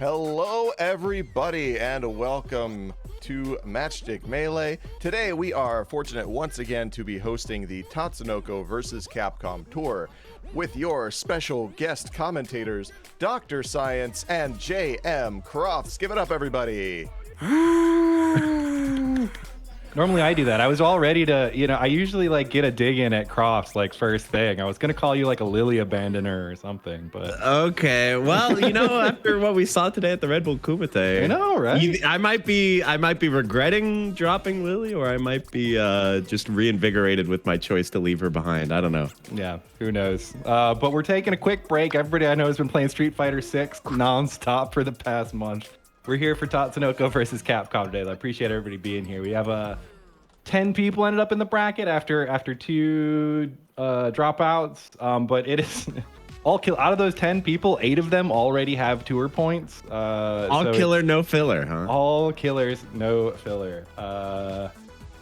Hello, everybody, and welcome to Matchstick Melee. Today, we are fortunate once again to be hosting the Tatsunoko Versus Capcom Tour with your special guest commentators, Dr. Science and J.M. Crofts. Give it up, everybody. Normally I do that. I was all ready to, I usually get a dig in at Crofts first thing. I was going to call you a Lily abandoner or something, but. Okay. Well, after what we saw today at the Red Bull Kumite. I know, right? I might be regretting dropping Lily, or I might be just reinvigorated with my choice to leave her behind. I don't know. Yeah, who knows? But we're taking a quick break. Everybody I know has been playing Street Fighter 6 nonstop for the past month. We're here for Tatsunoko versus Capcom today. I appreciate everybody being here. We have 10 people ended up in the bracket after 2 dropouts, but it is out of those 10 people, 8 of them already have tour points. All killer, no filler, huh? All killers, no filler.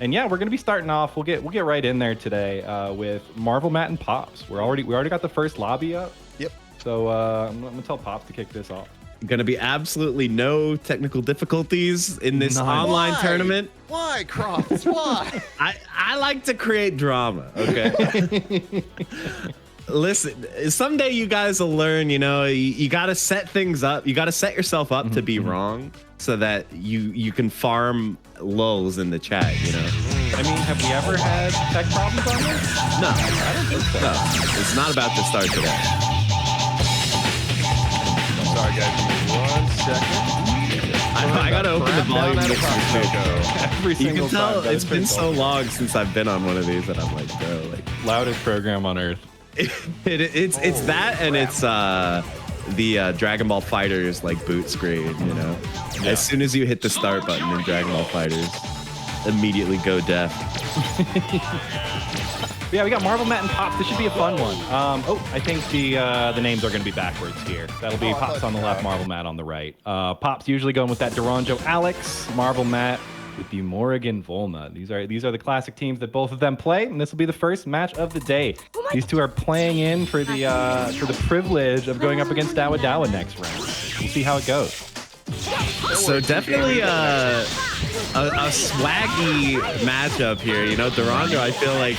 And yeah, we're gonna be starting off. We'll get right in there today with MarvellMat and Pops. We already got the first lobby up. Yep. So I'm gonna tell Pops to kick this off. Gonna be absolutely no technical difficulties in this online tournament. Why, Crofts? Why? I like to create drama, okay? Listen, someday you guys will learn, you gotta set things up. You gotta set yourself up to be wrong so that you can farm lulls in the chat, I mean, have we ever had tech problems on this? No. I don't think so. No, it's not about to start today. Sorry, guys. Give me 1 second. I gotta open the volume mixer Every You single can tell time, it's been so long since I've been on one of these that I'm like, bro, loudest program on earth. It's that, and it's the Dragon Ball Fighters boot screen. Yeah. As soon as you hit the start button in Dragon Ball Fighters, immediately go deaf. Yeah, we got MarvellMat and Pops. This should be a fun one. I think the names are going to be backwards here. That'll be Pops on the left, MarvellMat on the right. Pops usually going with that Duranjo Alex, MarvellMat with the Morrigan Volna. These are the classic teams that both of them play, and this will be the first match of the day. These two are playing in for the privilege of going up against Dawadawa next round. We'll see how it goes. So definitely a swaggy matchup here. Duranjo, I feel like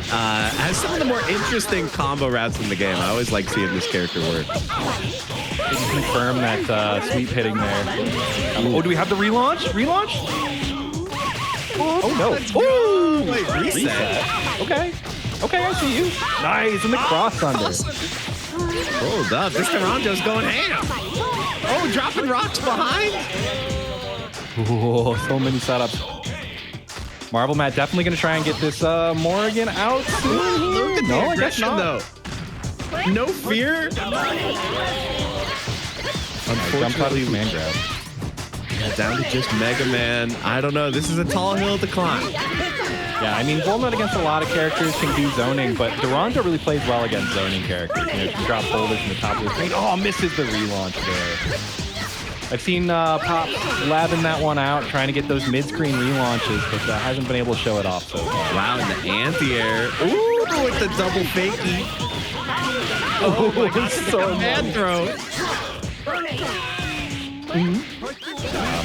has some of the more interesting combo routes in the game. I always like seeing this character work. Can you confirm that sweep hitting there? Oh, do we have the relaunch? Oh no! Ooh, wait, reset. Okay, I see you. Nice, and the cross under. Hold up, this Duranjo's going ham. Oh, dropping rocks behind. Oh, so many setups. MarvellMat definitely going to try and get this Morrigan out soon here. No, I guess not. Though. No fear. Unfortunately, man grab. Down to just Mega Man. I don't know. This is a tall hill to climb. Yeah, I mean, Volnut against a lot of characters can do zoning, but Duranjo really plays well against zoning characters. You can drop boulders from the top of the screen. Oh, misses the relaunch there. I've seen Pop labbing that one out, trying to get those mid-screen relaunches, but hasn't been able to show it off so far. Wow, in the anti-air. Ooh, with the double fakie. Oh my God, so mad throw.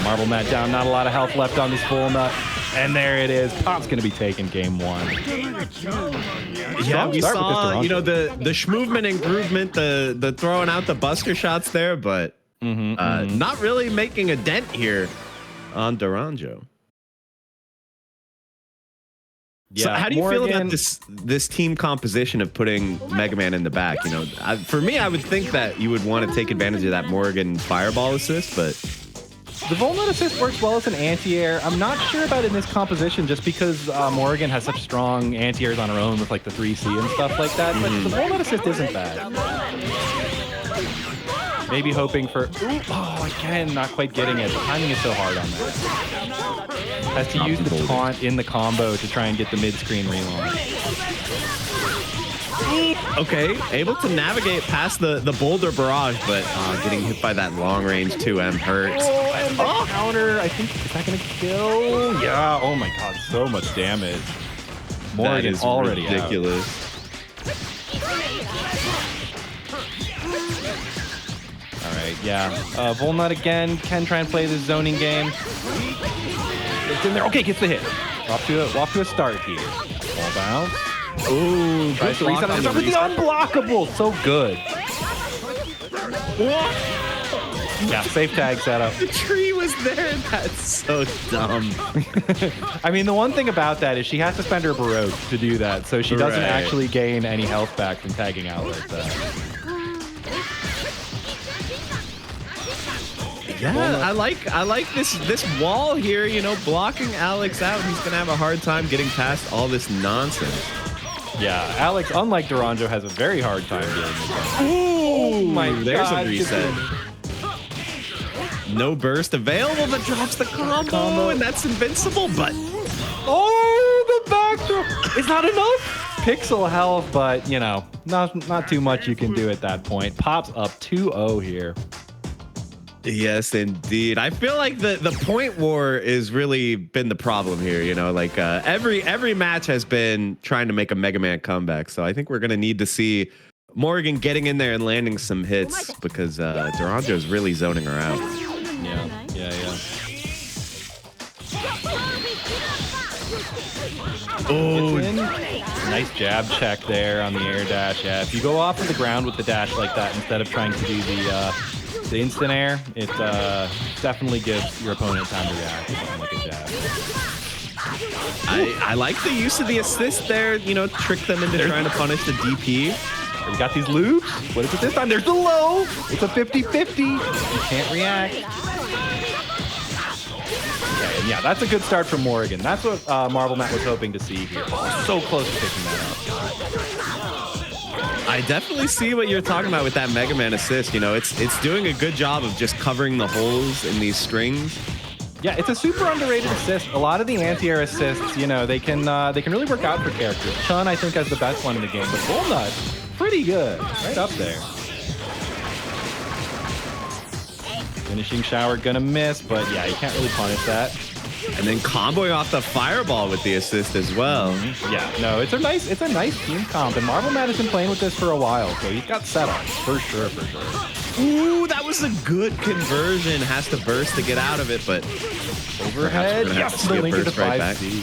MarvellMat down, not a lot of health left on this full nut. And there it is. Pop's going to be taking game 1. Yeah, we saw, the schmovement and groovement, the throwing out the buster shots there, but not really making a dent here on Duranjo. Yeah, so how do you feel about this team composition of putting Mega Man in the back? For me, I would think that you would want to take advantage of that Morrigan fireball assist, but the Volnut assist works well as an anti-air. I'm not sure about it in this composition just because Morrigan has such strong anti-airs on her own with the 3C and stuff like that, but the Volnut assist isn't bad. Maybe hoping for... Ooh, oh, again, not quite getting it. The timing is so hard on that. Has to use the taunt in the combo to try and get the mid-screen relaunch. Okay, able to navigate past the boulder barrage, but getting hit by that long-range 2M hurts. Oh, counter. I think, is that going to kill? Yeah, oh my God, so much damage. Morrigan is already ridiculous. All right, Yeah. Volnut again can try and play this zoning game. It's in there. Okay, gets the hit. Off to a start here. Ball bounce. Ooh, Tries to reset on the unblockable. So good. Yeah, safe tag setup. The tree was there. That's so dumb. I mean, the one thing about that is she has to spend her Baroque to do that, so she doesn't actually gain any health back from tagging out like that. Yeah, I like this wall here, you know, blocking Alex out. He's gonna have a hard time getting past all this nonsense. Yeah, Alex, unlike Duranjo, has a very hard time getting it. Ooh, my there's God, a reset. No burst available, but drops the combo, and that's invincible, but... Oh, the back throw! It's not enough! Pixel health, but, you know, not too much you can do at that point. Pops up 2-0 here. Yes, indeed. I feel like the point war is really been the problem here. You know, like every match has been trying to make a Mega Man comeback. So I think we're gonna need to see Morgan getting in there and landing some hits because Duranjo is really zoning her out. Yeah. Oh, nice jab check there on the air dash. Yeah, if you go off of the ground with the dash like that instead of trying to do the instant air, it definitely gives your opponent time to react on like a jab. I like the use of the assist there, you know, trick them into trying to punish the DP. We got these loops. What is it this time? There's the low. It's a 50-50. You can't react. Okay, and yeah, that's a good start from Morgan. That's what MarvellMat was hoping to see here. So close to picking that up. I definitely see what you're talking about with that Mega Man assist. You know, it's doing a good job of just covering the holes in these strings. Yeah, it's a super underrated assist. A lot of the anti-air assists, you know, they can really work out for characters. Chun, I think, has the best one in the game, but Volnut, pretty good, right up there. Finishing shower gonna miss, but yeah, you can't really punish that. And then comboing off the fireball with the assist as well. Yeah, no, it's a nice team comp, and MarvellMat has been playing with this for a while, so he's got setup for sure. Ooh, that was a good conversion. Has to burst to get out of it, but overhead. Yes, the link to the 5C.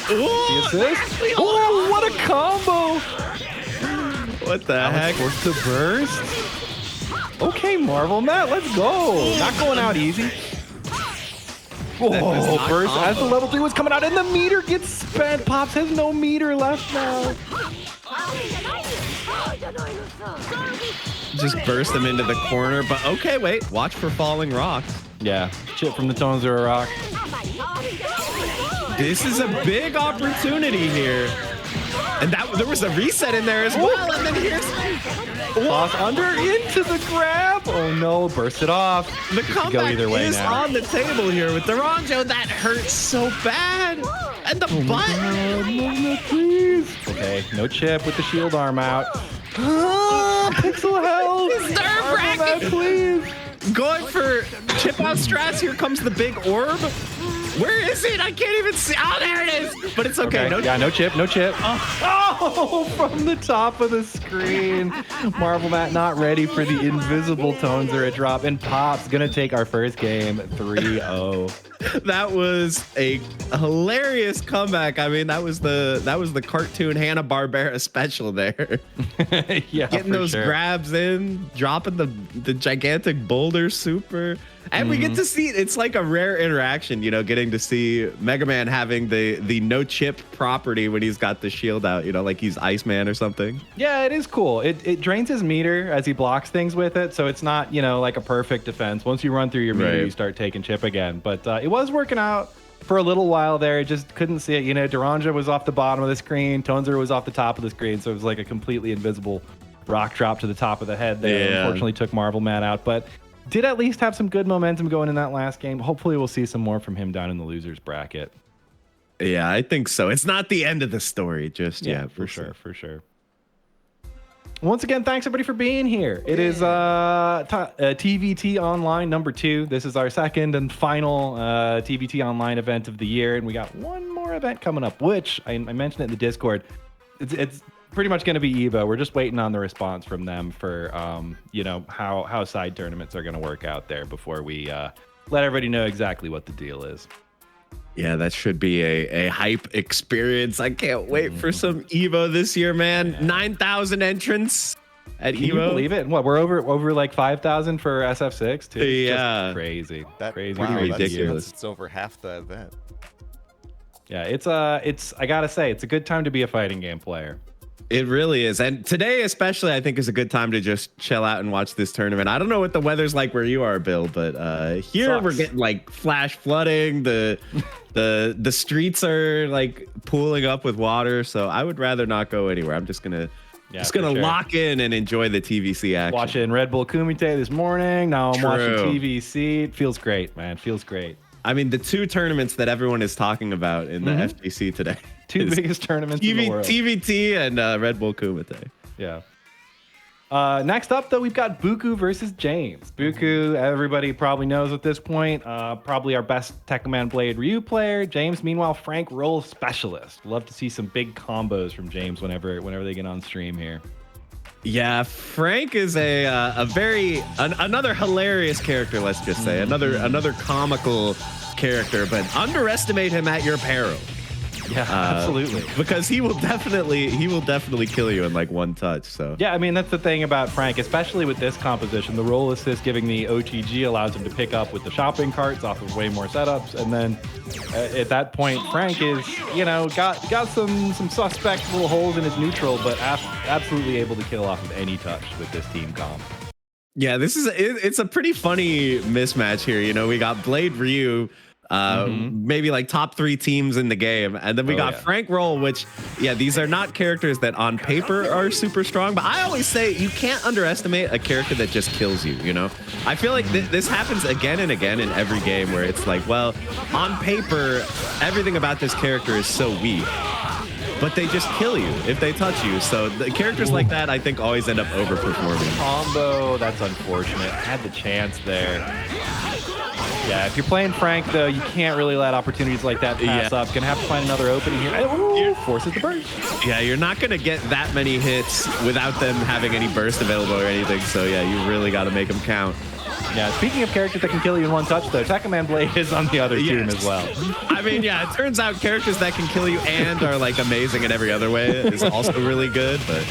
The assist. Oh, what a combo! What the heck? Forced to burst. Okay, MarvellMat, let's go. Not going out easy. Oh, burst as the level 3 was coming out, and the meter gets spent. Pops has no meter left now. Just burst them into the corner, but okay, wait. Watch for falling rocks. Yeah, chip from the tones of a rock. This is a big opportunity here. And there was a reset in there as well. And then here's toss under into the grab. Oh no, burst it off. The comeback go either way is now. on the table here with Duranjo. That hurts so bad. And the butt. No, please. Okay, no chip with the shield arm out. Pixel health. It's nerve-wracking. Please. Going for chip out strats. Here comes the big orb. Where is it? I can't even see. Oh, there it is. But it's okay. No chip. Oh, from the top of the screen. MarvellMat not ready for the invisible tones or a drop. And Pop's going to take our first game 3-0. That was a hilarious comeback. I mean, that was the cartoon Hanna-Barbera special there. Yeah, getting those grabs in, dropping the gigantic boulder super. And we get to see it. It's like a rare interaction, you know, getting to see Mega Man having the no chip property when he's got the shield out, you know, like he's Iceman or something. Yeah, it is cool. It drains his meter as he blocks things with it, so it's not, you know, like a perfect defense. Once you run through your meter, you start taking chip again. But it was working out for a little while there. It just couldn't see it. You know, Duranjo was off the bottom of the screen. Tonzer was off the top of the screen, so it was like a completely invisible rock drop to the top of the head there. Yeah. Unfortunately took MarvellMat out, but did at least have some good momentum going in that last game. Hopefully we'll see some more from him down in the losers bracket. Yeah, I think so. It's not the end of the story just yet. For sure. Once again, thanks everybody for being here. It is TVT Online number 2. This is our second and final TVT Online event of the year, and we got one more event coming up, which I mentioned it in the Discord. It's pretty much going to be Evo. We're just waiting on the response from them for, you know, how side tournaments are going to work out there before we let everybody know exactly what the deal is. Yeah, that should be a hype experience. I can't wait for some Evo this year, man. 9,000 entrants at Can Evo. you believe it? What, we're over like 5,000 for SF6 too? Yeah. Just crazy. Crazy. Wow, ridiculous. It's over half the event. Yeah, it's I gotta say, it's a good time to be a fighting game player. It really is. And today especially, I think, is a good time to just chill out and watch this tournament. I don't know what the weather's like where you are, Bill, but here Sucks. we're getting like flash flooding. The streets are like pooling up with water. So I would rather not go anywhere. I'm just gonna lock in and enjoy the TVC action. Watching Red Bull Kumite this morning. Now I'm watching True. TVC. It feels great, man. It feels great. I mean, the two tournaments that everyone is talking about in the FGC today. Two biggest tournaments in the world. TVT and Red Bull Kumite. Yeah. Next up, though, we've got Bookoo versus James. Bookoo, everybody probably knows at this point, probably our best Tekkaman Blade Ryu player. James, meanwhile, Frank roll specialist. Love to see some big combos from James whenever they get on stream here. Yeah, Frank is another hilarious character. Let's just say another comical character, but underestimate him at your peril. Yeah, absolutely. Because he will definitely kill you in like one touch. So yeah, I mean that's the thing about Frank, especially with this composition. The roll assist giving the OTG allows him to pick up with the shopping carts off of way more setups, and then at that point, Frank is got some suspect little holes in his neutral, but absolutely able to kill off of any touch with this team comp. yeah, it's a pretty funny mismatch here. You know, we got Blade Ryu. Maybe like top 3 teams in the game, and then we got Frank Roll, which these are not characters that on paper are super strong, but I always say you can't underestimate a character that just kills you. You know, I feel like this happens again and again in every game where it's like, well, on paper everything about this character is so weak, but they just kill you if they touch you. So the characters like that, I think, always end up overperforming. Combo, that's unfortunate. Had the chance there. Yeah, if you're playing Frank, though, you can't really let opportunities like that pass up. Gonna have to find another opening here. Ooh, forces the burst. Yeah, you're not gonna get that many hits without them having any burst available or anything. So yeah, you really got to make them count. Yeah, speaking of characters that can kill you in one touch, though, Tekkaman Blade is on the other team as well. I mean, yeah, it turns out characters that can kill you and are like amazing in every other way is also really good. But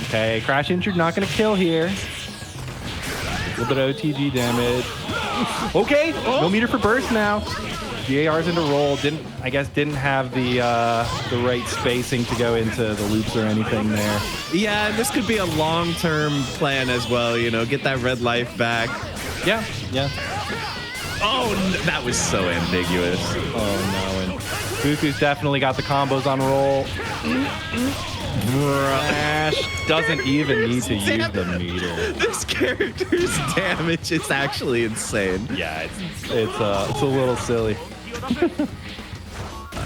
okay, Crash Injured not gonna kill here. A little bit of OTG damage. Okay, no meter for burst now. GAR's into roll. Didn't have the right spacing to go into the loops or anything there. Yeah, this could be a long-term plan as well. You know, get that red life back. Yeah. Oh, that was so ambiguous. Oh no, and Bookoo's definitely got the combos on roll. Crash doesn't even need to use the meter. This character's damage is actually insane. Yeah, it's a little silly.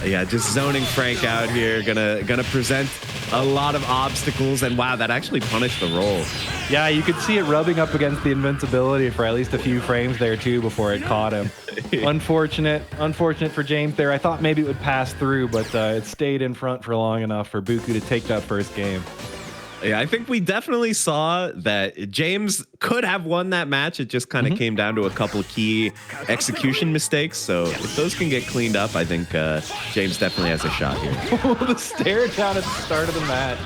Yeah, just zoning Frank out here, gonna present a lot of obstacles, and wow, that actually punished the roll. Yeah, you could see it rubbing up against the invincibility for at least a few frames there too before it caught him. Unfortunate for James there. I thought maybe it would pass through, but it stayed in front for long enough for Bookoo to take that first game. Yeah, I think we definitely saw that James could have won that match. It just kind of came down to a couple key execution mistakes. So if those can get cleaned up, I think James definitely has a shot here. The stare down at the start of the match.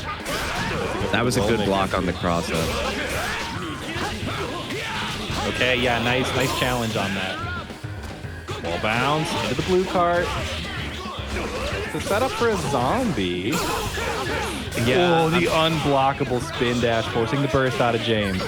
That was a good block on the cross up. Okay, yeah, nice challenge on that. Wall bounce into the blue cart. The setup for a zombie. Yeah, the unblockable spin dash forcing the burst out of James.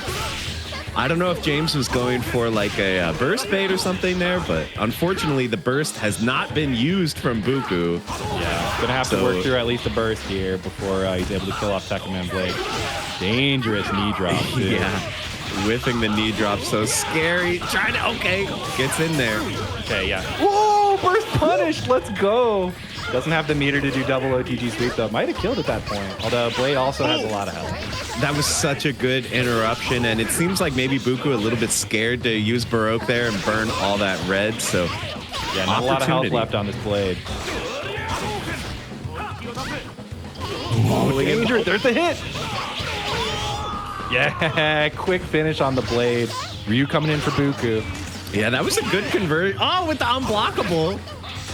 I don't know if James was going for like a burst bait or something there, but unfortunately the burst has not been used from Bookoo. Yeah, gonna have to work through at least a burst here before he's able to kill off Tekkaman Blade. Dangerous knee drop, too. Yeah, whiffing the knee drop, so scary. Trying to, okay, gets in there. Okay, yeah. Whoa, burst punished, let's go. Doesn't have the meter to do double OTG sweep, though. Might have killed at that point, although Blade also has a lot of health. That was such a good interruption, and it seems like maybe Bookoo a little bit scared to use Baroque there and burn all that red, so yeah, not a lot of health left on this Blade. Danger. There's the hit. Yeah, quick finish on the blade. Ryu coming in for Bookoo. Yeah, that was a good conversion. Oh, with the unblockable.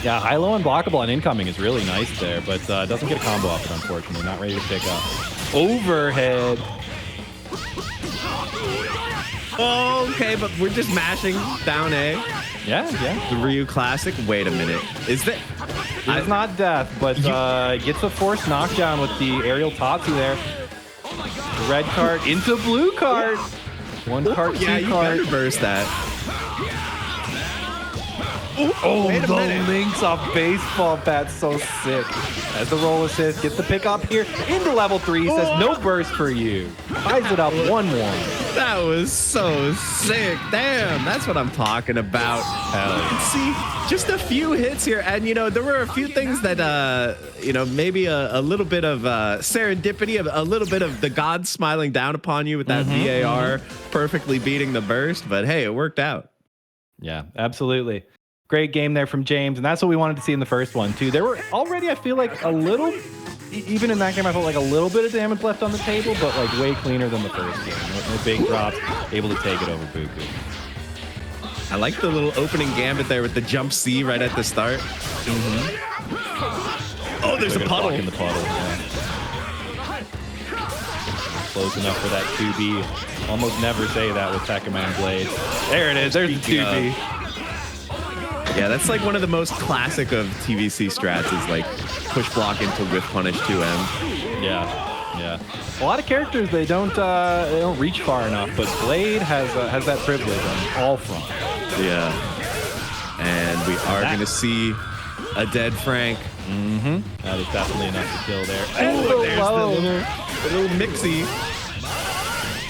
Yeah, high-low unblockable on incoming is really nice there, but doesn't get a combo off it, unfortunately. Not ready to pick up. Overhead. Oh, okay, but we're just mashing down A. Yeah. The Ryu classic. Wait a minute. Is that... It's not death, but gets a forced knockdown with the aerial Tatsu there. Red card into blue card. One card, two yeah, you card. better burst that. Oh, the links off baseball bat, so sick. As the roll assist, gets the pick up here into level 3. Says no burst for you. Ties it up 1-1. That was so sick. Damn, that's what I'm talking about. See, just a few hits here, and there were a few things that maybe a little bit of serendipity, a little bit of the gods smiling down upon you with that VAR perfectly beating the burst. But hey, it worked out. Yeah, absolutely. Great game there from James, and that's what we wanted to see in the first one, too. There were already, I feel like, a little, even in that game, I felt like a little bit of damage left on the table, but like way cleaner than the first game. No big drops, able to take it over Bookoo. I like the little opening gambit there with the jump C right at the start. Oh, there's a puddle. In the puddle, yeah. Close enough for that 2B. Almost never say that with Tekkaman Blade. There it is. There's the 2B. Yeah, that's like one of the most classic of TVC strats is like push block into whiff punish 2M. Yeah. A lot of characters they don't reach far enough, but Blade has that privilege on all fronts. Yeah, and we are going to see a dead Frank. That is definitely enough to kill there. Oh, there's the little mixie.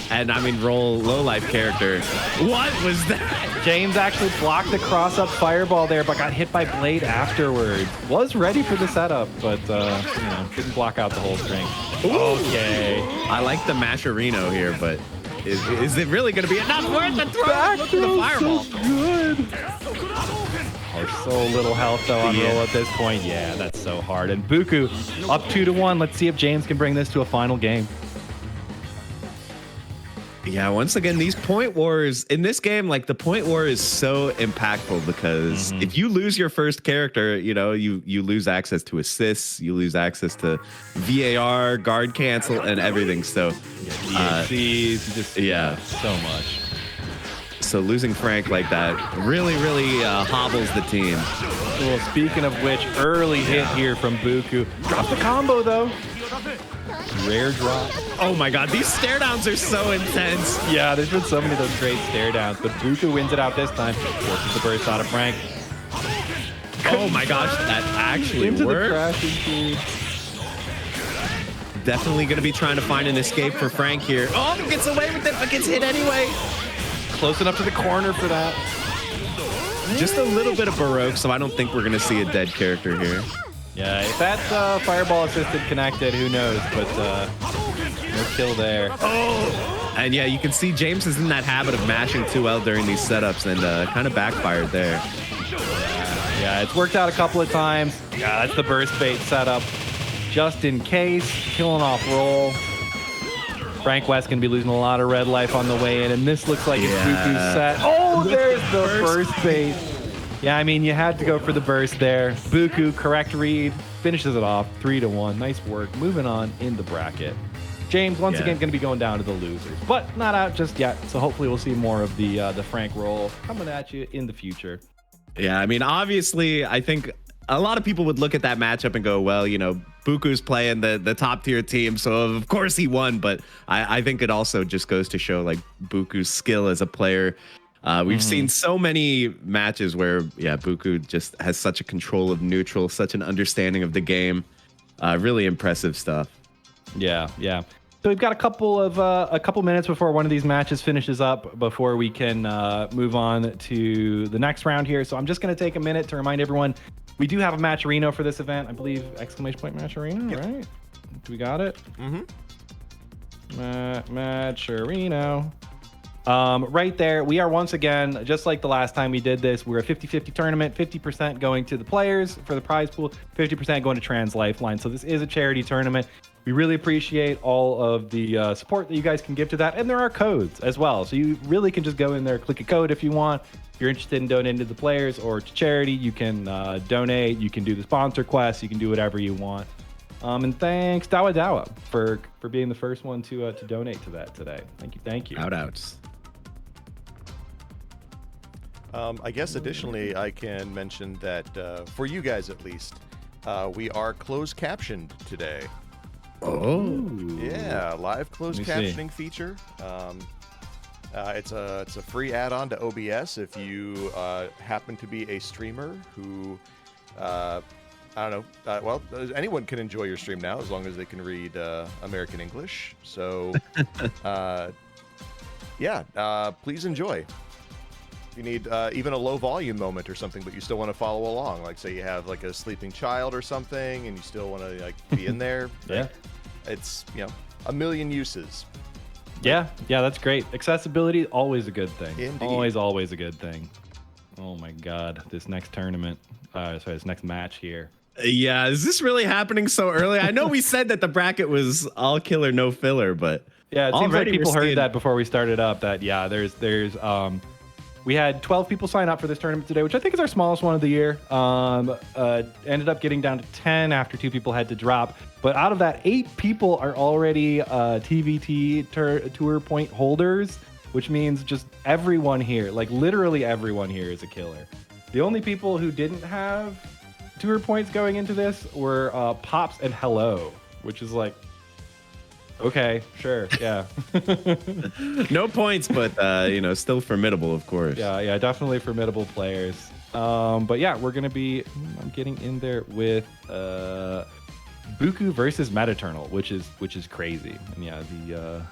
And I mean, roll low life character. What was that? James actually blocked the cross up fireball there, but got hit by Blade afterwards. Was ready for the setup, but didn't block out the whole string. Okay. I like the Mascherino here, but is it really going to be enough worth the throw? Look at the fireball. So good. There's so little health though on roll at this point. Yeah, that's so hard. And Bookoo up 2-1. Let's see if James can bring this to a final game. Yeah, once again, these point wars in this game, like the point war is so impactful because if you lose your first character, you lose access to assists, you lose access to VAR, guard cancel, and everything. So, so much. So losing Frank like that really hobbles the team. Well, speaking of which, early hit here from Bookoo. Drops the combo though. Rare drop. Oh my god, these stare downs are so intense. Yeah, there's been so many of those great stare downs, but Bookoo wins it out this time. Forces the burst out of Frank. Oh my gosh, that actually into worked. The crashing cube. Definitely going to be trying to find an escape for Frank here. Oh, gets away with it, but gets hit anyway. Close enough to the corner for that. Just a little bit of Baroque, so I don't think we're going to see a dead character here. Yeah, if that's fireball assisted connected, who knows? But no kill there. Oh! And yeah, you can see James is in that habit of mashing 2L during these setups and kind of backfired there. Yeah, it's worked out a couple of times. Yeah, that's the burst bait setup. Just in case, killing off roll. Frank West going to be losing a lot of red life on the way in, and this looks like it's Bookoo's set. Oh, there's the burst bait. Yeah, I mean, you had to go for the burst there. Bookoo, correct read, finishes it off 3-1. Nice work. Moving on in the bracket. James, once again, going to be going down to the losers, but not out just yet. So hopefully we'll see more of the Frank roll coming at you in the future. Yeah, I mean, obviously, I think a lot of people would look at that matchup and go, well, Bookoo's playing the top tier team, so of course he won. But I think it also just goes to show like Bookoo's skill as a player. We've seen so many matches where, Bookoo just has such a control of neutral, such an understanding of the game. Really impressive stuff. Yeah. So we've got a couple minutes before one of these matches finishes up before we can move on to the next round here. So I'm just going to take a minute to remind everyone we do have a Matcherino for this event. I believe ! Matcherino, right? Do we got it? Matcherino. Right there, we are once again, just like the last time we did this, we're a 50-50 tournament, 50% going to the players for the prize pool, 50% going to Trans Lifeline. So this is a charity tournament. We really appreciate all of the support that you guys can give to that. And there are codes as well. So you really can just go in there, click a code if you want. If you're interested in donating to the players or to charity, you can donate. You can do the sponsor quest. You can do whatever you want. And thanks Dawadawa for being the first one to donate to that today. Thank you. Shout-outs. I guess additionally, I can mention that for you guys at least, we are closed captioned today. Oh. Yeah, live closed captioning feature. It's a free add-on to OBS if you happen to be a streamer who, I don't know, well, anyone can enjoy your stream now as long as they can read American English. So, yeah, please enjoy. You need even a low volume moment or something, but you still want to follow along. Like, say you have like a sleeping child or something, and you still want to like be in there. Yeah, it's a million uses. Yeah, that's great. Accessibility, always a good thing. Indeed. Always a good thing. Oh my God, this next tournament, this next match here. Yeah, is this really happening so early? I know we said that the bracket was all killer, no filler, but yeah, it seems like people heard that before we started up. That there's we had 12 people sign up for this tournament today, which I think is our smallest one of the year. Ended up getting down to 10 after 2 people had to drop. But out of that, 8 people are already TVT tour point holders, which means just everyone here, like literally everyone here is a killer. The only people who didn't have tour points going into this were Pops and Hello, which is like, okay, sure, yeah. No points, but still formidable, of course. Yeah, definitely formidable players. But yeah, we're gonna be. I'm getting in there with Bookoo versus Metaternal, which is crazy. And yeah, the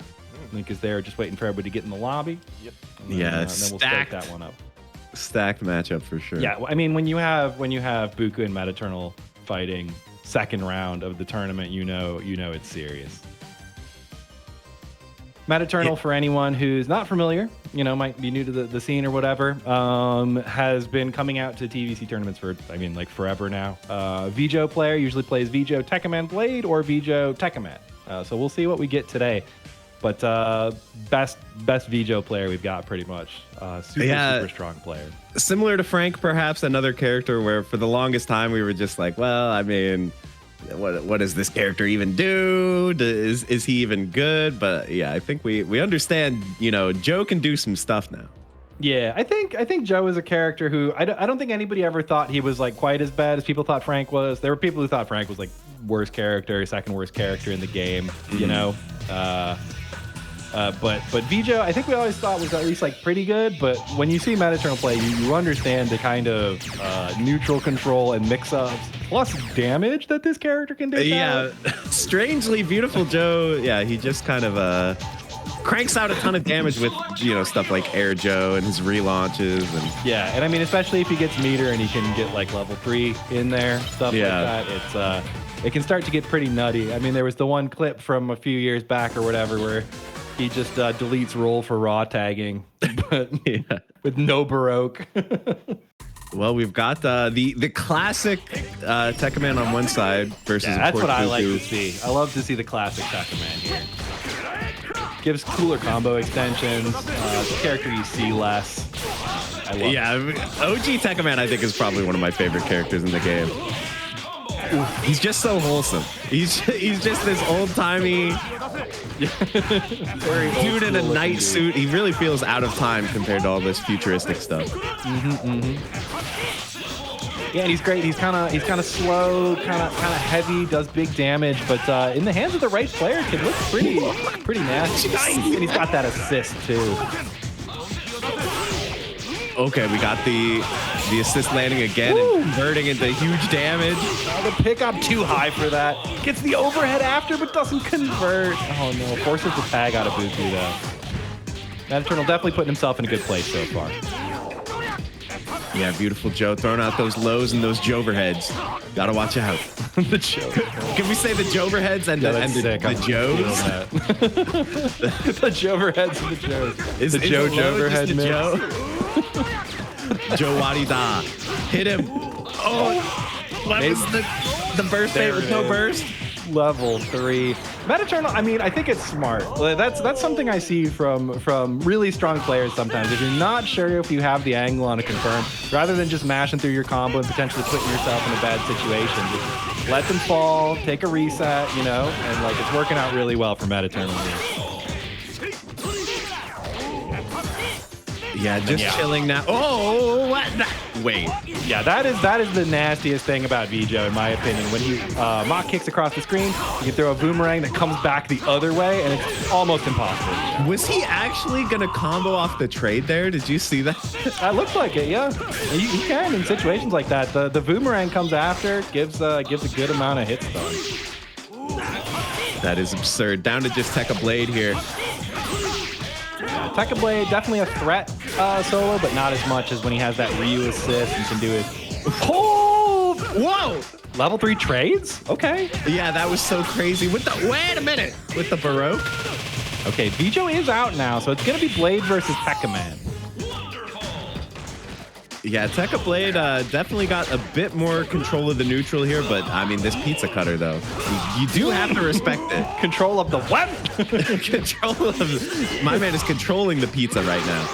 link is there, just waiting for everybody to get in the lobby. Yep. And then we'll start that one up. Stacked matchup for sure. Yeah, I mean, when you have Bookoo and Metaternal fighting second round of the tournament, you know it's serious. Metaternal, for anyone who's not familiar, might be new to the scene or whatever, has been coming out to TVC tournaments for, forever now. Vijo player, usually plays Vijo Tekkaman Blade or Vijo Tekkaman. So we'll see what we get today. But best Vijo player we've got pretty much. Super strong player. Similar to Frank, perhaps, another character where for the longest time we were just like, well, I mean, what does this character even do? Is he even good? But yeah, I think we understand, Joe can do some stuff now. Yeah, I think Joe is a character who I don't think anybody ever thought he was like quite as bad as people thought Frank was. There were people who thought Frank was like worst character, second worst character in the game, But Vijo, I think we always thought was at least like pretty good. But when you see Metaternal play, you understand the kind of neutral control and mix-ups plus damage that this character can do. Yeah, strangely beautiful Joe. Yeah, he just kind of cranks out a ton of damage with stuff like Air Joe and his relaunches and yeah, and I mean especially if he gets meter and he can get like level 3 in there, stuff like that. It can start to get pretty nutty. I mean, there was the one clip from a few years back or whatever where he just deletes roll for raw tagging, but with no Baroque. Well, we've got the classic Tekkaman on one side versus that's what I like to see. I love to see the classic Tekkaman here. Gives cooler combo extensions. It's a character you see less. I love it. OG Tekkaman I think is probably one of my favorite characters in the game. He's just so wholesome. He's just this old-timey dude in a night suit. He really feels out of time compared to all this futuristic stuff. Yeah, and he's great. He's kind of slow, kind of heavy, does big damage, but in the hands of the right player, can look pretty nasty. And he's got that assist too. Okay, we got the assist landing again and converting into huge damage. The pickup too high for that. Gets the overhead after, but doesn't convert. Oh no, forces the tag out of Bookoo though. Metaternal definitely putting himself in a good place so far. Yeah, beautiful Joe throwing out those lows and those Joverheads. Gotta watch out. The Jover. Can we say the Joverheads and the Joes? The Joverheads and the Joes. Is the Joe Joverhead mix? Joe Wadida. Hit him. Oh, what was the burst bait with no burst? level 3. Metaternal, I mean, I think it's smart. That's something I see from really strong players sometimes. If you're not sure if you have the angle on a confirm, rather than just mashing through your combo and potentially putting yourself in a bad situation, just let them fall, take a reset, you know, and like it's working out really well for Metaternal here. Yeah, just chilling now. Oh, what? Wait. Yeah, that is the nastiest thing about Vijo, in my opinion. When he mock kicks across the screen, you can throw a boomerang that comes back the other way, and it's almost impossible. Was he actually gonna combo off the trade there? Did you see that? That looks like it, yeah. You can in situations like that. The boomerang comes after, gives a good amount of hit stun. That is absurd. Down to just Tekka Blade here. Tekka Blade, definitely a threat solo, but not as much as when he has that Ryu assist and can do it. Oh! Whoa! Level 3 trades? Okay. Yeah, that was so crazy. With the wait a minute! With the Baroque. Okay, Vijo is out now, so it's gonna be Blade versus Tekka Man. Yeah, Tekka Blade definitely got a bit more control of the neutral here, but I mean, this pizza cutter, though, you do have to respect it. Control of the what? Control of... My man is controlling the pizza right now.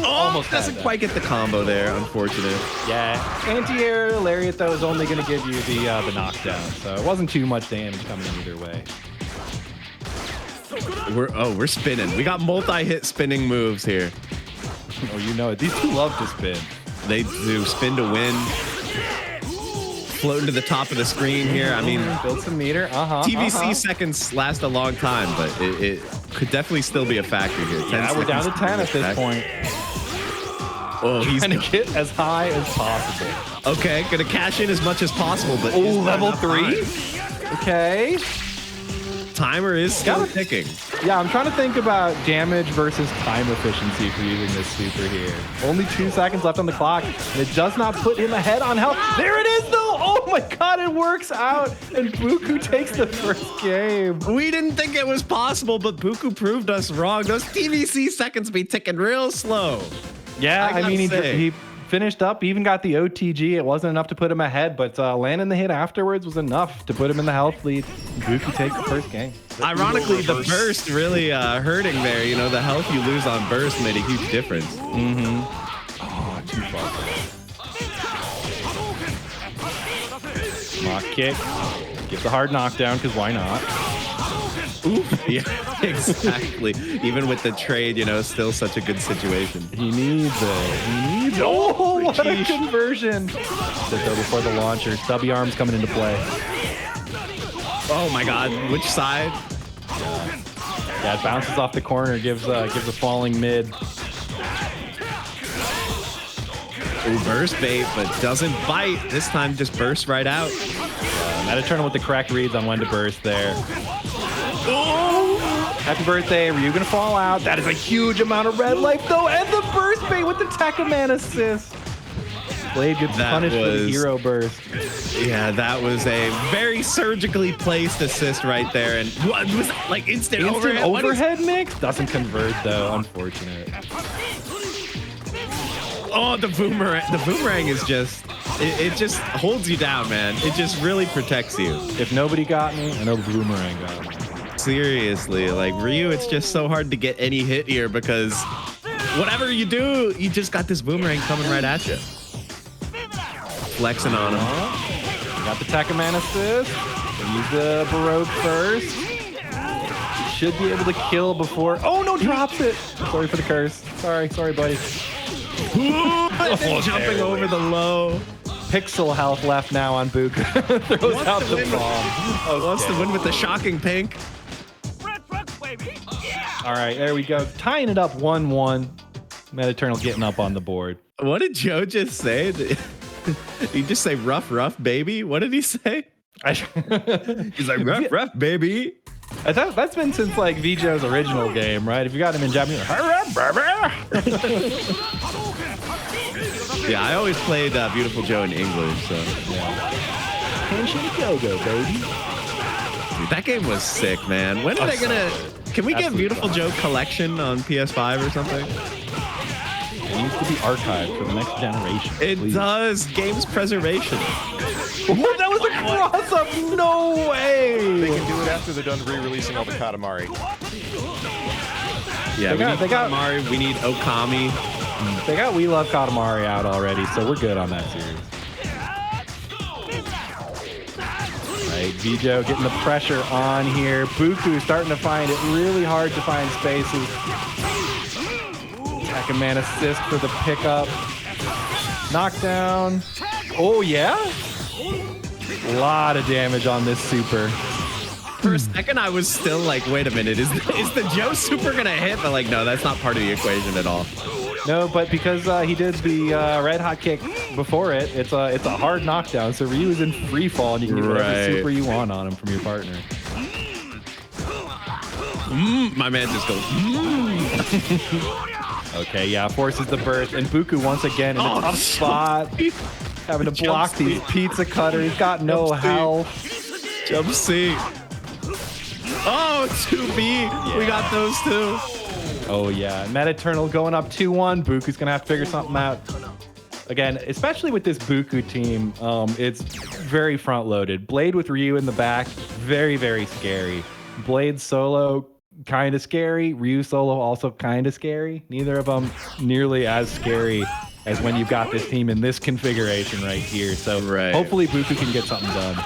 Almost doesn't quite get the combo there, unfortunate. Yeah, anti-air lariat, though, is only going to give you the knockdown, so it wasn't too much damage coming in either way. We're spinning. We got multi-hit spinning moves here. Oh, you know it. These two love to spin. They do spin to win. Floating to the top of the screen here. I mean, build some meter. TVC seconds last a long time, but it could definitely still be a factor here. Yeah, we're down to 10 at this point. Oh, he's trying to get as high as possible. Okay, gonna cash in as much as possible, but level 3. Okay. Timer is still ticking. Yeah, I'm trying to think about damage versus time efficiency for using this super here. Only 2 seconds left on the clock, and it does not put him ahead on health. There it is, though! Oh my god, it works out, and Bookoo takes the first game. We didn't think it was possible, but Bookoo proved us wrong. Those TVC seconds be ticking real slow. Yeah, I mean, he finished up, he even got the OTG. It wasn't enough to put him ahead, but landing the hit afterwards was enough to put him in the health lead. Bookoo takes the first game. Ironically, the burst really hurting there. You know, the health you lose on burst made a huge difference. Mm-hmm. Oh, too far. Mock kick. Gives a hard knockdown, because why not? Oof. Yeah, exactly. Even with the trade, you know, still such a good situation. He needs it. He needs it. Oh, what a conversion. Though before the launcher, stubby arms coming into play. Oh my god, which side? Yeah, it bounces off the corner, gives a falling mid. Ooh, burst bait, but doesn't bite. This time just bursts right out. Metaternal with the correct reads on when to burst there. Oh! Happy birthday, Ryu gonna fall out. That is a huge amount of red life though, and the burst bait with the Tekka Man assist. Blade gets punished for the hero burst. Yeah, that was a very surgically placed assist right there. And what was that, like instant overhead mix? Doesn't convert though, unfortunate. Oh, the boomerang. The boomerang is just, it just holds you down, man. It just really protects you. If nobody got me, I know the boomerang got me. Seriously, like Ryu, it's just so hard to get any hit here because whatever you do, you just got this boomerang coming right at you. Flexing on him. Got the Tekka Man assist. Use the Baroque first. Should be able to kill before. Oh no, drops it. Sorry for the curse. Sorry, buddy. Jumping over the low. Pixel health left now on Bookoo. Throws out the bomb. Okay. Wants to win with the shocking pink. All right, there we go. Tying it up 1-1. Metaternal getting up on the board. What did Joe just say? Did he just say rough, baby? What did he say? He's like, rough, baby. That's been since like Vijo's original game, right? If you got him in Japanese, yeah, I always played Beautiful Joe in English, so yeah. Go, baby. Dude, that game was sick, man. When are they gonna? Can we get Beautiful Joe Collection on PS5 or something? It needs to be archived for the next generation. It does. Games preservation. Oh, that was a cross-up. No They way. can do it after they're done re-releasing all the Katamari. Yeah, we need Katamari, we need Okami. They got We Love Katamari out already, so we're good on that series. Right, Vijo getting the pressure on here. Bookoo starting to find it really hard to find spaces. Second man assist for the pickup. Knockdown. Oh, yeah? A lot of damage on this super. For a second, I was still like, wait a minute, is the Joe super gonna hit? But like, no, that's not part of the equation at all. No, but because he did the red hot kick before it, it's a hard knockdown. So Ryu is in free fall, and you can get whatever super you want on him from your partner. My man just goes. Okay, yeah, forces the burst, and Bookoo once again in a tough spot, having to block these pizza cutters. Got no health. Jump C. Oh, 2B. Yeah. We got those two. Oh yeah, Metaternal going up 2-1. Bukoo's gonna have to figure something out. Again, especially with this Bookoo team, it's very front-loaded. Blade with Ryu in the back, very, very scary. Blade solo, kind of scary. Ryu solo, also kind of scary. Neither of them nearly as scary as when you've got this team in this configuration right here. So hopefully Bookoo can get something done.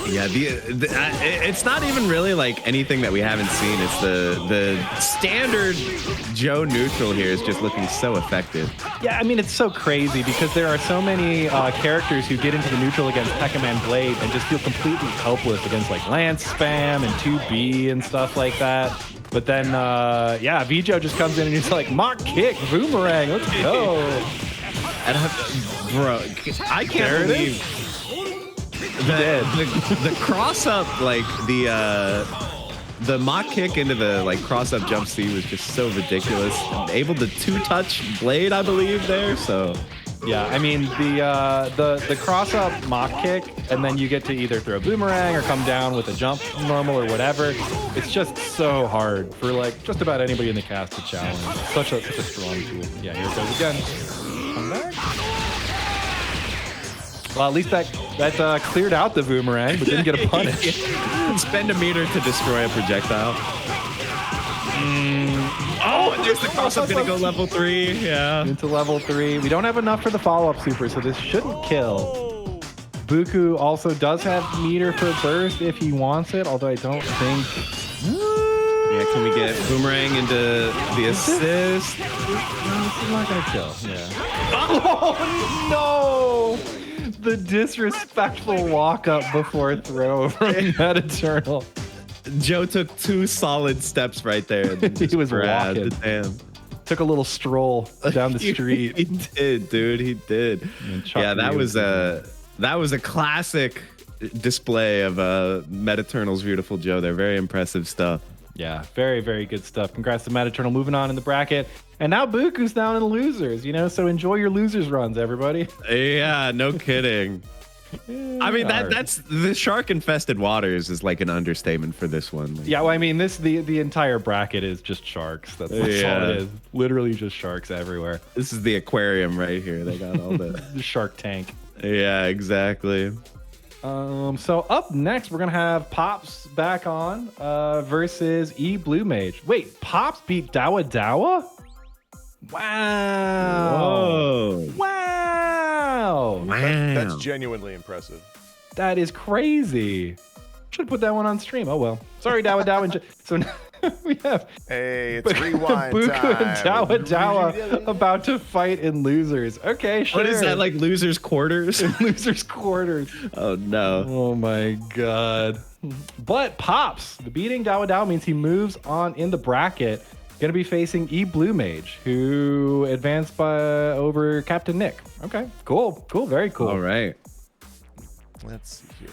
Yeah, it's not even really like anything that we haven't seen. It's the standard Joe neutral here is just looking so effective. Yeah, I mean, it's so crazy because there are so many characters who get into the neutral against Pekkaman Blade and just feel completely helpless against like Lance Spam and 2B and stuff like that. But then, yeah, Vijo just comes in and he's like, mock kick, boomerang, let's go. And bro, I can't believe the cross up, like the mock kick into the like cross up jump C was just so ridiculous. Able to 2-touch Blade, I believe there. So yeah, I mean the cross up mock kick, and then you get to either throw boomerang or come down with a jump normal or whatever. It's just so hard for like just about anybody in the cast to challenge. Such a strong tool. Yeah, here it goes again. Come back. Well, at least that cleared out the boomerang, but didn't get a punish. Spend a meter to destroy a projectile. Oh, and there's the cross-up gonna go level 3. Yeah. Into level 3. We don't have enough for the follow-up super, so this shouldn't kill. Bookoo also does have meter for burst if he wants it, although I don't think... Yeah, can we get boomerang into the assist? This is not gonna kill. Yeah. Oh, no! The disrespectful walk-up before throw from Metaternal. Joe took 2 solid steps right there. He was walking. Damn. Took a little stroll down the street. He did, dude. He did. Yeah, that was a classic display of Metaternal's beautiful Joe there. Very impressive stuff. Yeah, very, very good stuff. Congrats to Metaternal moving on in the bracket. And now Bookoo's down in the losers, you know, so enjoy your losers runs, everybody. Yeah, no kidding. I mean, that's the shark infested waters is like an understatement for this one. Yeah, well, I mean, the entire bracket is just sharks. That's all it is. Literally just sharks everywhere. This is the aquarium right here. They got all the Shark Tank. Yeah, exactly. So up next, we're gonna have Pops back on versus E.Bluemage. Wait, Pops beat Dawadawa? Wow! Whoa! Wow! That's genuinely impressive. That is crazy. Should put that one on stream. Oh well. Sorry, Dawadawa. So now we have it's rewind Bookoo time. and Dawadawa about to fight in losers. Okay, sure. What is that, like losers' quarters? Losers' quarters. Oh no. Oh my god. But Pops, the beating Dawadawa means he moves on in the bracket. Going to be facing E.Bluemage, who advanced over Captain Nick. Okay, cool, very cool. All right. Let's see here.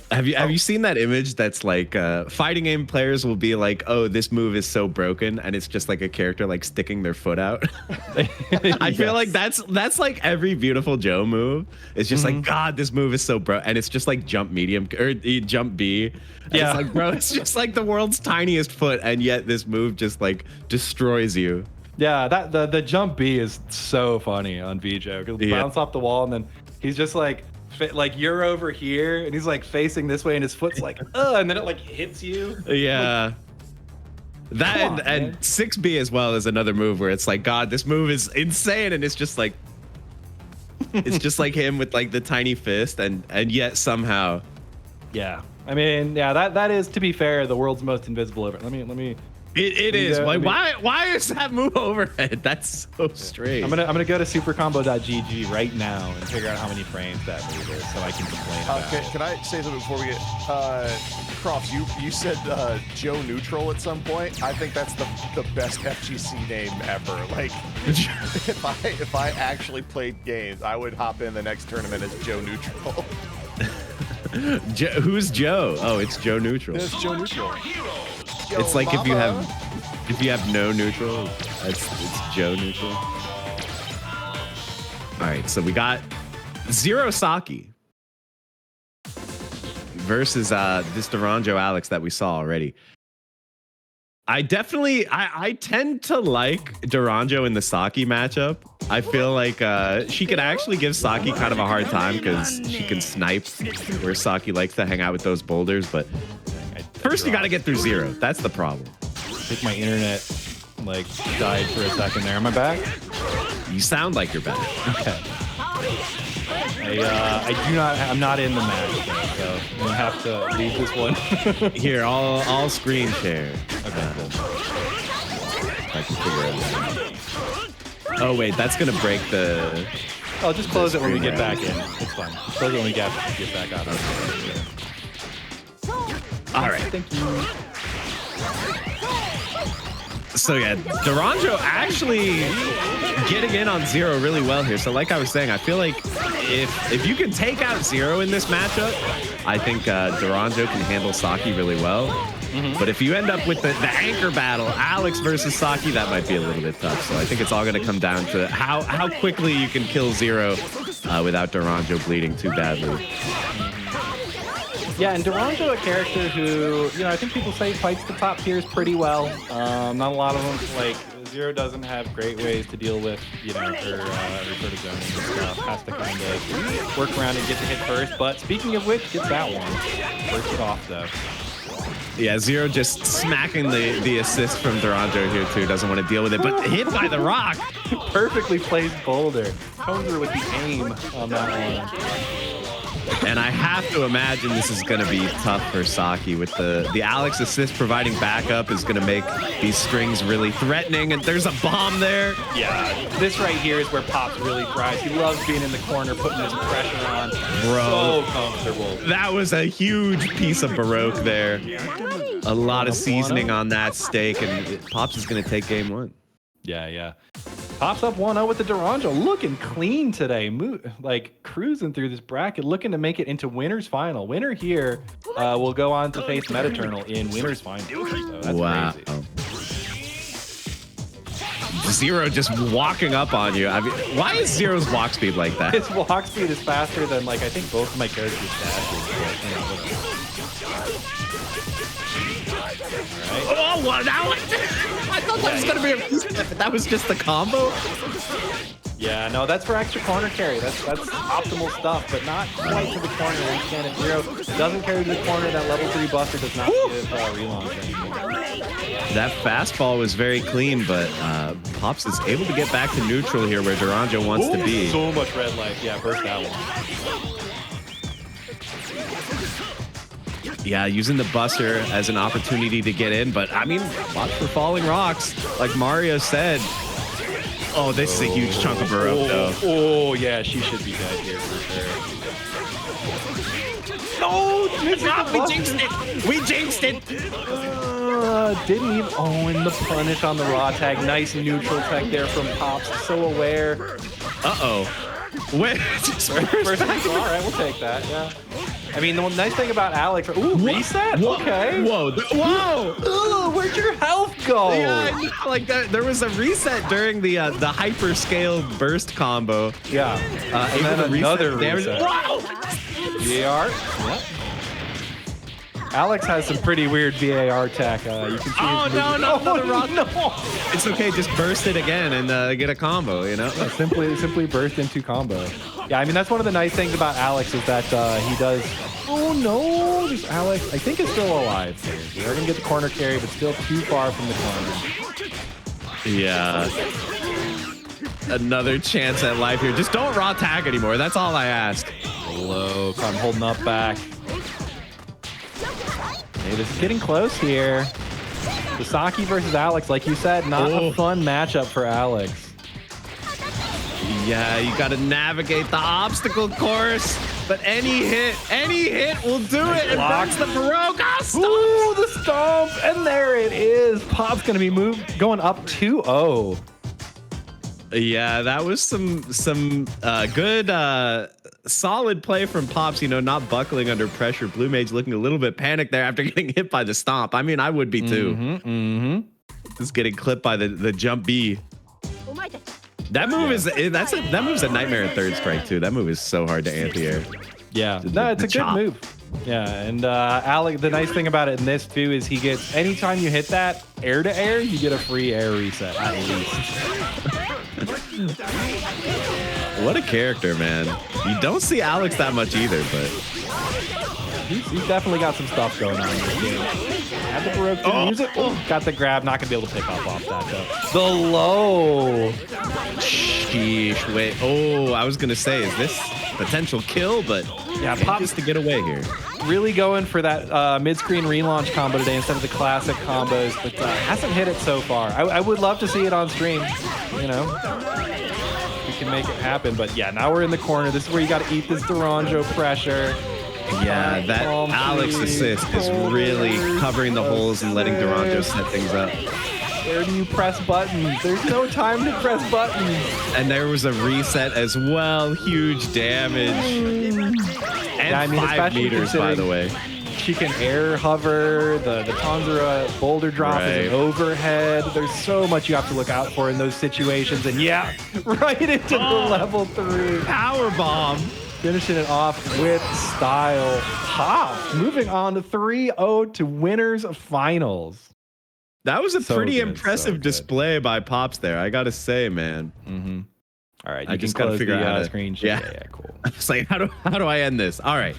Have you seen that image that's like fighting game players will be like, oh, this move is so broken, and it's just like a character like sticking their foot out. I feel like that's like every beautiful Joe move. It's just like, God, this move is so broken, and it's just like jump medium or jump B. Yeah, it's like, bro, it's just like the world's tiniest foot, and yet this move just like destroys you. Yeah, that the jump B is so funny on Vjo because he bounce off the wall and then he's just like you're over here and he's like facing this way and his foot's like and then it like hits you. Yeah. Like, that and 6B as well is another move where it's like, God, this move is insane, and it's just like him with like the tiny fist and yet somehow. Yeah. I mean, yeah, that is, to be fair, the world's most invisible over. Let me It is. Why is that move overhead? That's so strange. I'm gonna go to supercombo.gg right now and figure out how many frames that move is so I can complain about it. Can I say something before we get Croft, you said Joe Neutral at some point. I think that's the best FGC name ever. Like if I actually played games, I would hop in the next tournament as Joe Neutral. Who's Joe? Oh, it's Joe Neutral. It's Joe Neutral. It's like if you have no neutral, it's Joe Neutral. All right, so we got Zero Saki versus this Duranjo Alex that we saw already. I tend to like Duranjo in the Saki matchup. I feel like she could actually give Saki kind of a hard time because she can snipe where Saki likes to hang out with those boulders, but first you got to get through Zero. That's the problem. I think my internet like died for a second there. Am I back? You sound like you're back. Okay. I'm not in the match though, so I'm gonna have to leave this one. Here, I'll screen share. Okay, cool. I can figure it out. Oh wait, that's gonna break the. I'll just close it when we get back in. It's fine. Close it when we get back out. Okay. All right. Thank you. So yeah, Duranjo actually getting in on Zero really well here. So like I was saying, I feel like if you can take out Zero in this matchup, I think Duranjo can handle Saki really well. But if you end up with the anchor battle, Alex versus Saki, that might be a little bit tough. So I think it's all going to come down to how quickly you can kill Zero without Duranjo bleeding too badly. Yeah, and Duranjo, a character who, I think people say fights the top tiers pretty well. Not a lot of them, like, Zero doesn't have great ways to deal with, her sort of zoning and stuff. Has to kind of work around and get the hit first. But speaking of which, gets that one. First it off, though. Yeah, Zero just smacking the assist from Duranjo here, too. Doesn't want to deal with it, but hit by the rock. Perfectly placed boulder. Comes her with the aim on that one. And I have to imagine this is going to be tough for Saki with the Alex assist providing backup is going to make these strings really threatening. And there's a bomb there. Yeah, this right here is where Pops really thrives. He loves being in the corner, putting his pressure on. Bro, so comfortable. That was a huge piece of Baroque there. A lot of seasoning on that steak, and Pops is going to take game one. Yeah. Pops up 1-0 with the Duranjo. Looking clean today. Like cruising through this bracket, looking to make it into winner's final. Winner here will go on to face Metaternal in winner's final. So that's crazy. Zero just walking up on you. I mean, why is Zero's walk speed like that? His walk speed is faster than, like, I think both of my characters' dashes. Oh, well, now I thought that was going to be a reset, but that was just the combo. Yeah, no, that's for extra corner carry. That's optimal stuff, but not quite to the corner. And if Zero doesn't carry to the corner, that level 3 buster does not give relaunch anymore. That fastball was very clean, but Pops is able to get back to neutral here where Duranjo wants to be. So much red life. Yeah, burst that one. Yeah, using the buster as an opportunity to get in, but I mean, watch for falling rocks. Like Mario said. Oh, this is a huge chunk of Baroque, though. Oh, yeah, she should be dead here for sure. No, we jinxed it. We jinxed it. Didn't even. Oh, and the punish on the raw tag. Nice neutral tag there from Pops. So aware. Uh-oh. Wait, just first all right, we'll take that, yeah. I mean, the nice thing about Alex... Ooh, reset? Okay. Whoa. Ooh, where'd your health go? Yeah, like that. There was a reset during the hyper scale burst combo. Yeah. And then another reset. Wow. GR. Yep. Alex has some pretty weird VAR tech. You can see another rock. No. It's okay, just burst it again and get a combo, you know? Yeah, simply burst into combo. Yeah, I mean, that's one of the nice things about Alex is that he does... Oh, no! This Alex, I think, is still alive here. They're going to get the corner carry, but still too far from the corner. Yeah. Another chance at life here. Just don't raw tag anymore. That's all I ask. Low. I'm holding up back. Hey, this is getting close here. Sasaki versus Alex, like you said, not a fun matchup for Alex. Yeah, you got to navigate the obstacle course, but any hit will do it. And that's the Baroque. Ooh, the stomp, and there it is. Pop's gonna be going up 2-0. Yeah, that was some good solid play from Pops, you know, not buckling under pressure. Blumage looking a little bit panicked there after getting hit by the stomp. I mean, I would be too. Just getting clipped by the jump B. That move that move's a nightmare at third strike too. That move is so hard to anti-air. Yeah, no, it's a good move. Yeah, and Alec, the nice thing about it in this too is he gets, anytime you hit that air to air, you get a free air reset at least. What a character, man. You don't see Alex that much either, but he's definitely got some stuff going on in this game. Had the Baroque to use it. Got the grab, not gonna be able to pick up off that though. The low. Sheesh, wait. Oh, I was gonna say, is this potential kill? But yeah, Pops to get away here. Really going for that mid-screen relaunch combo today instead of the classic combos, but hasn't hit it so far. I would love to see it on stream, you know. We can make it happen, but yeah, now we're in the corner. This is where you got to eat this Duranjo pressure. Yeah, that Alex assist is really covering the holes and letting Duranjo set things up. Where do you press buttons? There's no time to press buttons. And there was a reset as well. Huge damage. And yeah, I mean, 5 meters, by the way. She can air hover. The Tanzura boulder drop is an overhead. There's so much you have to look out for in those situations. And yeah, right into the level 3. Power bomb. Finishing it off with style. Pop moving on to 3-0 to winners finals. That was a pretty impressive display by Pops there, I gotta say, man. All right, I just gotta figure out how to screen. Yeah, cool. It's like, how do I end this? All right.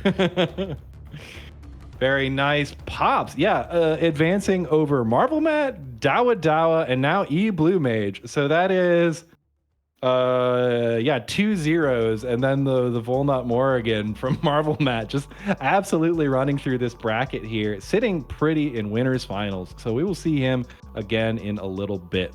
Very nice. Pops, yeah, advancing over MarvellMat, Dawadawa, and now E.Bluemage. So that is 2 zeros, and then the Volnut Morrigan from MarvellMat just absolutely running through this bracket here, sitting pretty in winners finals. So we will see him again in a little bit.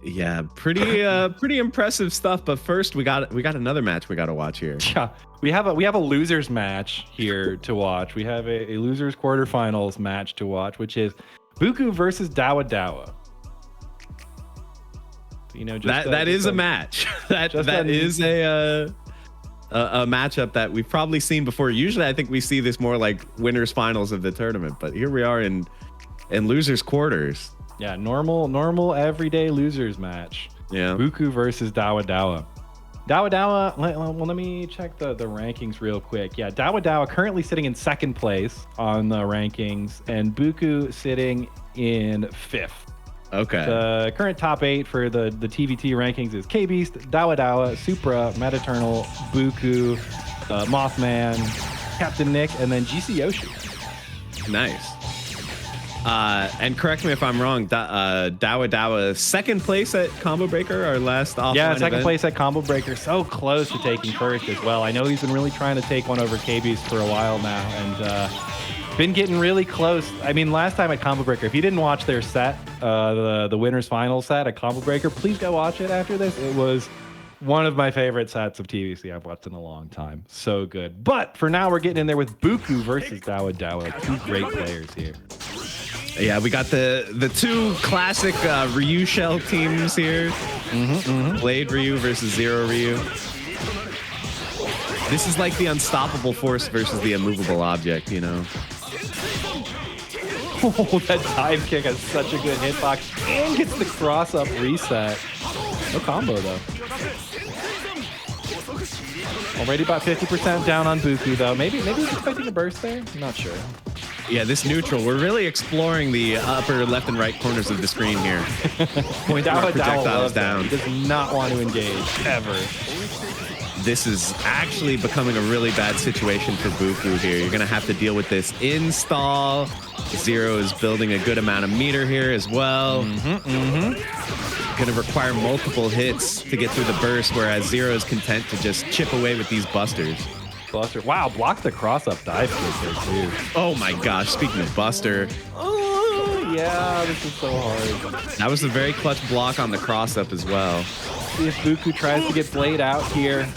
Yeah, pretty impressive stuff. But first, we got another match we got to watch here. Yeah, we have a losers match here to watch. We have a losers quarterfinals match to watch, which is Bookoo versus Dawadawa. You know, that is a match. that is a matchup that we've probably seen before. Usually, I think we see this more like winners finals of the tournament, but here we are in losers quarters. Yeah, normal everyday losers match. Yeah, Bookoo versus Dawadawa. Dawadawa. Well, let me check the rankings real quick. Yeah, Dawadawa currently sitting in 2nd place on the rankings, and Bookoo sitting in 5th. Okay. The current top 8 for the TVT rankings is K-Beast, Dawadawa, Supra, Metaternal, Bookoo, Mothman, Captain Nick, and then GC Yoshi. Nice. And correct me if I'm wrong, Dawadawa 2nd place at Combo Breaker, our last offline Yeah, 2nd event. place at Combo Breaker. So close to taking 1st as well. I know he's been really trying to take one over K-Beast for a while now, and been getting really close. I mean, last time at Combo Breaker, if you didn't watch their set, the winners final set at Combo Breaker, please go watch it after this. It was one of my favorite sets of TVC I've watched in a long time. So good. But for now, we're getting in there with Bookoo versus Dawadawa. 2 great players here. Yeah, we got the 2 classic Ryu shell teams here. Blade Ryu versus Zero Ryu. This is like the unstoppable force versus the immovable object, you know? Oh, that dive kick has such a good hitbox and gets the cross-up reset. No combo, though. Already about 50% down on Bookoo, though. Maybe he's expecting a burst there? I'm not sure. Yeah, this neutral, we're really exploring the upper left and right corners of the screen here. Point our projectiles down. He does not want to engage, ever. This is actually becoming a really bad situation for Bookoo here. You're going to have to deal with this install. Zero is building a good amount of meter here as well. Going to require multiple hits to get through the burst, whereas Zero is content to just chip away with these busters. Buster. Wow, blocked the cross-up dive kick there, too. Oh my gosh, speaking of Buster. Oh, yeah, this is so hard. That was a very clutch block on the cross-up as well. See if Bookoo tries to get Blade out here.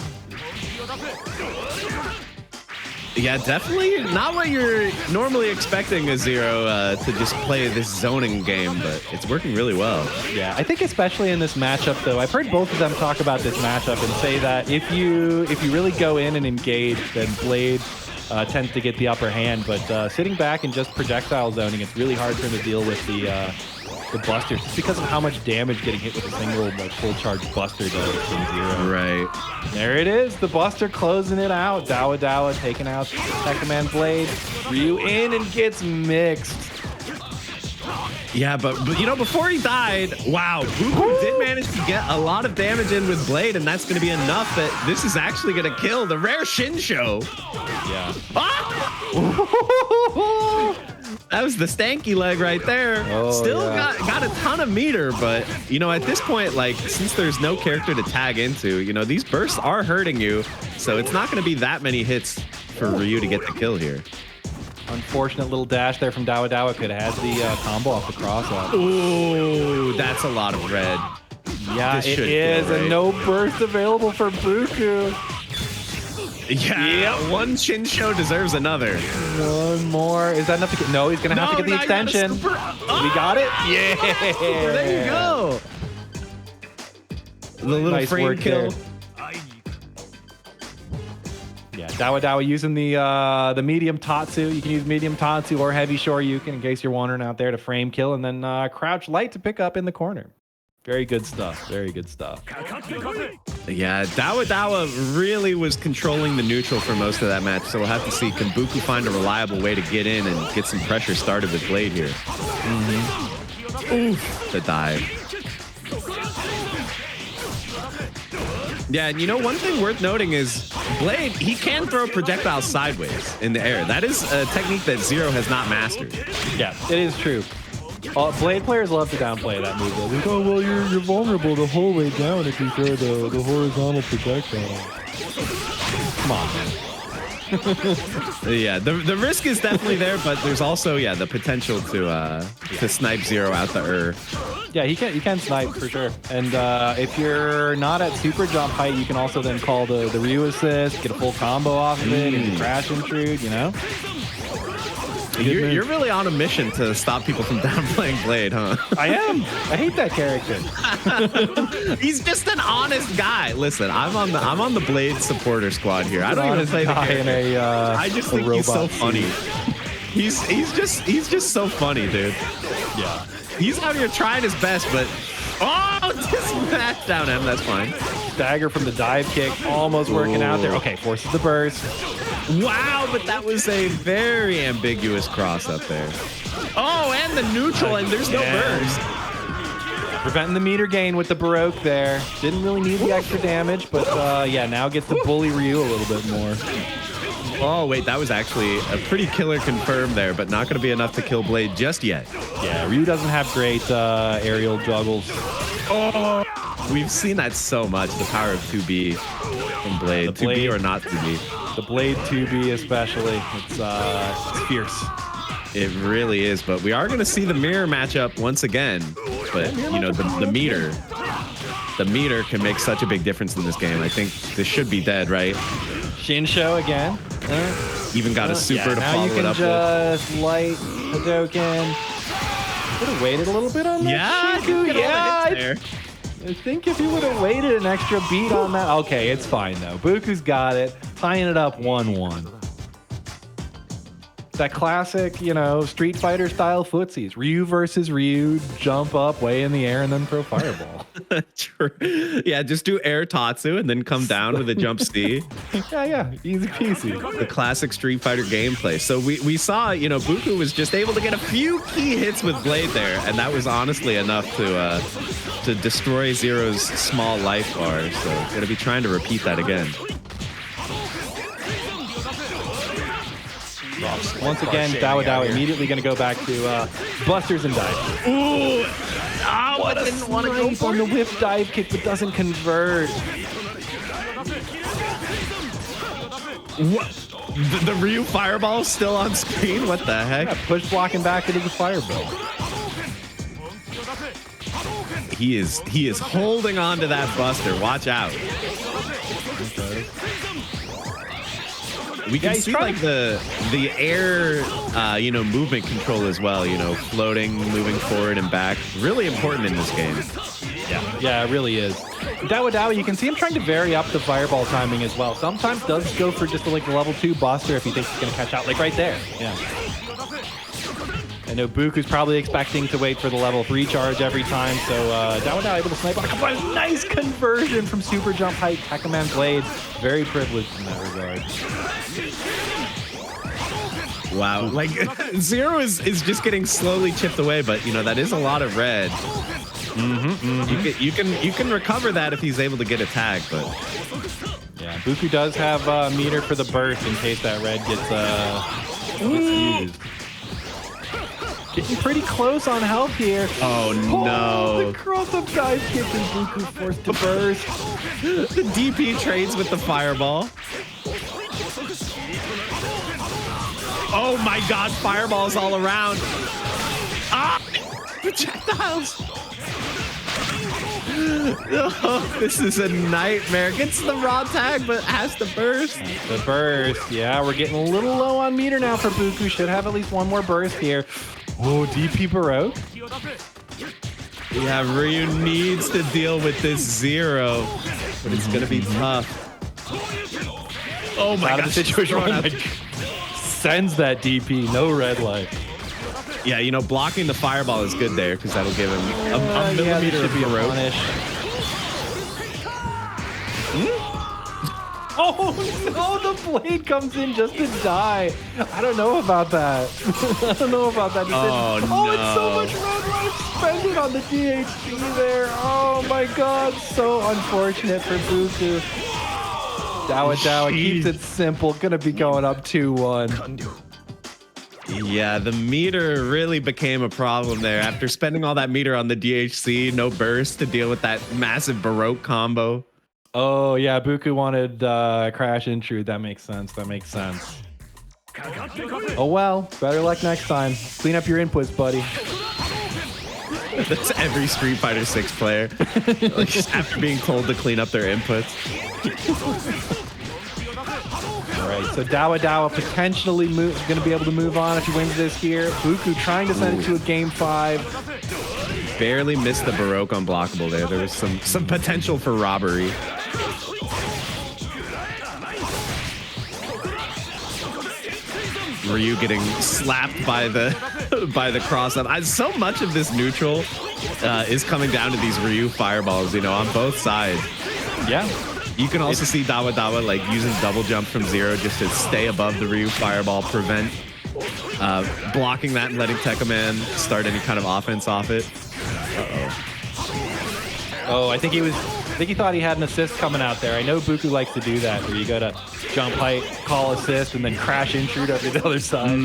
Yeah, definitely not what you're normally expecting a Zero to just play this zoning game, but it's working really well. Yeah, I think especially in this matchup, though, I've heard both of them talk about this matchup and say that if you really go in and engage, then Blade tends to get the upper hand. But sitting back and just projectile zoning, it's really hard for him to deal with the busters, just because of how much damage getting hit with a single like full charge buster does from Zero. Right. There it is, the buster closing it out. Dawadawa taking out Tech Command Blade. Ryu in and gets mixed. Yeah, but you know, before he died, wow, Bookoo did manage to get a lot of damage in with Blade, and that's going to be enough that this is actually going to kill the rare Shinsho. Yeah. Ah! That was the stanky leg right there. Oh, Still yeah. got a ton of meter, but you know, at this point, like, since there's no character to tag into, you know, these bursts are hurting you, so it's not going to be that many hits for Ryu to get the kill here. Unfortunate little dash there from Dawadawa. Could have had the combo off the cross-up. Ooh, that's a lot of red. Yeah, This it should is, kill, right? and no burst available for Buku. Yeah, one Shinsho deserves another. One more. Is that enough to get? No, he's going to have to get the extension. We got it? Yeah. There you go. The little Nice frame work kill. there. Yeah, Dawadawa using the medium Tatsu. You can use medium Tatsu or heavy Shoryuken in case you're wandering out there to frame kill, and then crouch light to pick up in the corner. Very good stuff. Very good stuff. Yeah, Dawadawa really was controlling the neutral for most of that match, so we'll have to see, can Bookoo find a reliable way to get in and get some pressure started with Blade here. Oof, the dive. Yeah, and you know, one thing worth noting is Blade, he can throw projectiles sideways in the air. That is a technique that Zero has not mastered. Yeah, it is true. Blade players love to downplay that move. They're like, oh, well, you're vulnerable the whole way down if you throw the horizontal projectile. Come on, man. Yeah, the risk is definitely there, but there's also, yeah, the potential to snipe Zero out the Yeah, he can snipe for sure. And if you're not at super jump height, you can also then call the Ryu assist, get a full combo off of it, and crash intrude, you know? You're really on a mission to stop people from downplaying Blade, huh? I am. I hate that character. He's just an honest guy. Listen, I'm on the Blade supporter squad here. I don't even play the character. I just think he's so funny. He's just so funny, dude. Yeah. He's out here trying his best, but just smash down him. That's fine. Dagger from the dive kick, almost working out there. Okay, forces the burst. Wow, but that was a very ambiguous cross up there. Oh, and the neutral, and there's no burst. Preventing the meter gain with the Baroque there. Didn't really need the extra damage, but yeah, now gets to bully Ryu a little bit more. Oh, wait, that was actually a pretty killer confirm there, but not going to be enough to kill Blade just yet. Yeah, Ryu doesn't have great aerial juggles. Oh, we've seen that so much, the power of 2B from Blade. 2B or not 2B. The Blade 2B especially. It's fierce. It really is, but we are going to see the mirror matchup once again. But, you know, the meter can make such a big difference in this game. I think this should be dead, right? Shinsho again. Even got a super to now follow it up with. Now you can just light Hadoken. Would have waited a little bit on that. Yeah, I think if he would have waited an extra beat on that. Okay, it's fine though. Bukoo's got it. Tying it up 1-1. that classic, Street Fighter style footsies. Ryu versus Ryu, jump up way in the air and then throw fireball. True. Yeah, just do air Tatsu and then come down with a jump C. Yeah, easy peasy. The classic Street Fighter gameplay. So we saw, Bookoo was just able to get a few key hits with Blade there, and that was honestly enough to destroy Zero's small life bar. So gonna be trying to repeat that again. Once again, Dawadawa immediately going to go back to busters and dive. Ooh! What a didn't want to go on the whip dive kick, but doesn't convert. What? The Ryu fireball still on screen? What the heck? Yeah, push blocking back into the fireball. He is holding on to that buster. Watch out. Okay. We can see like the air, movement control as well. Floating, moving forward and back. Really important in this game. Yeah, it really is. Dawadawa, you can see him trying to vary up the fireball timing as well. Sometimes does go for just like the level 2 buster if he thinks he's going to catch out, like right there. Yeah. I know Bookoo's probably expecting to wait for the level 3 charge every time, so Dawadawa able to snipe on a couple of nice conversion from super jump height. Pekka-Man Blade, very privileged in that regard. Wow, like Zero is just getting slowly chipped away, but that is a lot of red. You can recover that if he's able to get a tag, but yeah, Bookoo does have a meter for the burst in case that red gets used. Getting pretty close on health here. Oh no! The cross-up dive kick and Bookoo forced to burst. The DP trades with the fireball. Oh my God! Fireballs all around. Ah! Projectiles. Oh, this is a nightmare. Gets the raw tag, but has to burst. The burst. Yeah, we're getting a little low on meter now for Bookoo. Should have at least one more burst here. Oh, DP Baroque. Yeah, Ryu needs to deal with this Zero, but it's going to be tough. Oh my God. The situation sends that DP. No red light. Yeah, blocking the fireball is good there because that'll give him a millimeter of Baroque. Oh no, the blade comes in just to die. I don't know about that. I don't know about that. Oh, no. It's so much red life spending on the DHC there. Oh my God, so unfortunate for Bookoo. Dawadawa keeps it simple. Gonna be going up 2-1. Yeah, the meter really became a problem there. After spending all that meter on the DHC, no burst to deal with that massive Baroque combo. Oh, yeah, Bookoo wanted Crash Intrude. That makes sense. Oh, well, better luck next time. Clean up your inputs, buddy. That's every Street Fighter 6 player. Just after being told to clean up their inputs. All right, so Dawadawa potentially going to be able to move on if he wins this here. Bookoo trying to send it to a game 5. Barely missed the Baroque unblockable there. There was some potential for robbery. Ryu getting slapped by the cross up. So much of this neutral is coming down to these Ryu fireballs, on both sides. Yeah. You can also see Dawadawa like using double jump from Zero just to stay above the Ryu fireball, prevent blocking that and letting Pekka-Man start any kind of offense off it. Oh, I think he thought he had an assist coming out there. I know Bookoo likes to do that, where you go to jump height, call assist, and then crash intrude over the other side.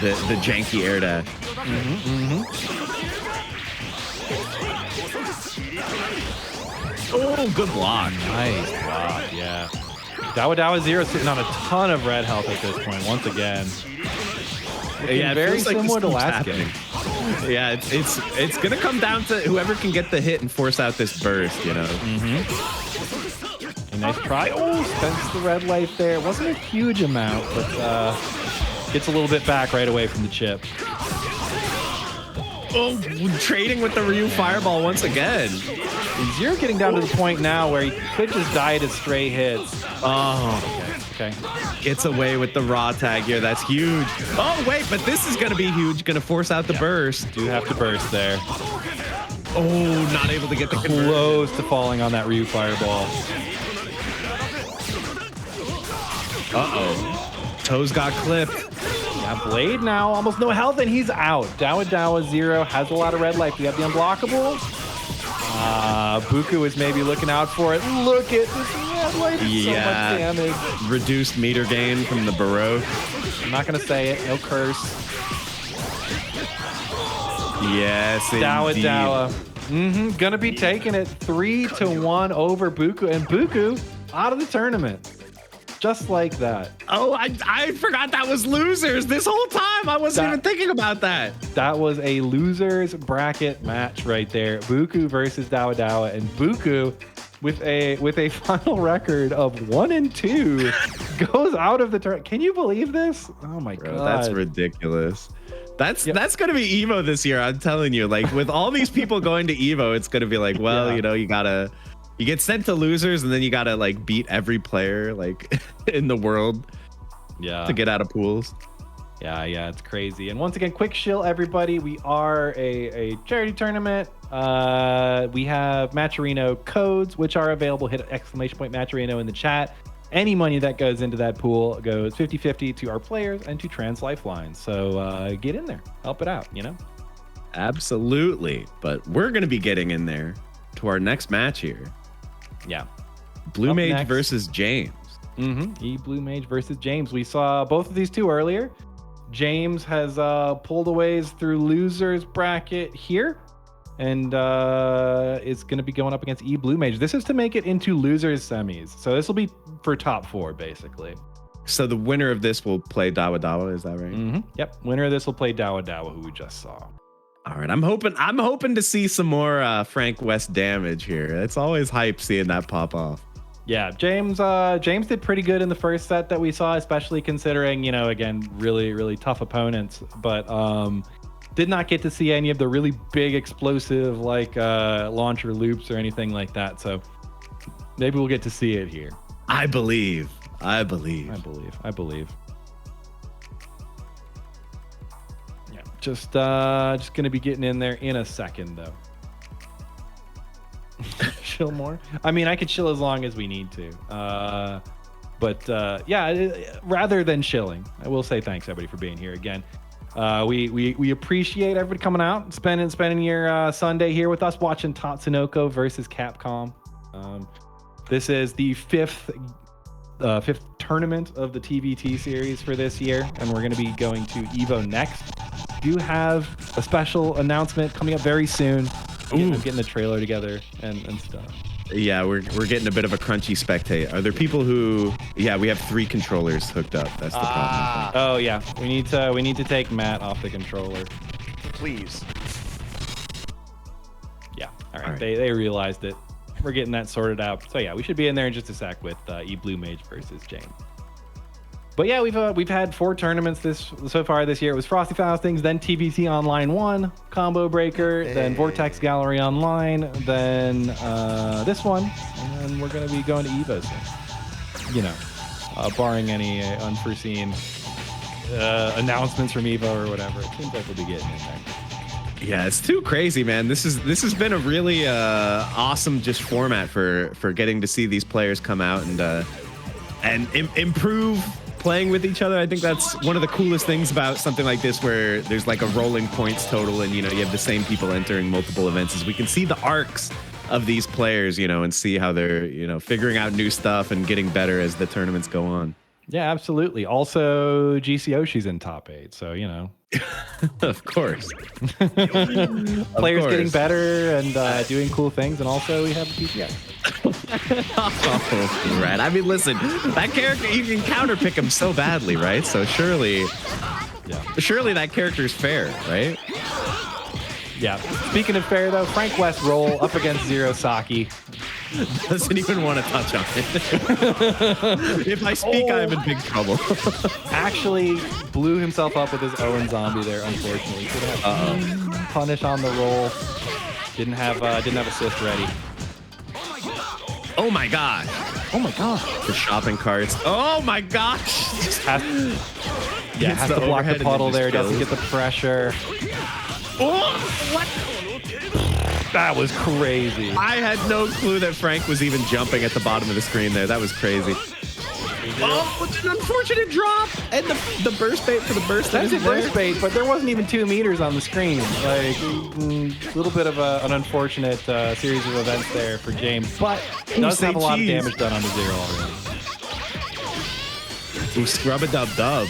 The janky air dash. Oh, good block. Nice block, yeah. Dawadawa Zero sitting on a ton of red health at this point, once again. Yeah, very similar to last game. Yeah, it's gonna come down to whoever can get the hit and force out this burst, A nice try. Oh, spends the red life there. It wasn't a huge amount, but gets a little bit back right away from the chip. Oh, trading with the Ryu fireball once again. Zero getting down to the point now where he could just die to stray hits. Oh, okay. Okay. Gets away with the raw tag here. That's huge. Oh, wait, but this is going to be huge. Going to force out the burst. Do have to burst there. Oh, not able to get the conversion. Close to falling on that Ryu fireball. Uh-oh. Toes got clipped. Yeah, Blade now almost no health, and he's out. Dawadawa 0 has a lot of red life. We have the unblockable. Bookoo is maybe looking out for it. Look at this red life. So much damage. Reduced meter gain from the Baroque. I'm not going to say it. No curse. Yes, Dawadawa. Gonna be taking it 3-1 over Bookoo, and Bookoo out of the tournament. Just like that. Oh, I forgot that was losers this whole time. I wasn't even thinking about that. That was a losers bracket match right there. Bookoo versus Dawadawa, and Bookoo with a final record of 1-2 goes out of the tournament. Can you believe this? Oh my god, that's ridiculous. That's gonna be Evo this year. I'm telling you, like with all these people going to Evo, it's gonna be like, well, you know, you get sent to losers, and then you gotta like beat every player like in the world, to get out of pools. Yeah, it's crazy. And once again, quick shill, everybody. We are a charity tournament. We have Matcherino codes, which are available. Hit !Matcherino in the chat. Any money that goes into that pool goes 50-50 to our players and to Trans Lifeline. So get in there, help it out, you know? Absolutely. But we're going to be getting in there to our next match here. Yeah. E.Bluemage versus Jaaames. E.Bluemage versus Jaaames. We saw both of these two earlier. Jaaames has pulled away through losers bracket here, and is going to be going up against E.Bluemage. This is to make it into losers semis. So this will be for top 4, basically. So the winner of this will play Dawadawa, is that right? Yep. Winner of this will play Dawadawa, who we just saw. All right. I'm hoping to see some more Frank West damage here. It's always hype seeing that pop off. Yeah, Jaaames did pretty good in the first set that we saw, especially considering, you know, again, really, really tough opponents. But did not get to see any of the really big explosive like launcher loops or anything like that. So maybe we'll get to see it here. I believe. Yeah, just gonna be getting in there in a second though. Chill more. I mean, I could chill as long as we need to. But rather than chilling, I will say thanks everybody for being here again. We appreciate everybody coming out, spending your Sunday here with us, watching Tatsunoko versus Capcom. This is the fifth tournament of the TVT series for this year, and we're going to be going to Evo next. We do have a special announcement coming up very soon. Getting the trailer together and stuff. Yeah, we're getting a bit of a crunchy spectate. Are there people who? Yeah, we have 3 controllers hooked up. That's the problem. Oh yeah, we need to take Matt off the controller, please. Yeah. All right. They realized it. We're getting that sorted out. So yeah, we should be in there in just a sec with E.Bluemage versus Jaaames. But yeah, we've had 4 tournaments so far this year. It was Frosty Faustings, then TVT Online 1, Combo Breaker, then Vortex Gallery Online, then this one, and then we're going to be going to Evo soon. You know, barring any unforeseen announcements from Evo or whatever. It seems like we'll be getting in there. Yeah, it's too crazy, man. This has been a really awesome just format for getting to see these players come out and improve playing with each other. I think that's one of the coolest things about something like this, where there's like a rolling points total, and you know you have the same people entering multiple events. Is we can see the arcs of these players, you know, and see how they're figuring out new stuff and getting better as the tournaments go on. Yeah, absolutely. Also, GCOshi's in top 8, so you know. Of course. Players getting better and doing cool things, and also we have the PTX. Oh, right. I mean, listen, that character, you can counterpick him so badly, right? So surely that character's fair, right? Yeah. Speaking of fair, though, Frank West roll up against Zero Saki. Doesn't even want to touch on it. If I speak, I'm in big trouble. Actually blew himself up with his Owen zombie there, unfortunately. Could have punish on the roll. Didn't have assist ready. Oh my god. Oh my gosh. The shopping carts. Oh my gosh. Has to block the puddle there. Doesn't get the pressure. Oh, what? That was crazy. I had no clue that Frank was even jumping at the bottom of the screen there. That was crazy. Oh, it's an unfortunate drop. And the burst bait for the burst. That's a burst bait, but there wasn't even 2 meters on the screen. Like, a little bit of an unfortunate series of events there for James, but does have a lot of damage done on the 0 already. Ooh, scrub-a-dub-dub.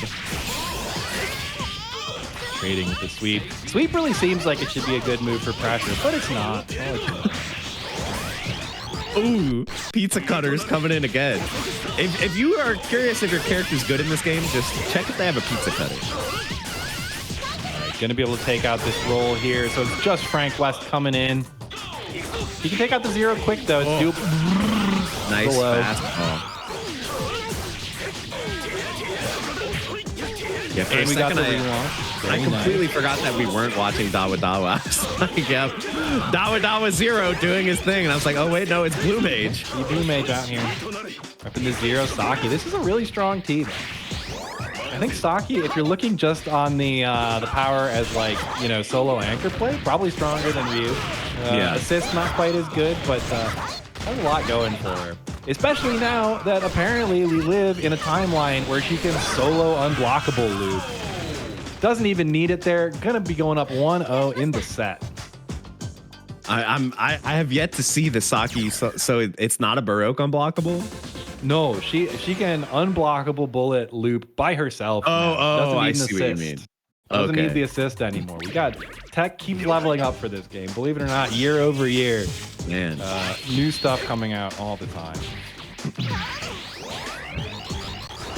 Trading with the sweep. Sweep really seems like it should be a good move for pressure, but it's not. Oh, it's not. Ooh, pizza cutters coming in again. If you are curious if your character's good in this game, just check if they have a pizza cutter. All right, gonna be able to take out this roll here. So it's just Frank West coming in. He can take out the 0 quick though. It's doable. Nice fastball. Yeah, for a second, I completely forgot that we weren't watching Dawadawa. I was like, yep, Dawadawa 0 doing his thing. And I was like, oh, wait, no, it's E.Bluemage. E.Bluemage out here. Up in the 0, Saki. This is a really strong team. I think Saki, if you're looking just on the power as like, you know, solo anchor play, probably stronger than Ryu. Assist not quite as good, but has a lot going for her. Especially now that apparently we live in a timeline where she can solo unblockable loop. Doesn't even need it there. Gonna be going up 1-0 in the set. I have yet to see the Saki, so it's not a Baroque unblockable? No, she can unblockable bullet loop by herself. I see what you mean. Doesn't need the assist anymore. We got tech keeps leveling up for this game. Believe it or not, year over year. Man. New stuff coming out all the time.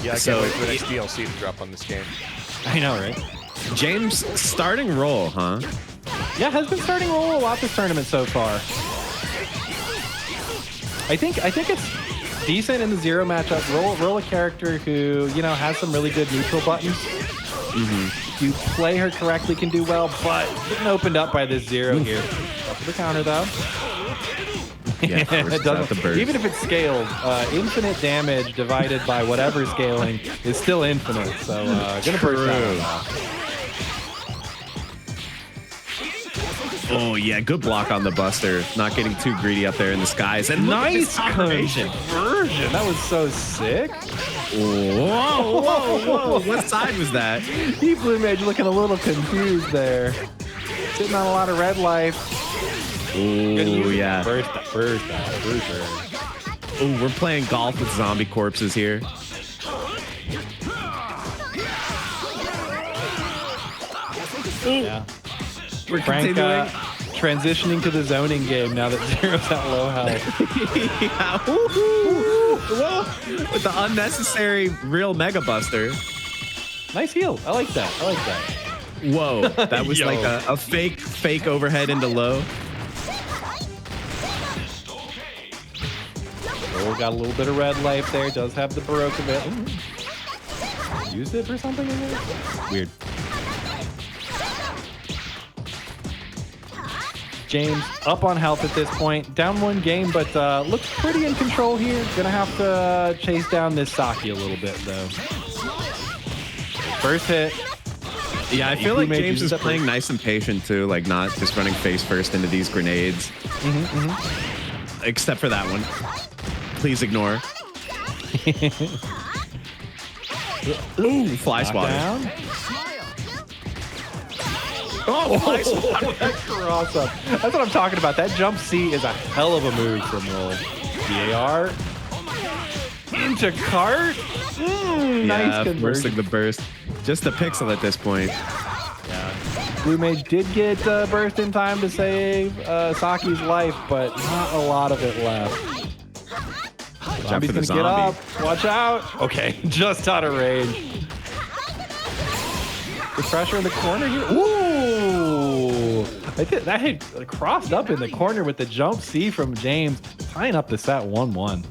Yeah, I can't wait for the next DLC to drop on this game. I know, right? James starting roll, huh? Yeah, has been starting roll a lot this tournament so far. I think it's decent in the 0 matchup. Roll a character who, you know, has some really good neutral buttons. If you play her correctly, can do well, but getting opened up by this 0 here. Up to the counter though. Yeah, it doesn't, even if it's scaled, infinite damage divided by whatever scaling is still infinite. So gonna burst that one off. Oh yeah, good block on the Buster. Not getting too greedy up there in the skies. And nice conversion. That was so sick. Whoa. What side was that? E.Bluemage looking a little confused there. Sitting on a lot of red life. Ooh, yeah. First. Ooh, we're playing golf with zombie corpses here. Yeah. We're Frank continuing. transitioning to the zoning game now that 0's at low health. Yeah. Whoa. With the unnecessary real Mega Buster. Nice heal. I like that. Whoa. That was like a fake overhead into low. Oh, got a little bit of red life there. Does have the Baroque of it. Used it for something in there? Weird. James up on health at this point. Down 1 game, but looks pretty in control here. Gonna have to chase down this Saki a little bit, though. First hit. Yeah, I feel like James is playing nice and patient, too. Like, not just running face first into these grenades. Except for that one. Please ignore. Ooh, fly swatter. Oh, fly swatter. That cross up. That's what I'm talking about. That jump C is a hell of a move from roll. VAR. Into cart. Nice conversion. Forcing the burst. Just a pixel at this point. Yeah. E.Bluemage did get burst in time to save Saki's life, but not a lot of it left. Zombie's gonna get up. Watch out. Okay, just out of range. The pressure in the corner here. Ooh! I think that hit crossed up in the corner with the jump C from James, tying up the set 1-1.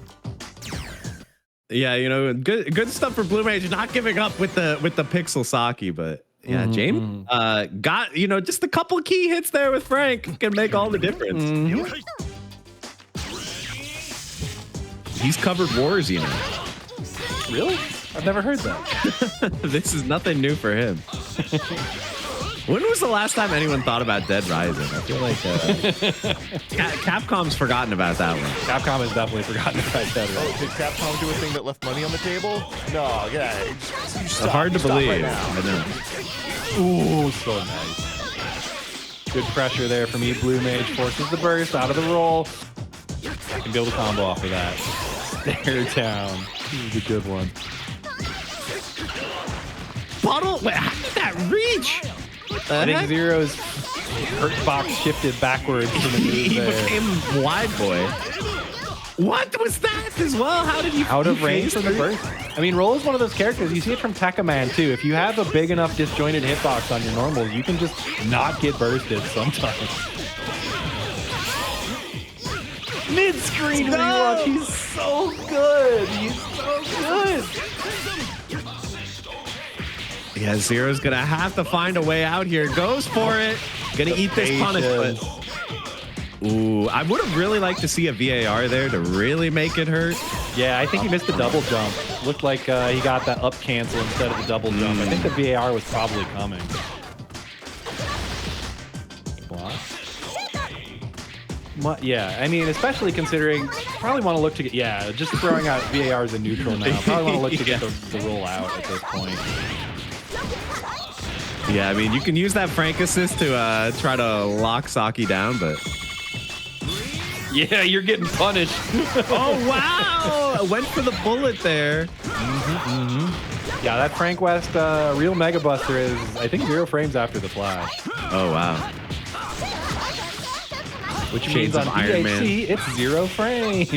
Yeah, you know, good stuff for E.Bluemage, not giving up with the pixel Saki, but yeah, James got, you know, just a couple key hits there with Frank can make all the difference. He's covered wars, you know. Really? I've never heard that. This is nothing new for him. When was the last time anyone thought about Dead Rising? I feel like Capcom's forgotten about that one. Capcom has definitely forgotten about Dead Rising. Did Capcom do a thing that left money on the table? No, get out of here. You stop, Hard to stop believe. right now. I know. Ooh, so nice. Good pressure there from E.Bluemage. Forces the burst out of the roll. I can build a combo off of that. Stare down. This is a good one. Bottle? Wait, how did that reach? I think Zero's hurt box shifted backwards to the move He there. became wide boy. What was that as well? How did you Out of range from the burst? I mean, Roll is one of those characters. You see it from Tekkaman too. If you have a big enough disjointed hitbox on your normals, you can just not get bursted sometimes. Mid-screen rerock. He's so good. He's so good. Yeah, Zero's gonna have to find a way out here. Goes for it. Gonna eat this punishment. Ooh, I would have really liked to see a VAR there to really make it hurt. Yeah, I think he missed the double jump. Looked like he got that up cancel instead of the double jump. I think the VAR was probably coming. Block. Yeah, I mean, especially considering probably want to look to get, yeah, just throwing out VAR as a neutral now. Probably want to look to get the roll out at this point. Yeah, I mean, you can use that Frank assist to try to lock Saki down, but... Yeah, you're getting punished. Oh, wow! Went for the bullet there. Yeah, that Frank West real Mega Buster is, I think, 0 frames after the flash. Oh, wow. Which Shades means on of Iron Man. DHC, it's 0 frames.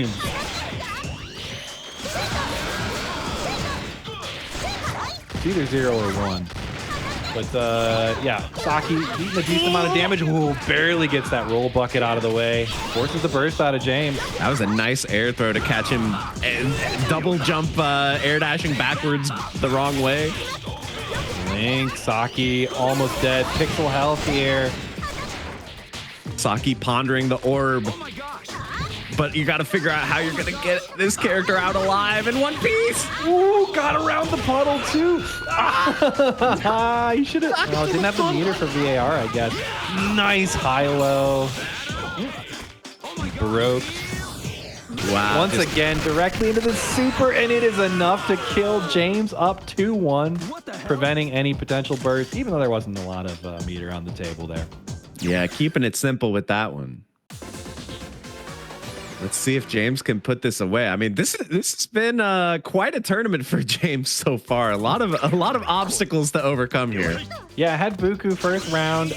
It's either 0 or 1. But yeah, Saki eating a decent amount of damage. Ooh, barely gets that roll bucket out of the way. Forces the burst out of James. That was a nice air throw to catch him. And double jump air dashing backwards the wrong way. Link, Saki almost dead. Pixel health here. Saki pondering the orb. But you got to figure out how you're going to get this character out alive in one piece. Ooh, got around the puddle too. He should have. No, didn't have the meter for VAR, I guess. Nice high-low. Broke. Wow. Once again, directly into the super, and it is enough to kill James up 2-1, preventing any potential burst, even though there wasn't a lot of meter on the table there. Yeah, keeping it simple with that one. Let's see if James can put this away. I mean, this has been quite a tournament for James so far. A lot of obstacles to overcome here. Yeah, had Bookoo first round,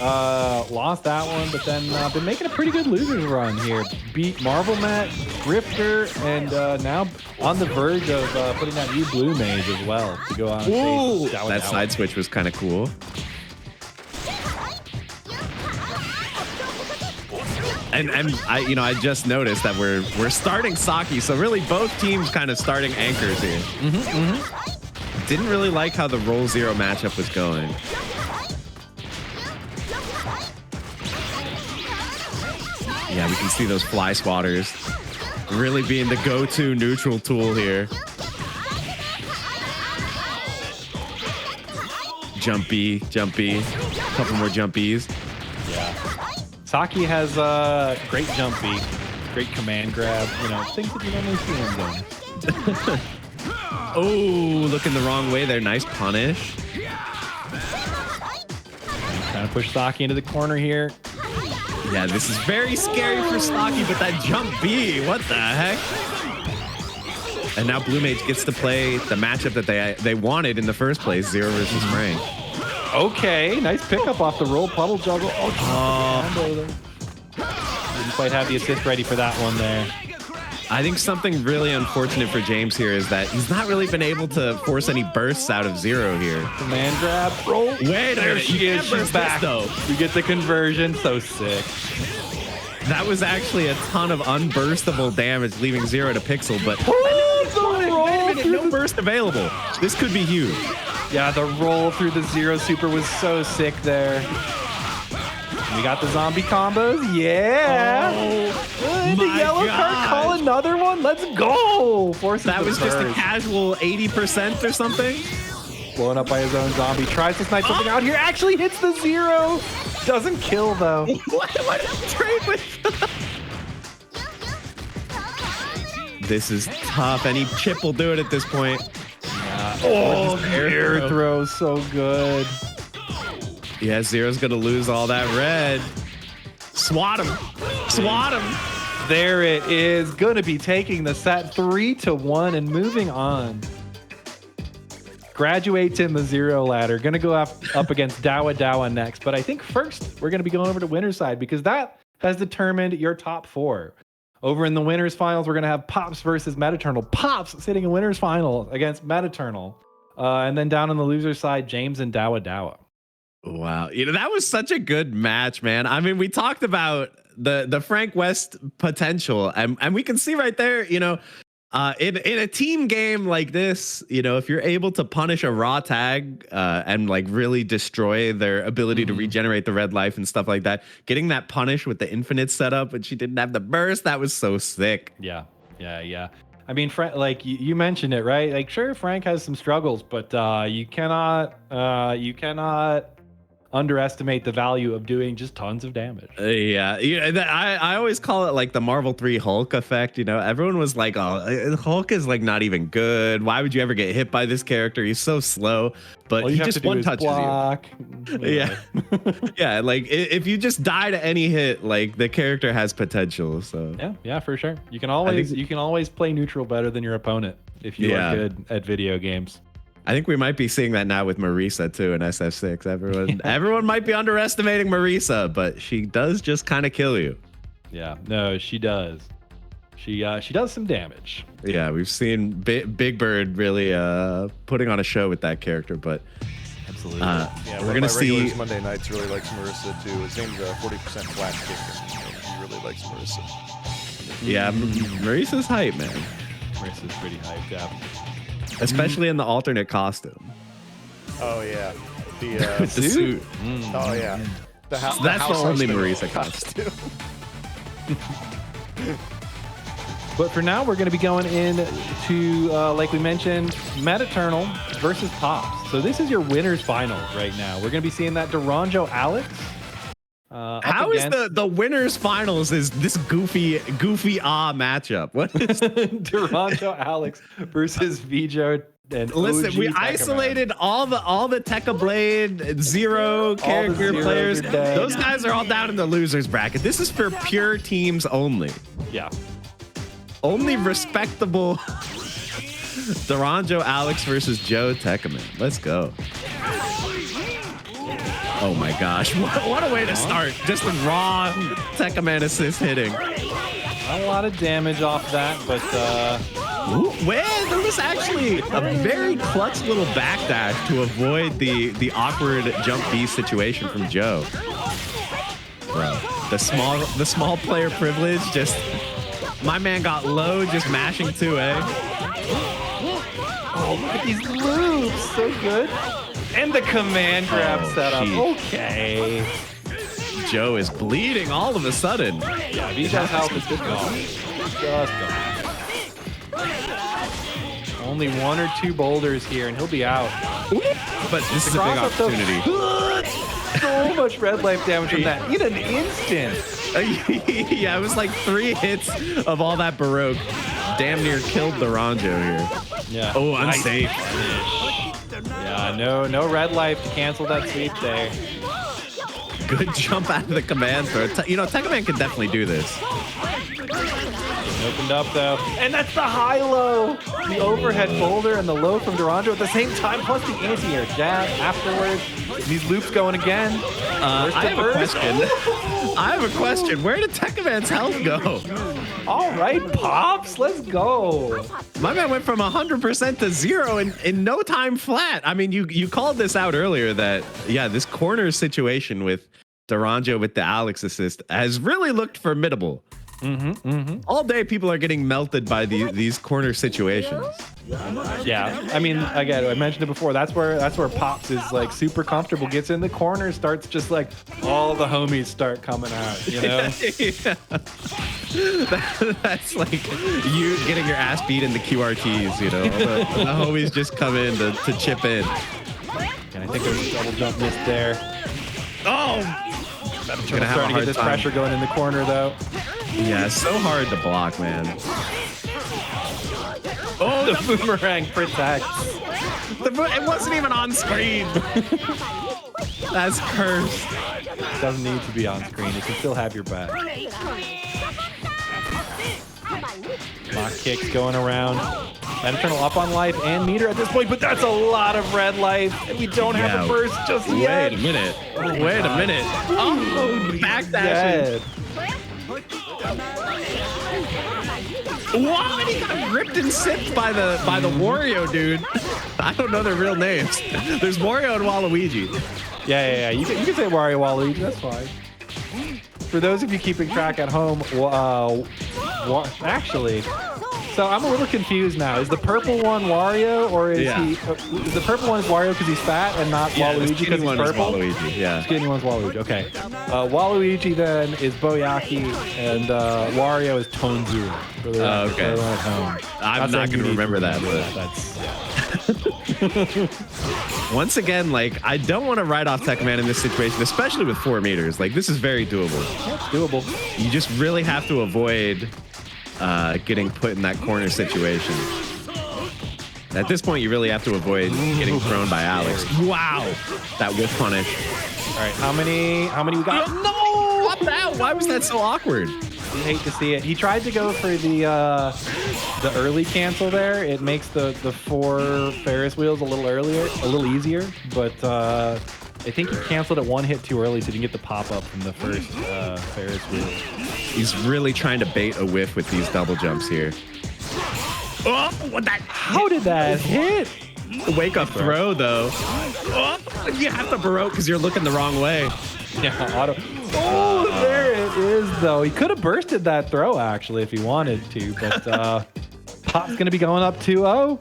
lost that one, but then been making a pretty good losers run here. Beat MarvellMat, Grifter, and now on the verge of putting that E.Bluemage as well to go on. Ooh, Dawadawa. that side switch was kind of cool. And I just noticed that we're starting Saki, so really both teams kind of starting anchors here. Didn't really like how the Roll Zero matchup was going. Yeah, we can see those fly swatters really being the go-to neutral tool here. Jumpy, couple more jumpies. Yeah. Saki has great jump beat, great command grab, you know, things that you normally see him doing. Oh, looking the wrong way there. Nice punish. Trying to push Saki into the corner here. Yeah, this is very scary for Saki, but that jump B, what the heck? And now Bluemage gets to play the matchup that they wanted in the first place, Zero versus Frank. Okay, nice pickup off the roll, puddle juggle. Didn't quite have the assist ready for that one there. I think something really unfortunate for James here is that he's not really been able to force any bursts out of Zero here. Command grab, roll. Wait, there she is. She's back. Though. You get the conversion. So sick. That was actually a ton of unburstable damage, leaving Zero to Pixel, but Wait a minute, no burst available. This could be huge. Yeah, the roll through the Zero super was so sick there. We got the zombie combos. Yeah. And the yellow card call another one. Let's go. Forces That the was just a burst. casual 80% or something. Blown up by his own zombie. Tries to snipe something out here. Actually hits the 0. Doesn't kill though. What did I trade with? This is tough. Any chip will do it at this point. Oh, air throw so good. Yeah, Zero's gonna lose all that red. Swat him. Swat him. There it is. Gonna be taking the set 3-1 and moving on. Graduates in the 0 ladder. Gonna go up against Dawadawa next. But I think first we're gonna be going over to winner's side because that has determined your top 4. Over in the winners finals, we're gonna have Pops versus Metaternal. Pops sitting in winners final against Metaternal. And then down on the loser side, Jaaames and Dawadawa. Wow, that was such a good match, man. I mean, we talked about the Frank West potential, and we can see right there, in a team game like this, if you're able to punish a raw tag and like really destroy their ability to regenerate the red life and stuff like that, getting that punish with the infinite setup, and she didn't have the burst, that was so sick. Yeah. I mean, Frank, like you mentioned it, right? Like, sure, Frank has some struggles, but you cannot underestimate the value of doing just tons of damage. I always call it like the Marvel 3 Hulk effect. Everyone was like, oh, Hulk is like not even good. Why would you ever get hit by this character? He's so slow. But he just one touches block. you. Yeah. Like if you just die to any hit, like the character has potential. So yeah, for sure. You can always play neutral better than your opponent if you are good at video games. I think we might be seeing that now with Marisa too in SF6. Everyone might be underestimating Marisa, but she does just kind of kill you. Yeah, no, she does. She does some damage. Yeah, we've seen Big Bird really putting on a show with that character, but absolutely. We're gonna see Monday nights really likes Marisa too. His name's 40% flash kick, and he really likes Marisa. Yeah, Marisa's hype, man. Marisa's pretty hyped, yeah. Especially in the alternate costume. Oh yeah, the suit. Oh yeah, that's the only Marisa costume. But for now, we're going to be going into, like we mentioned, Metaternal versus Pops. So this is your winner's final right now. We're going to be seeing that Duranjo Alex. How is the winners finals is this goofy matchup? What is Duranjo Alex versus Vijo and listen, OG we Tekkaman. Isolated all the Tekka Blade Zero character players. Those guys are all down in the losers bracket. This is for pure teams only. Yeah. Only respectable Duranjo Alex versus Joe Tekkaman. Let's go. Oh my gosh, what a way to start. Just a raw Tekkaman assist hitting. Not a lot of damage off that, but there was actually a very clutch little backdash to avoid the awkward jump B situation from Joe. Bro, the small player privilege, just my man got low just mashing 2A. oh, look at these loops, so good. And the command grab setup. Geez. Okay. Joe is bleeding all of a sudden. Yeah, Vijo's health is just gone. Just gone. Only 1 or 2 boulders here, and he'll be out. But this is a big opportunity. So much red life damage from that in an instant. Yeah, it was like 3 hits of all that Baroque. Damn near killed the Ronjo here. Yeah. Oh, unsafe. Yeah, no red life to cancel that sweep there. Good jump out of the command throw. Tekkaman can definitely do this. Opened up though, and that's the high-low. The overhead boulder and the low from Duranjo at the same time, plus the anti-air jab afterwards. These loops going again. I have a question. Where did Tekkaman's health go? All right, Pops, let's go. My man went from 100% to 0 in no time flat. I mean, you called this out earlier that, yeah, this corner situation with Duranjo with the Alex assist has really looked formidable. All day, people are getting melted by these corner situations. Yeah, I mean, again, I mentioned it before. That's where Pops is like super comfortable. Gets in the corner, starts just like all the homies start coming out. You know, that's like you getting your ass beat in the QRTs. You know, the homies just come in to chip in. And I think there's a double jump miss there. Oh, Gonna starting to get this pressure going in the corner though. Yeah, it's so hard to block, man. Oh, the boomerang protects. It wasn't even on screen. That's cursed. Doesn't need to be on screen. You can still have your back. Lock kicks going around. Metaternal up on life and meter at this point, but that's a lot of red life. And we don't have a burst just yet. Wait a minute. Wait a minute. Oh, backdash. What? He got ripped and sipped by the Wario, dude. I don't know their real names. There's Wario and Waluigi. Yeah. You can say Wario, Waluigi. That's fine. For those of you keeping track at home, actually, so I'm a little confused now. Is the purple one Wario, or is is the purple one Wario because he's fat and not Waluigi because he's purple? Waluigi, yeah. The skinny one's Waluigi. Okay. Waluigi then is Boyaki, and Wario is Tonzu. Okay. At home. I'm not going to remember that. Once again, like, I don't want to write off Tech Man in this situation, especially with 4 meters. Like, this is very doable. Yeah, it's doable. You just really have to avoid getting put in that corner situation. At this point, you really have to avoid getting thrown by Alex. Wow, that whiff punish. All right, how many we got? No, what that? Why was that so awkward? I hate to see it. He tried to go for the early cancel there. It makes the 4 Ferris wheels a little easier. But I think he canceled it 1 hit too early, so he didn't get the pop up from the first Ferris wheel. He's really trying to bait a whiff with these double jumps here. Oh, what that? How did that hit? The wake up throw though. Oh, you have to baroque because you're looking the wrong way. Yeah, auto. Oh, there it is though. He could have bursted that throw actually if he wanted to, but Pop's gonna be going up 2-0.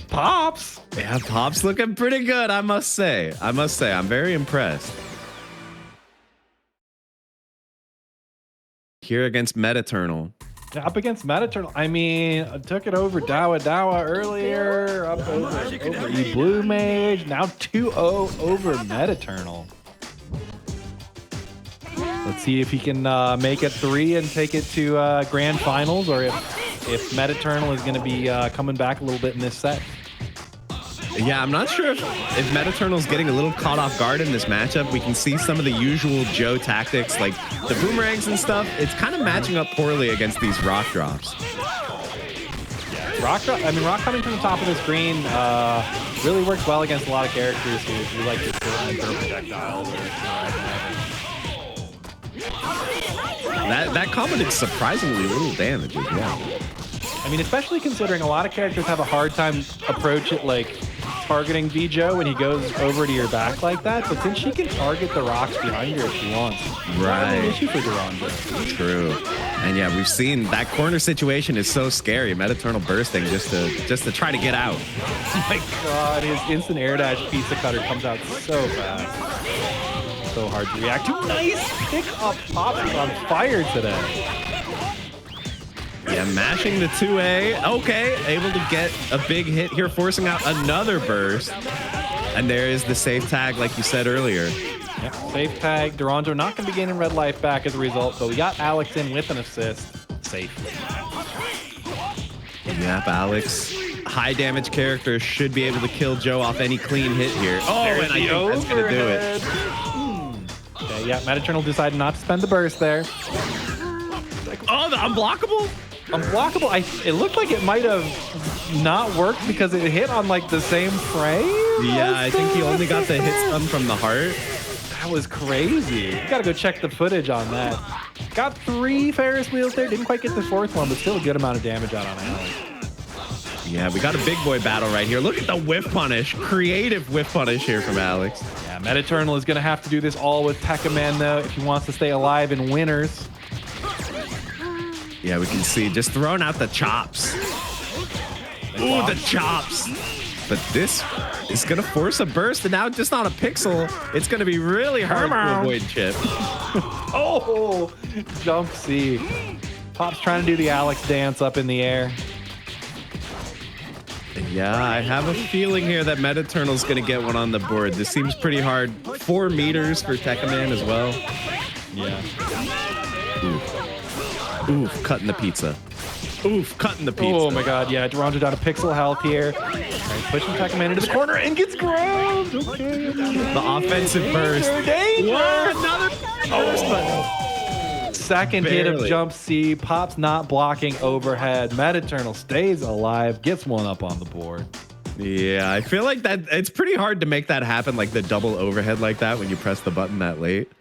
Pops. Yeah, Pop's looking pretty good, I must say. I'm very impressed. Here against Metaternal. Up against Metaternal. I mean, I took it over Dawadawa earlier. Up over E.Bluemage. Now 2-0 over Metaternal. Let's see if he can make it 3 and take it to grand finals, or if Metaternal is going to be coming back a little bit in this set. Yeah, I'm not sure if Metaternal's getting a little caught off guard in this matchup. We can see some of the usual Joe tactics, like the boomerangs and stuff. It's kind of matching up poorly against these rock drops. Yeah, rock coming from the top of the screen really works well against a lot of characters who like to throw projectiles. That combo did surprisingly little damage as well. I mean, especially considering a lot of characters have a hard time approach it like targeting Vjo when he goes over to your back like that, but since she can target the rocks behind her if she wants, right? No issue for Durando. True. And yeah, we've seen that corner situation is so scary. Metaternal bursting just to try to get out. Oh my God, his instant air dash pizza cutter comes out so fast. So hard to react to. Nice pick up. Pop is on fire today. Yeah, mashing the 2A. Okay, able to get a big hit here, forcing out another burst. And there is the safe tag, like you said earlier. Yep, safe tag. Durando not going to be gaining red life back as a result, but we got Alex in with an assist. Safely. Yep, Alex. High damage character should be able to kill Joe off any clean hit here. Oh, and I think that's going to do it. Okay, yeah, Metaternal decided not to spend the burst there. Oh, the unblockable? Unblockable. It looked like it might have not worked because it hit on like the same frame. Yeah, I think he only got the hit stun from the heart. That was crazy. You gotta go check the footage on that. Got 3 Ferris wheels there. Didn't quite get the 4th one, but still a good amount of damage out on Alex. Yeah, we got a big boy battle right here. Look at the whiff punish. Creative whiff punish here from Alex. Yeah, Metaternal is gonna have to do this all with Pekka Man though if he wants to stay alive in winners. Yeah, we can see just throwing out the chops. Ooh, the chops. But this is going to force a burst, and now just on a pixel, it's going to be really hard to avoid chip. Oh, jump C. Pop's trying to do the Alex dance up in the air. Yeah, I have a feeling here that Metaternal's going to get one on the board. This seems pretty hard. 4 meters for Tekkaman as well. Yeah. Oof, cutting the pizza. Oof, cutting the pizza. Oh my god, yeah, Duranja down to pixel health here. Right, pushing Tekkaman into the corner and gets grabbed. Okay. The offensive burst. Danger! What? Another burst button. Second hit of jump C. Pop's not blocking overhead. Metaternal stays alive, gets one up on the board. Yeah, I feel like that it's pretty hard to make that happen, like the double overhead like that when you press the button that late.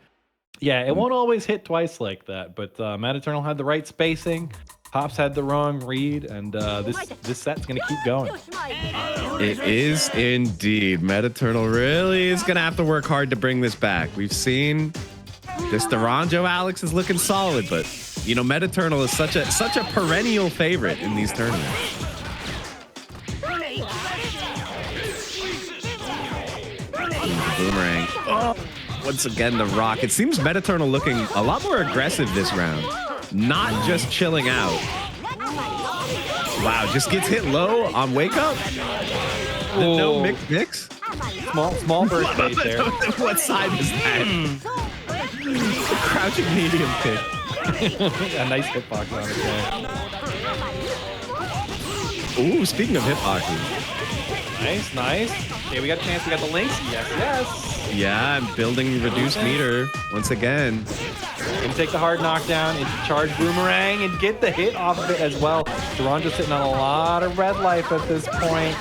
Yeah, it won't always hit twice like that, but Metaternal had the right spacing. Pop's had the wrong read, and this set's going to keep going. It is indeed. Metaternal really is going to have to work hard to bring this back. We've seen this Duranjo Alex is looking solid, but you know, Metaternal is such a perennial favorite in these tournaments. Boomerang. Oh, once again, the rock. It seems Metaternal looking a lot more aggressive this round, not just chilling out. Wow, just gets hit low on wake up. The no mix. Small burst bait there. What side is that? Crouching medium kick. A nice hitbox on it there. Ooh, speaking of hitboxes. Nice. Okay, we got a chance. We got the links. Yes. Yeah, I'm building reduced meter once again. Gonna take the hard knockdown and charge Boomerang and get the hit off of it as well. Duranjo's sitting on a lot of red life at this point.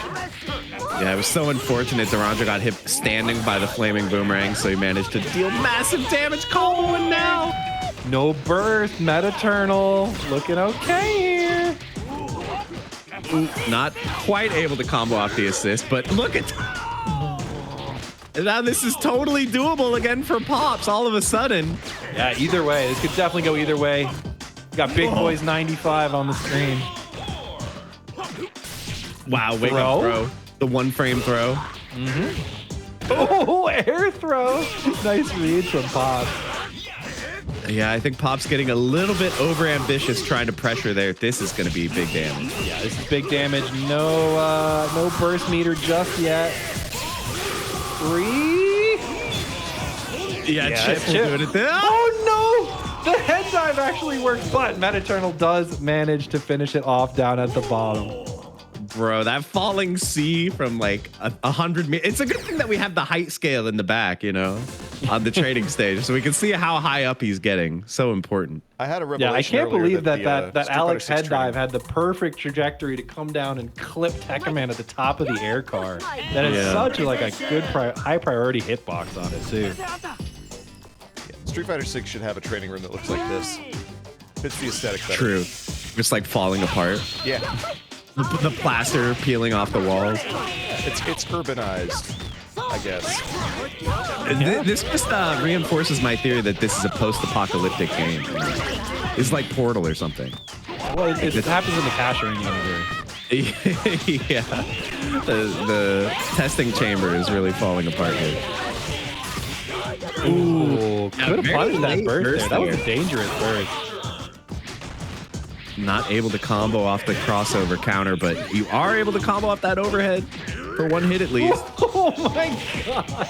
Yeah, it was so unfortunate. Duranjo got hit standing by the flaming Boomerang, so he managed to deal massive damage. Comboing now. No burst. Metaternal looking okay here. Not quite able to combo off the assist, but look at... Now this is totally doable again for Pops all of a sudden. Yeah, either way. This could definitely go either way. We got Big Boys 95 on the screen. Wow, wake up throw. The 1-frame throw. Oh, air throw. Nice read from Pops. Yeah, I think Pop's getting a little bit over-ambitious trying to pressure there. This is going to be big damage. Yeah, this is big damage. No burst meter just yet. 3. Yeah, Chip. Doing it there. Oh, no! The head dive actually works, but Metaternal does manage to finish it off down at the bottom. Bro, that falling C from like 100 meters. It's a good thing that we have the height scale in the back, you know, on the trading stage, so we can see how high up he's getting. So important. I had a revelation. Yeah, I can't believe that Alex head dive trainer had the perfect trajectory to come down and clip Tekkaman at the top of the air car. That is such a good high priority hitbox on it too. Street Fighter 6 should have a training room that looks like this. Fits the aesthetic better. True. Just like falling apart. Yeah. The plaster peeling off the walls. It's urbanized, I guess. This just reinforces my theory that this is a post-apocalyptic game. It's like Portal or something. Well, it happens in the Cashering universe. Yeah. The testing chamber is really falling apart here. Ooh, could have punished that burst there. That was a dangerous burst. Not able to combo off the crossover counter, but you are able to combo off that overhead for 1 hit at least. Oh my god.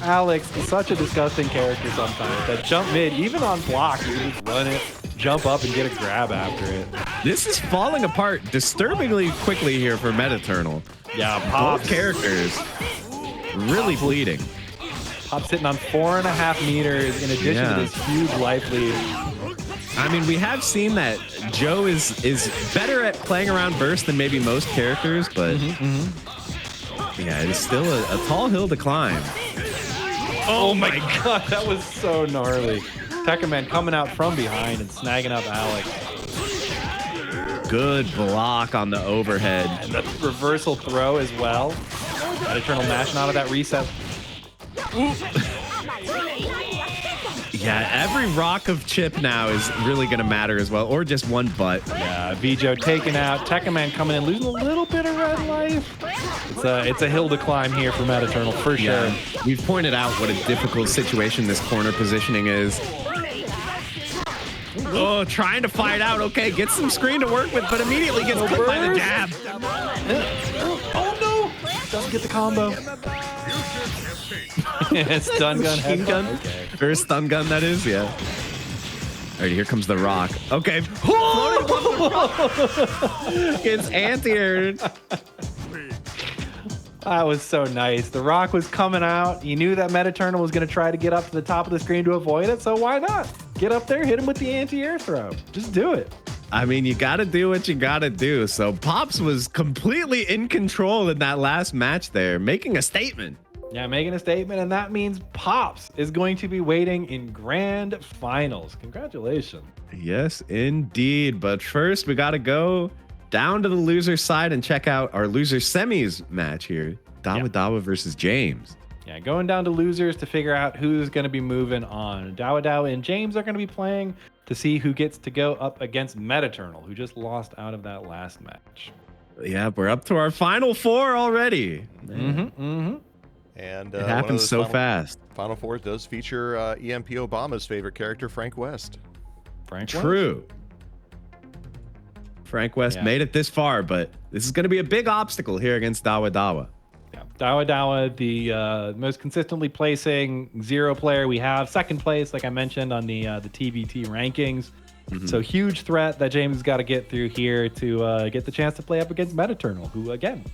Alex is such a disgusting character sometimes. That jump mid, even on block, you can just run it, jump up, and get a grab after it. This is falling apart disturbingly quickly here for Metaternal. Yeah, Pop's both characters really bleeding. Pop's sitting on 4.5 meters in addition to this huge life lead. I mean, we have seen that Joe is better at playing around burst than maybe most characters, but yeah, it's still a tall hill to climb. Oh my god, that was so gnarly. Tekkaman coming out from behind and snagging up Alex. Good block on the overhead. And the reversal throw as well. That eternal mashing out of that reset. Yeah, Yeah, every rock of chip now is really going to matter as well, or just one butt. Yeah, Vijo taken out. Tekkaman coming in, losing a little bit of red life. It's a hill to climb here for Metaternal, for sure. We've pointed out what a difficult situation this corner positioning is. Oh, trying to fight out. Okay, gets some screen to work with, but immediately gets clipped by the jab. Oh, no. Doesn't get the combo. Stun gun, head gun. Okay. Or stun gun, that is, yeah. All right, here comes the rock. Okay. Gets anti-aired. That was so nice. The rock was coming out. You knew that Metaternal was going to try to get up to the top of the screen to avoid it, so why not? Get up there, hit him with the anti-air throw. Just do it. I mean, you got to do what you got to do. So Pops was completely in control in that last match there, making a statement. Yeah, making a statement, and that means Pops is going to be waiting in grand finals. Congratulations. Yes, indeed. But first, we got to go down to the loser side and check out our loser semis match here. Dawadawa versus Jaaames. Yeah, going down to losers to figure out who's going to be moving on. Dawadawa and Jaaames are going to be playing to see who gets to go up against Metaternal, who just lost out of that last match. Yeah, we're up to our final four already. And it happens so fast. Final Four does feature EMP Obama's favorite character, Frank West. True. Frank West made it this far, but this is going to be a big obstacle here against Dawadawa. Yeah, Dawadawa, the most consistently placing zero player we have. Second place, like I mentioned, on the TBT rankings. So huge threat that Jaaames has got to get through here to get the chance to play up against Metaternal, who, again,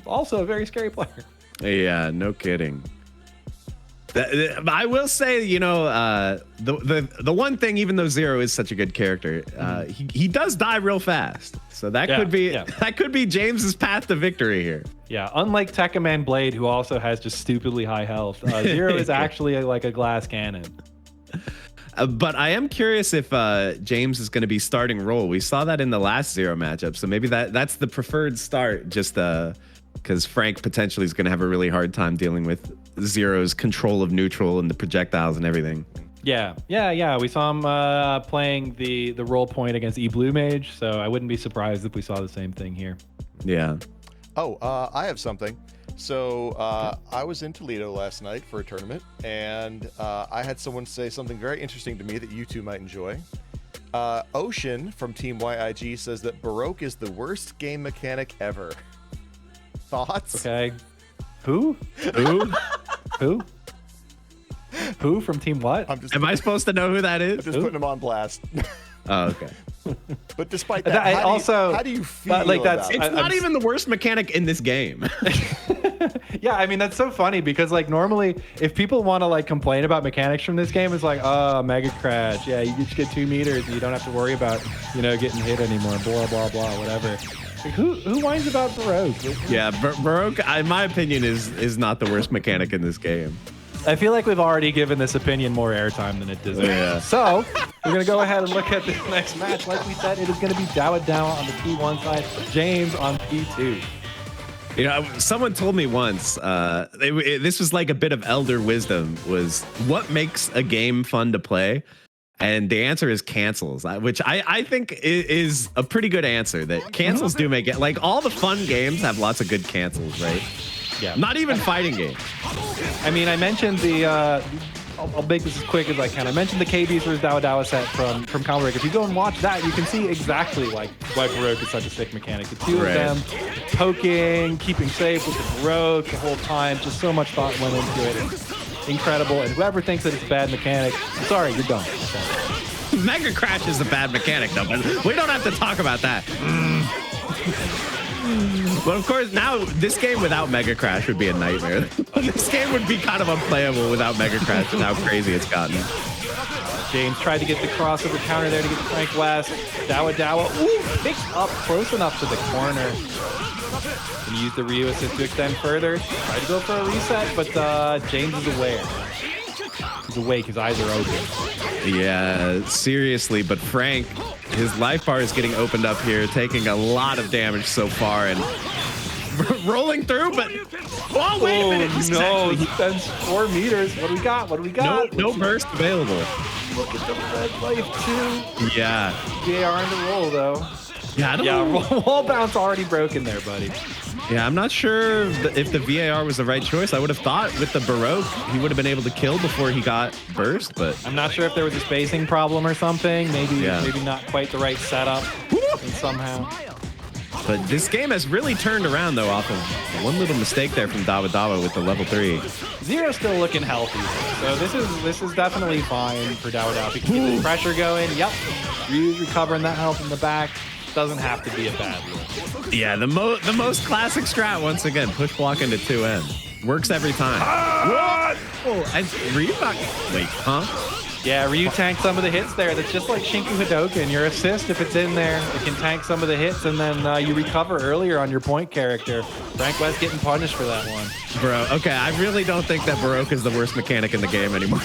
also a very scary player. Yeah, no kidding. I will say, you know, the one thing, even though Zero is such a good character, he does die real fast. So that could be Jaames's path to victory here. Yeah, unlike Tekkaman Blade, who also has just stupidly high health, Zero is actually like a glass cannon. But I am curious if Jaaames is going to be starting role. We saw that in the last Zero matchup, so maybe that's the preferred start. Just because Frank potentially is going to have a really hard time dealing with Zero's control of neutral and the projectiles and everything. Yeah. We saw him playing the role point against E.Bluemage, so I wouldn't be surprised if we saw the same thing here. Yeah. Oh, I have something. So I was in Toledo last night for a tournament, and I had someone say something very interesting to me that you two might enjoy. Ocean from Team YIG says that Baroque is the worst game mechanic ever. Thoughts? Okay. Who from Team what? Am I supposed to know who that is? I'm just putting him on blast. Oh, okay. But despite that, how do you feel about it? It's not even the worst mechanic in this game. Yeah, I mean, that's so funny because, like, normally if people want to, like, complain about mechanics from this game, it's like, oh, Mega Crash. Yeah, you just get 2 meters and you don't have to worry about, you know, getting hit anymore. Blah, blah, blah, whatever. Like, who whines about Baroque? Yeah, Baroque, in my opinion, is not the worst mechanic in this game. I feel like we've already given this opinion more airtime than it deserves. Yeah. So we're going to go ahead and look at this next match. Like we said, it is going to be Dawadawa on the P1 side, Jaaames on P2. You know, someone told me once, this was like a bit of elder wisdom, was what makes a game fun to play? And the answer is cancels, which I think is a pretty good answer. That cancels do make it, like, all the fun games have lots of good cancels, right? Yeah. Not even fighting games. I mean, I mentioned the, I'll make this as quick as I can. I mentioned the KBs versus Dawadawa set from Combo Break. If you go and watch that, you can see exactly why Baroque is such a sick mechanic. The two of them poking, keeping safe with the Baroque the whole time. Just so much thought went into it. It's incredible. And whoever thinks that it's a bad mechanic, I'm sorry, you're dumb. Mega Crash is a bad mechanic, though, but we don't have to talk about that. But of course, now this game without Mega Crash would be a nightmare. This game would be kind of unplayable without Mega Crash and how crazy it's gotten. Jaaames tried to get the crossover counter there to get Frank West. Dawadawa, picks up close enough to the corner. Can use the Ryu assist to extend further. Try to go for a reset, but Jaaames is aware. He's awake, his eyes are open. Yeah, seriously, but Frank, his life bar is getting opened up here, taking a lot of damage so far, and rolling through, but oh wait a minute! This is no, actually- he spends 4 meters. What do we got? What do we got? no burst available. Look at the red life too. Yeah, VAR on the roll though. yeah, I don't know. Yeah, wall bounce already broken there, buddy. Yeah, I'm not sure if the VAR was the right choice. I would have thought with the Baroque, he would have been able to kill before he got burst, but I'm not sure if there was a spacing problem or something. Maybe Yeah. maybe not quite the right setup. And somehow. but this game has really turned around though off of one little mistake there from Dawadawa with the level 3. Zero's still looking healthy, so this is definitely fine for Dawadawa. If he can keep his pressure going, yep. Ryu's recovering that health in the back. Doesn't have to be a bad look. Yeah, the most classic strat once again, push block into 2M. Works every time. What? Oh, Ryu got, wait, huh? Yeah, Ryu tanked some of the hits there. That's just like Shinku Hadoken. Your assist, if it's in there, it can tank some of the hits, and then you recover earlier on your point character. Frank West getting punished for that one. Bro, okay, I really don't think that Baroque is the worst mechanic in the game anymore.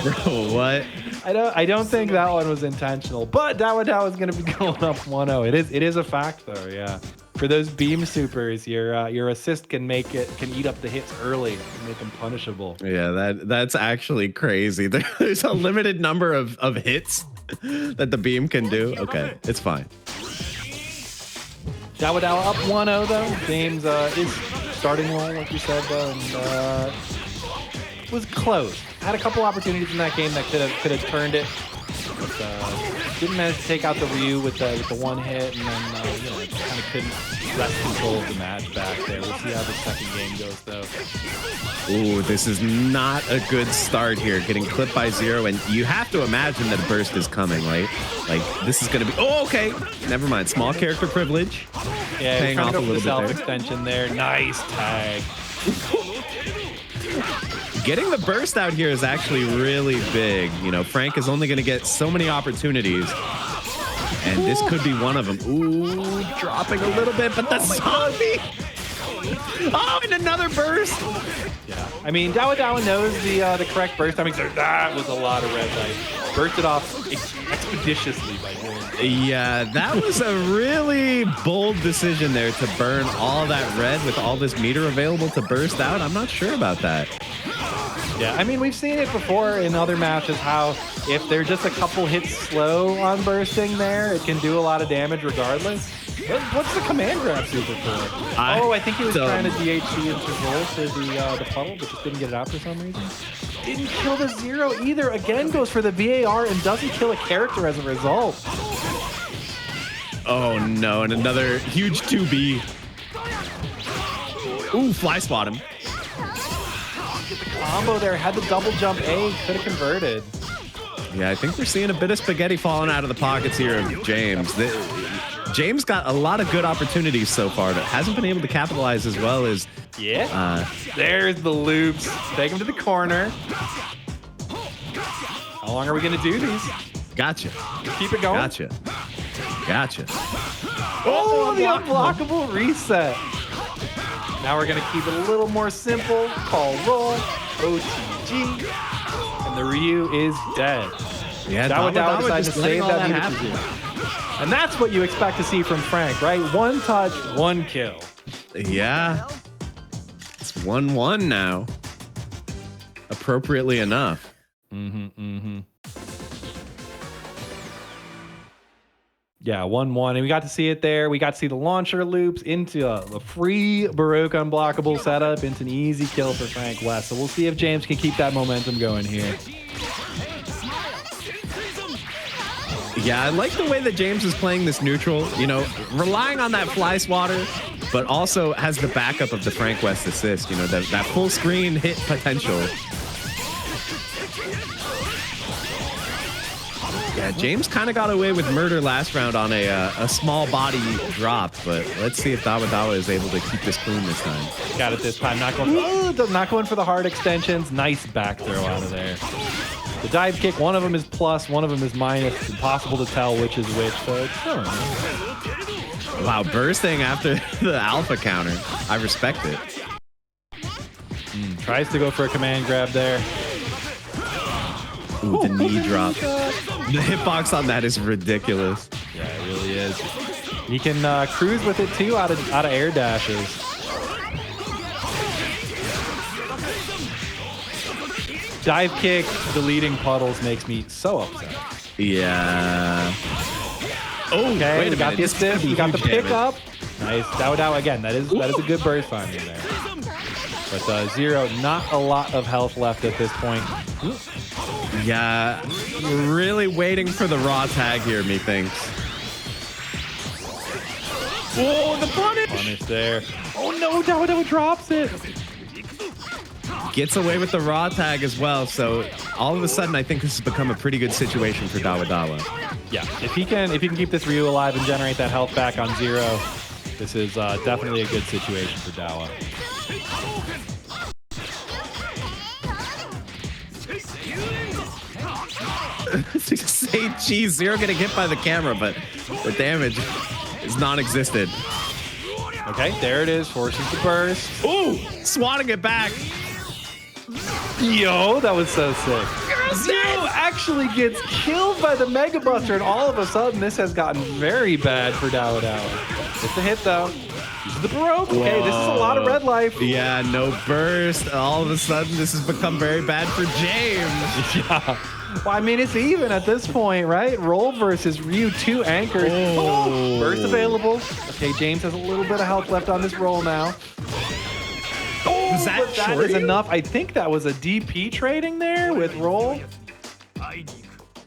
Bro, what? I don't think that one was intentional, but Dawadawa is going to be going up 1-0. It is a fact though, yeah. For those beam supers, your assist can eat up the hits early and make them punishable. Yeah, that's actually crazy. There's a limited number of hits that the beam can do. Okay, it's fine. Dawadawa up 1-0 though. Jaaames is starting well, like you said though, and was close. Had a couple opportunities in that game that could have turned it. But, didn't manage to take out the Ryu with the one hit, and then kind of couldn't wrest control of the match back there. We'll see how the second game goes though. Ooh, this is not a good start here. Getting clipped by Zero, and you have to imagine that a burst is coming, right? Like this is gonna be. Oh, okay. Never mind. Small character privilege. Yeah, paying off a little bit self there. extension there. Nice tag. Getting the burst out here is actually really big. You know, Frank is only going to get so many opportunities. And this could be one of them. Ooh, dropping a little bit, but the zombie. Oh, and another burst. Yeah, I mean, Dawadawa knows the correct burst timing. So that was a lot of red light. Bursted off expeditiously by Jaaames. Yeah, that was a really bold decision there to burn all that red with all this meter available to burst out. I'm not sure about that. Yeah, I mean, we've seen it before in other matches how if they're just a couple hits slow on bursting there, it can do a lot of damage regardless. What's the command grab super for? I think he was trying to DHC into roll for the puddle, but just didn't get it out for some reason. Didn't kill the Zero either. Again, goes for the VAR and doesn't kill a character as a result. Oh no, and another huge 2B. Ooh, fly spot him. Get the combo there, had the double jump A, could have converted. Yeah, I think we're seeing a bit of spaghetti falling out of the pockets here of Jaaames. Jaaames got a lot of good opportunities so far, but hasn't been able to capitalize as well as... Yeah, there's the loops. Take him to the corner. How long are we going to do these? Gotcha. Keep it going. Gotcha. Oh, the unblockable reset. Now we're going to keep it a little more simple. Call roll, OTG, and the Ryu is dead. Yeah, Dawadawa decided to just letting save all that that meter to happen. zero. And that's what you expect to see from Frank, right? One touch, one kill. Yeah. It's 1-1 now. Appropriately enough. Yeah, 1-1, and we got to see it there. We got to see the launcher loops into a free Baroque unblockable setup into an easy kill for Frank West. So we'll see if Jaaames can keep that momentum going here. Yeah, I like the way that Jaaames is playing this neutral, you know, relying on that fly swatter, but also has the backup of the Frank West assist, you know, that full screen hit potential. Yeah, Jaaames kind of got away with murder last round on a small body drop, but let's see if Dawadawa is able to keep this clean this time. Got it this time. Not going for the hard extensions. Nice back throw out of there. The dive kick, one of them is plus, one of them is minus. It's impossible to tell which is which, so it's Wow, bursting after the alpha counter. I respect it. Tries to go for a command grab there. Ooh, the knee drop. The hitbox on that is ridiculous. Yeah, it really is. He can cruise with it too out of air dashes. Dive kick deleting puddles makes me so upset. Yeah. Oh, okay, wait a we got minute. the assist, we got the pickup. Nice, Dawadawa again. That is a good burst timing there. But Zero, not a lot of health left at this point. Yeah, really waiting for the raw tag here, methinks. Oh, the punish! Punish there. Oh no, Dawadawa drops it. Gets away with the raw tag as well, so all of a sudden I think this has become a pretty good situation for Dawadawa. Yeah, if he can keep this Ryu alive and generate that health back on Zero, this is definitely a good situation for Dawa. Say geez, Zero getting hit by the camera, but the damage is non-existent. Okay, there it is, forces the burst. Ooh, swatting it back. Yo, that was so sick. Zero actually gets killed by the Mega Buster, and all of a sudden, this has gotten very bad for Dawadawa. It's a hit, though. Uses the Baroque. Okay, this is a lot of red life. Yeah, no burst. All of a sudden, this has become very bad for James. Yeah. Well, I mean, it's even at this point, right? Roll versus Ryu, 2 anchors. Oh, burst available. Okay, James has a little bit of health left on this roll now. Was that is enough. I think that was a DP trading there with roll.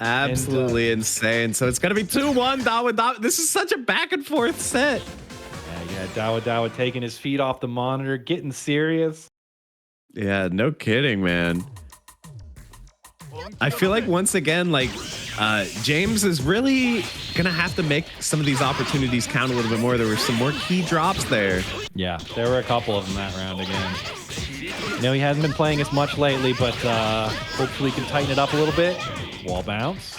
Absolutely insane. So it's going to be 2-1 Dawadawa. This is such a back and forth set. Yeah, Dawadawa taking his feet off the monitor, getting serious. Yeah, no kidding, man. I feel like once again, like James is really gonna have to make some of these opportunities count a little bit more. There were some more key drops there. Yeah, there were a couple of them that round again. You know, he hasn't been playing as much lately, but hopefully he can tighten it up a little bit. Wall bounce.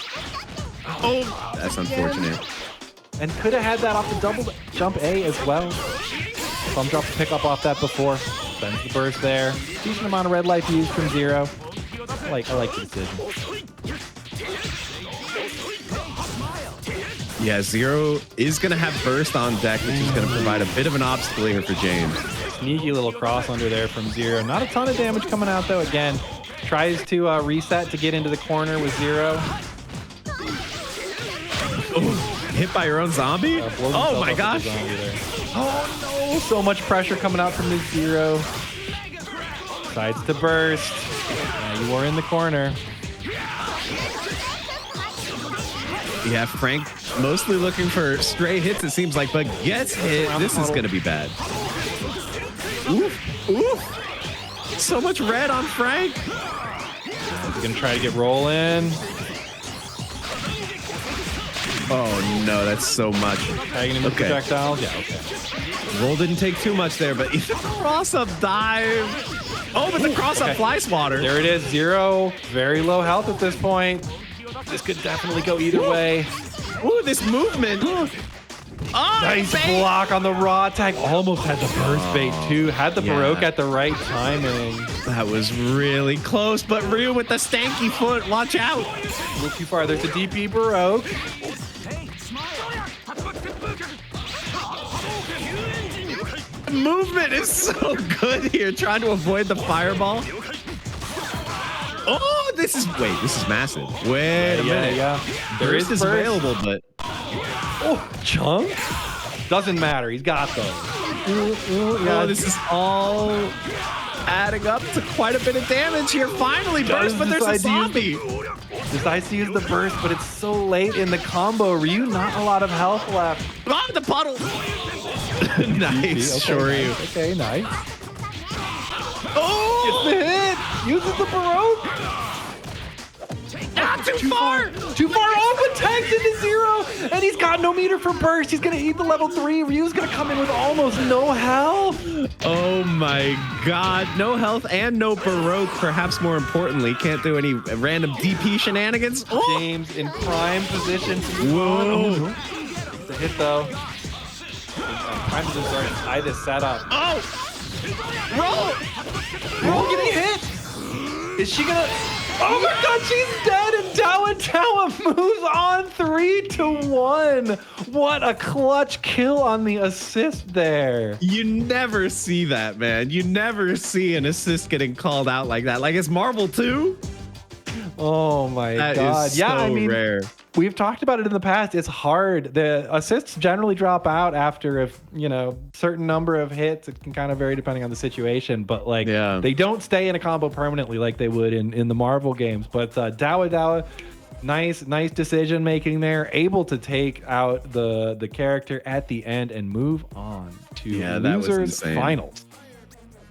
Oh, that's unfortunate. And could have had that off the double jump A as well. Thumb drop to pick up off that before. Spends the burst there. Decent amount of red life used from Zero. I like the decision. Yeah, Zero is going to have burst on deck, which is going to provide a bit of an obstacle here for James. Sneaky little cross under there from Zero. Not a ton of damage coming out, though. Again, tries to reset to get into the corner with Zero. Oh, hit by your own zombie? Oh, my gosh. Oh, no. So much pressure coming out from this Zero. Decides to burst. Yeah, you are in the corner. Yeah, Frank mostly looking for stray hits, it seems like, but gets hit. This is going to be bad. Oof, oof. So much red on Frank. He's going to try to get roll in. Oh, no, that's so much. Tagging him with projectiles. Yeah, okay. Roll didn't take too much there, but the cross-up dive. Oh, but the cross-up fly swatter. There it is. Zero. Very low health at this point. This could definitely go either way. Ooh, this movement. Oh, nice block on the raw tag. Almost had the burst bait too. Had the Baroque at the right timing. That was really close, but Ryu with the stanky foot. Watch out. A little too far. There's a DP Baroque. Movement is so good here, trying to avoid the fireball. Oh, this is massive. Wait a minute. Yeah. There is this available, but oh, chunk doesn't matter. He's got those. Oh, this is all adding up to quite a bit of damage here. Finally, burst, but there's a zombie. Decides to use the burst, but it's so late in the combo. Ryu, not a lot of health left. Oh, the puddle. Nice, Shoryu. Okay, nice. Oh! Gets the hit! Uses the Baroque! Not too far! Too far! Oh, but tags into Zero! And he's got no meter for burst. He's gonna eat the level 3. Ryu's gonna come in with almost no health. Oh my god. No health and no Baroque, perhaps more importantly. Can't do any random DP shenanigans. Oh! James in prime position. Whoa! It's a hit though. Prime position to tie this setup. Oh! Roll! Roll getting hit! Is she gonna... Oh my god, she's dead and Dawadawa moves on 3-1. What a clutch kill on the assist there. You never see that, man. You never see an assist getting called out like that. Like it's Marvel 2. Oh my God. That is so rare. We've talked about it in the past. It's hard. The assists generally drop out after a certain number of hits. It can kind of vary depending on the situation, but they don't stay in a combo permanently like they would in the Marvel games. But Dawadawa, nice decision making there, able to take out the character at the end and move on to losers finals.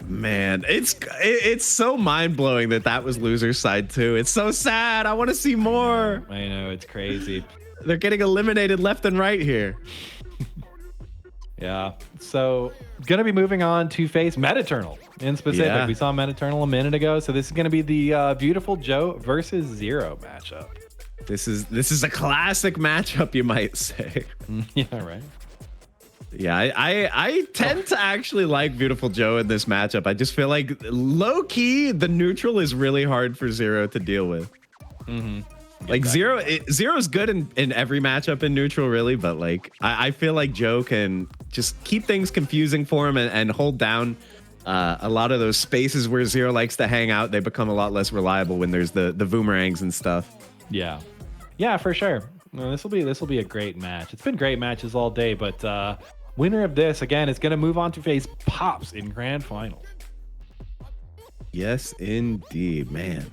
Man, it's so mind-blowing that was loser's side too. It's so sad. I want to see more. I know, it's crazy. They're getting eliminated left and right here. Yeah. So gonna be moving on to face Metaternal in specific. Yeah. We saw Metaternal a minute ago. So this is gonna be the Beautiful Joe versus Zero matchup. This is a classic matchup, you might say. Yeah, right. Yeah, I tend to actually like Beautiful Joe in this matchup. I just feel like low key, the neutral is really hard for Zero to deal with. Like Zero's good in every matchup in neutral, really, but like I feel like Joe can just keep things confusing for him and hold down a lot of those spaces where Zero likes to hang out. They become a lot less reliable when there's the boomerangs and stuff. Yeah, for sure. Well, this will be a great match. It's been great matches all day, but winner of this again is going to move on to face Pops in grand final. Yes, indeed, man.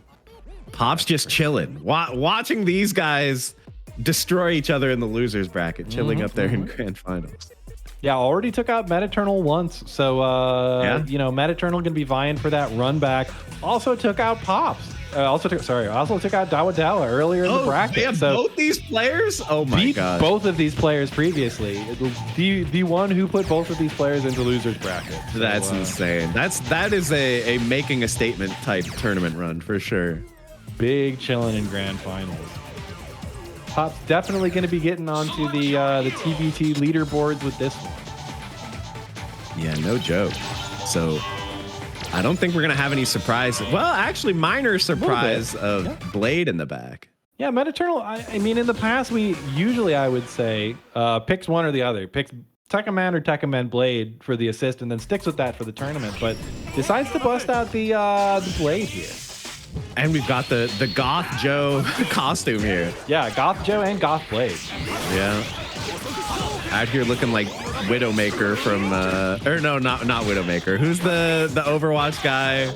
Pop's just chilling, watching these guys destroy each other in the losers bracket, chilling up there in grand finals. Yeah, already took out Metaternal once, so Metaternal gonna be vying for that run back. Also took out Pops. Also took out Dawadawa earlier in the bracket. They have both these players? Oh my god! Both of these players previously. The one who put both of these players into losers bracket. So, that's insane. That is a making a statement type tournament run for sure. Big chilling in grand finals. Pop's definitely going to be getting onto the TBT leaderboards with this one. Yeah, no joke. So I don't think we're going to have any surprises. Well, actually, minor surprise of Blade in the back. Yeah, Metaternal, I mean, in the past, we usually, I would say, picks one or the other. Picks Tekkaman or Tekkaman Blade for the assist and then sticks with that for the tournament, but decides to bust out the Blade here. And we've got the Goth Joe costume here. Yeah, Goth Joe and Goth Blade. Yeah. Out here looking like Widowmaker from not Widowmaker. Who's the Overwatch guy?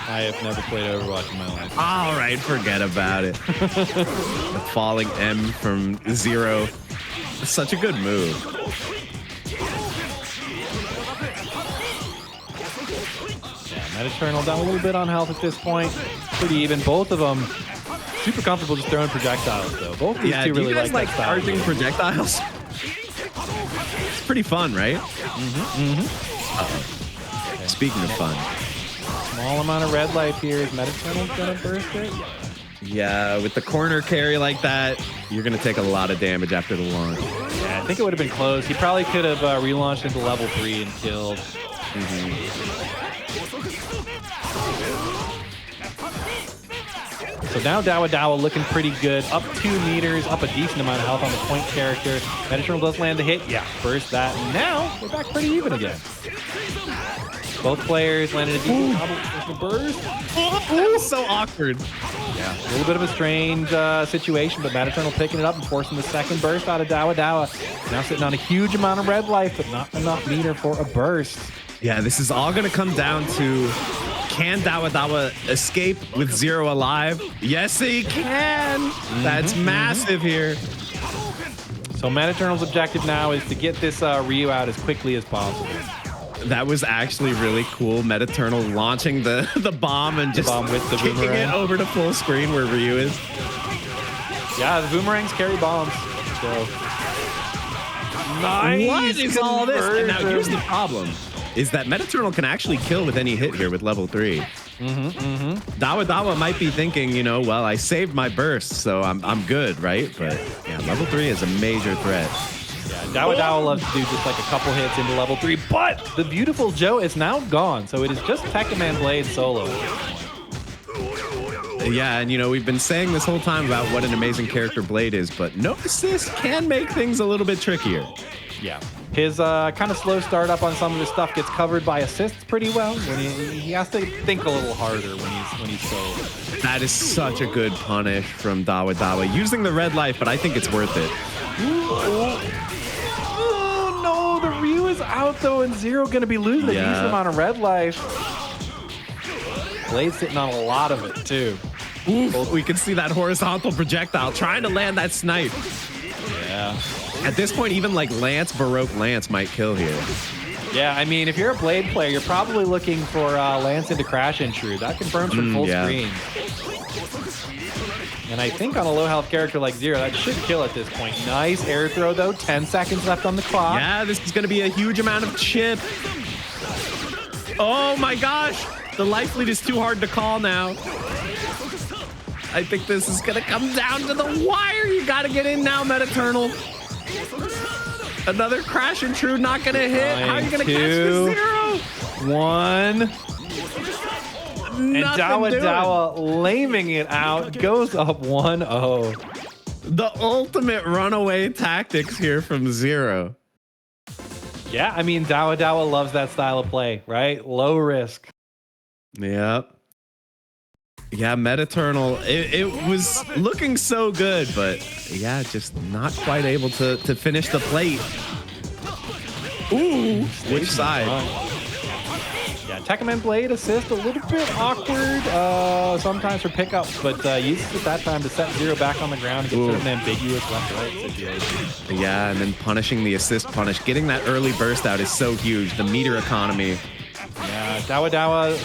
I have never played Overwatch in my life. All right, forget about it. The falling M from Zero. Such a good move. Metaternal down a little bit on health at this point. Pretty even. Both of them super comfortable just throwing projectiles, though. Both these two really like charging projectiles. It's pretty fun, right? Uh-oh. Speaking of fun. Small amount of red life here. Is Metaternal going to burst it? Yeah, with the corner carry like that, you're going to take a lot of damage after the launch. Yeah, I think it would have been close. He probably could have relaunched into level 3 and killed. So now Dawadawa looking pretty good. Up 2 meters, up a decent amount of health on the point character. Metaternal does land the hit. Yeah, burst that. And now we're back pretty even again. Both players landed a decent combo burst. That was so awkward. Yeah, a little bit of a strange situation, but Metaternal picking it up and forcing the second burst out of Dawadawa. Now sitting on a huge amount of red life, but not enough meter for a burst. Yeah, this is all going to come down to, can Dawadawa escape with Zero alive? Yes, he can. That's massive here. So Metaternal's objective now is to get this Ryu out as quickly as possible. That was actually really cool. Metaternal launching the bomb and just with the kicking boomerang. it over to full screen where Ryu is. Yeah, the boomerangs carry bombs. So nice. What is all this? And now here's the problem. Is that Metaternal can actually kill with any hit here with level 3. Dawadawa might be thinking, well, I saved my burst, so I'm good, right? But yeah, level 3 is a major threat. Yeah, Dawadawa loves to do just like a couple hits into level 3, but the Beautiful Joe is now gone, so it is just Tekkaman Blade solo. Yeah, and we've been saying this whole time about what an amazing character Blade is, but no assist can make things a little bit trickier. Yeah. His kind of slow startup on some of his stuff gets covered by assists pretty well. When he has to think a little harder when he's so. That is such a good punish from Dawadawa. Using the red life, but I think it's worth it. Oh, no, the Ryu is out though, and Zero gonna be losing a decent amount of red life. Blade's sitting on a lot of it too. Ooh, we can see that horizontal projectile trying to land that snipe. Yeah. At this point, even like Baroque Lance might kill here. Yeah, I mean, if you're a Blade player, you're probably looking for Lance into Crash Intrude. That confirms from full screen. And I think on a low health character like Zero, that should kill at this point. Nice air throw though, 10 seconds left on the clock. Yeah, this is gonna be a huge amount of chip. Oh my gosh, the life lead is too hard to call now. I think this is gonna come down to the wire. You gotta get in now, Metaternal. Another Crash Intrude not gonna hit. How are you gonna catch the Zero? 1. And Dawadawa laming it out, goes up 1-0. The ultimate runaway tactics here from Zero. Yeah, I mean, Dawadawa loves that style of play, right? Low risk. Yep. Yeah, Metaternal, it was looking so good, but yeah, just not quite able to finish the plate. Ooh, which side? Yeah, Tekkaman Blade assist, a little bit awkward sometimes for pickups, but uses it that time to set Zero back on the ground and get sort of an ambiguous left-right situation. Yeah, and then punishing the assist punish. Getting that early burst out is so huge. The meter economy. Yeah, Dawadawa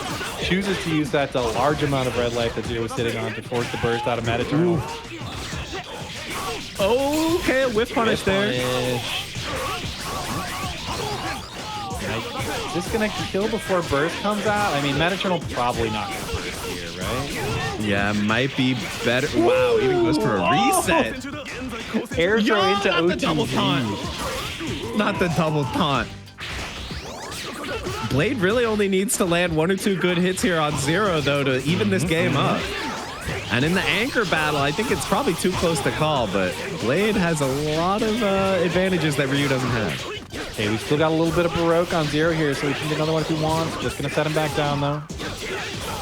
chooses to use that large amount of red life that Zero was sitting on to force the burst out of Metaternal. Okay, a whiff punish there. Is this gonna kill before burst comes out? I mean, Metaternal probably not gonna burst here, right? Yeah, might be better. Wow, even goes for a reset. Air throw into not OTG. the double taunt. Not the double taunt. Blade really only needs to land 1 or 2 good hits here on Zero, though, to even this game up. And in the anchor battle, I think it's probably too close to call, but Blade has a lot of advantages that Ryu doesn't have. Okay, we still got a little bit of Baroque on Zero here, so we can get another one if he wants. Just gonna set him back down, though.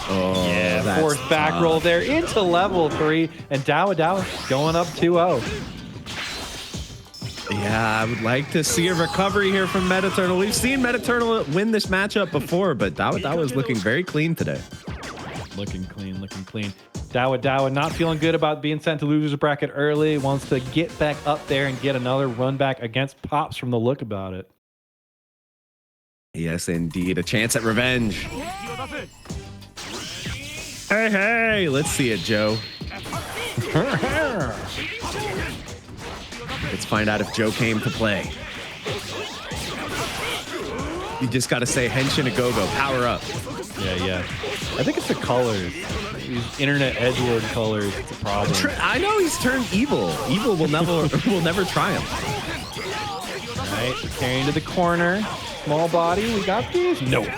Oh, yeah, forced back roll there into level 3, and Dawadawa going up 2-0. Yeah, I would like to see a recovery here from Metaternal. We've seen Metaternal win this matchup before, but Dawadawa is looking very clean today. Looking clean, looking clean. Dawadawa not feeling good about being sent to loser's bracket early. Wants to get back up there and get another run back against Pops from the look about it. Yes, indeed. A chance at revenge. Hey, hey. Let's see it, Joe. Let's find out if Joe came to play. You just got to say Henshin a go-go. Power up. Yeah. I think it's the colors. These internet edgelord colors. It's a problem. I know he's turned evil. Evil will never triumph. All right, carrying to the corner. Small body. We got these. Nope.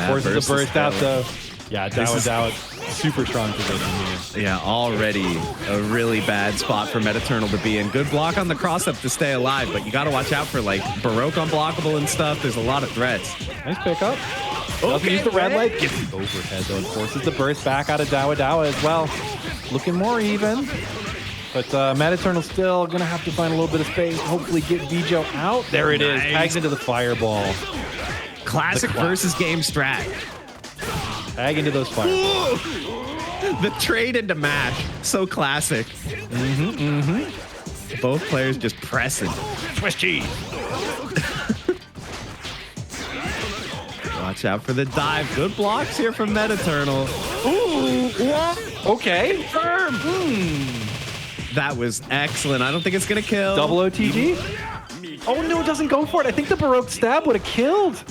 Forces the burst out though. Yeah, Dawadawa super strong position here. Yeah, already a really bad spot for Metaternal to be in. Good block on the cross-up to stay alive, but you got to watch out for like Baroque unblockable and stuff. There's a lot of threats. Nice pickup. Doesn't use the red light. Gets the overhead though and forces the burst back out of Dawadawa as well. Looking more even. But Metaternal's still going to have to find a little bit of space. Hopefully get Vijo out. There it is. Tags into the fireball. Classic versus game strat. Tag into those fireballs. The trade into mash. So classic. Both players just pressing. Swiss cheese. Watch out for the dive. Good blocks here from Metaternal. Ooh, what? Okay. Firm. That was excellent. I don't think it's going to kill. Double OTG? Oh, no, it doesn't go for it. I think the Baroque stab would have killed.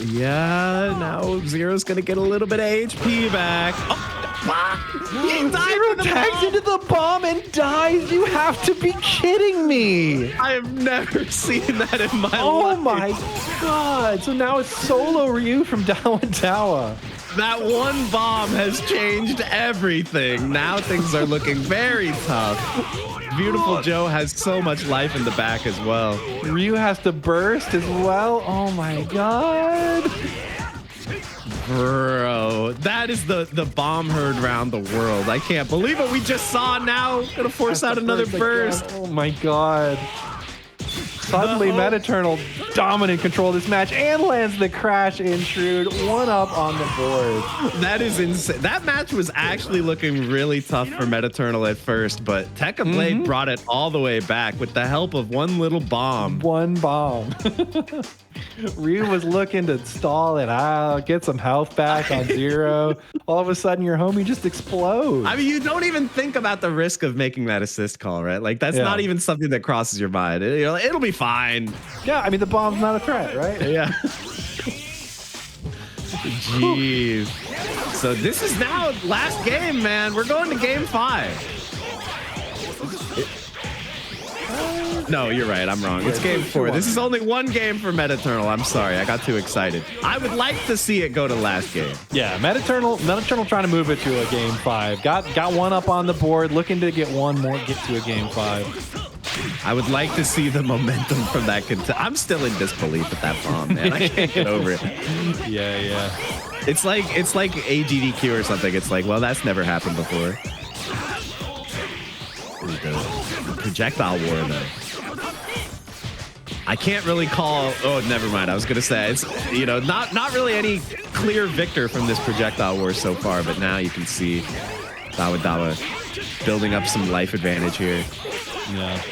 Yeah, now Zero's going to get a little bit of HP back. Oh, He died Zero to the tags bomb. into the bomb and dies. You have to be kidding me. I have never seen that in my Oh life. my god. So now it's solo Ryu from Dawadawa. That one bomb has changed everything. Now things are looking very tough. Beautiful Joe has so much life in the back as well. Ryu has to burst as well. Oh my god. Bro, that is the bomb heard around the world. I can't believe what we just saw now. Gonna force out another burst. Oh my god. Suddenly, Metaternal dominant control of this match and lands the crash intrude. 1-up on the board. That is insane. That match was actually looking really tough for Metaternal at first, but Tekka Blade brought it all the way back with the help of one little bomb. One bomb. Ryu was looking to stall it out, get some health back on Zero. All of a sudden, your homie just explodes. I mean, you don't even think about the risk of making that assist call, right? Like, that's not even something that crosses your mind. It'll be fine. Yeah, I mean, the bomb's not a threat, right? Yeah. Jeez. So this is now last game, man. We're going to game 5. No, you're right. I'm wrong. It's game 4. This is only one game for Metaternal. I'm sorry. I got too excited. I would like to see it go to last game. Yeah, Metaternal trying to move it to a game 5. Got one up on the board, looking to get one more, get to a game 5. I would like to see the momentum from that. I'm still in disbelief with that bomb, man. I can't get over it. Yeah. It's like AGDQ or something. It's like, well, that's never happened before. The projectile war, though. I can't really call. Oh, never mind. I was gonna say it's not really any clear victor from this projectile war so far, but now you can see Dawadawa building up some life advantage here. Yeah.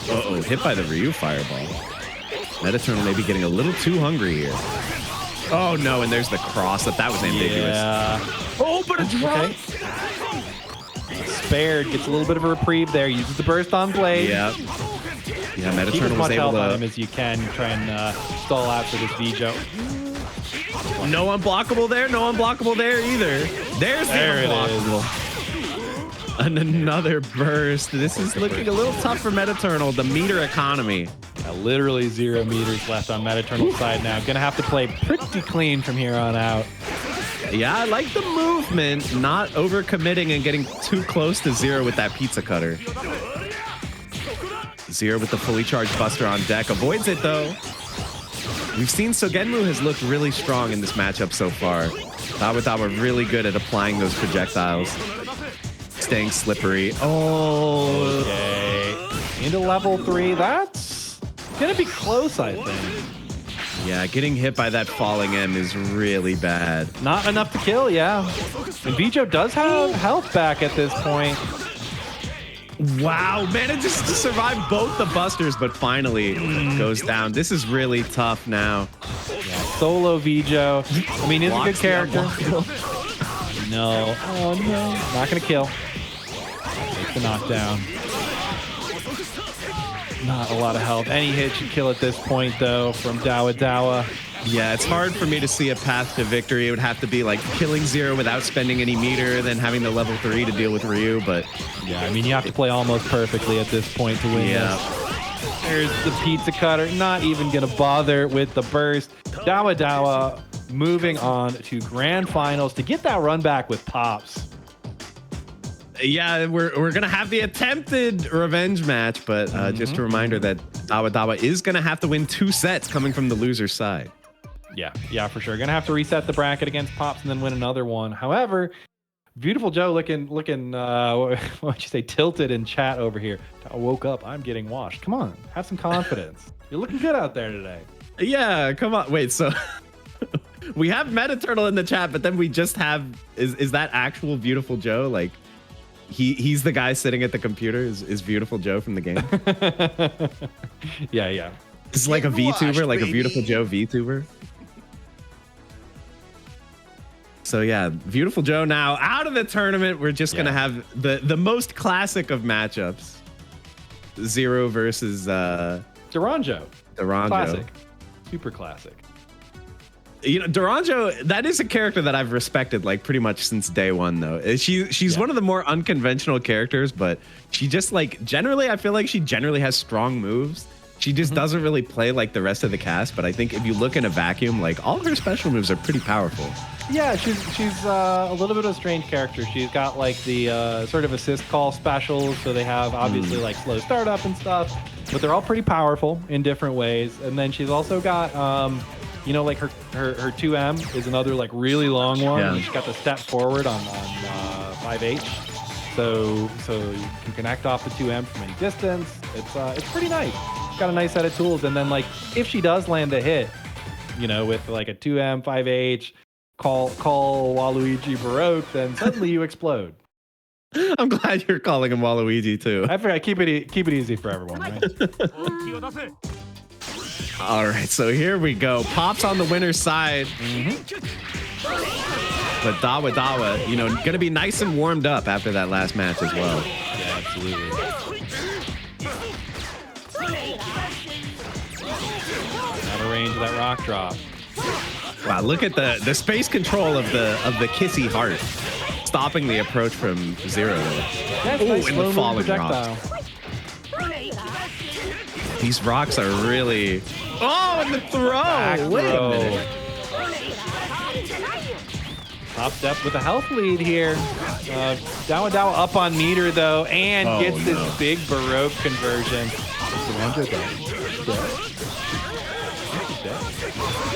Uh-oh, hit by the Ryu fireball. Metaternal may be getting a little too hungry here. Oh no, and there's the cross. That was ambiguous. Yeah. Oh, but it's okay. Spared, gets a little bit of a reprieve there, uses the burst on Blade. Yeah. Yeah, Keep as Metaternal much was able health on to. him as you can, try and stall out for this Vjo. No unblockable there, no unblockable there either. There's the unblockable. And another burst. This is looking a little tough for Metaternal. The meter economy. Literally 0 meters left on Metaternal's side now. Gonna have to play pretty clean from here on out. Yeah, I like the movement, not overcommitting and getting too close to Zero with that pizza cutter. Zero with the fully charged Buster on deck. Avoids it, though. We've seen Sogenmu has looked really strong in this matchup so far. Dawadawa really good at applying those projectiles. Staying slippery. Oh. Okay. Into level 3. That's gonna be close, I think. Yeah, getting hit by that falling M is really bad. Not enough to kill, yeah. And Vjo does have health back at this point. Wow, manages to survive both the busters, but finally goes down. This is really tough now. Yeah, solo Vjo. I mean, he's a good character. No. Oh, no. Not going to kill. Take the knockdown. Not a lot of health. Any hit should kill at this point, though, from Dawadawa. Yeah, it's hard for me to see a path to victory. It would have to be like killing Zero without spending any meter, then having the level 3 to deal with Ryu, but... Yeah, I mean, you have to play almost perfectly at this point to win this. There's the pizza cutter. Not even going to bother with the burst. Dawadawa moving on to grand finals to get that run back with Pops. Yeah, we're going to have the attempted revenge match, but just a reminder that Dawadawa is going to have to win 2 sets coming from the loser's side. Yeah, for sure. Gonna have to reset the bracket against Pops and then win another one. However, Beautiful Joe looking what'd you say, tilted in chat over here. I woke up, I'm getting washed. Come on, have some confidence. You're looking good out there today. Yeah, come on. Wait, so we have Metaternal in the chat, but then we just have is that actual Beautiful Joe? Like he's the guy sitting at the computer is Beautiful Joe from the game? Yeah. It's like a VTuber, like a Beautiful Joe VTuber. So yeah, Beautiful Joe now out of the tournament. We're just gonna have the most classic of matchups. Zero versus Duranjo. Duranjo. Classic. Super classic. You know, Duranjo, that is a character that I've respected like pretty much since day one, though. She's one of the more unconventional characters, but she just like generally, I feel like she generally has strong moves. She just doesn't really play like the rest of the cast, but I think if you look in a vacuum, like all her special moves are pretty powerful. Yeah, she's a little bit of a strange character. She's got like the sort of assist call specials, so they have obviously like slow startup and stuff, but they're all pretty powerful in different ways. And then she's also got you know, like her 2M is another like really long one. Yeah. And she's got the step forward on 5H. So you can connect off the 2M from any distance. It's pretty nice. She's got a nice set of tools. And then like if she does land a hit, you know, with like a 2M, 5H, call Waluigi Baroque, then suddenly you explode. I'm glad you're calling him Waluigi too. I forgot, keep it easy for everyone, right? All right, so here we go. Pop's on the winner's side. But Dawadawa, you know, gonna be nice and warmed up after that last match as well. Yeah, absolutely. Out of range of that rock drop. Wow, look at the space control of the kissy heart, stopping the approach from Zero. Yeah, Oh, nice and the falling projectile. rocks. These rocks are really. Oh, and the throw! Back Wait a throw. minute. Top step with a health lead here. Dawadawa up on meter though, and gets this big Baroque conversion.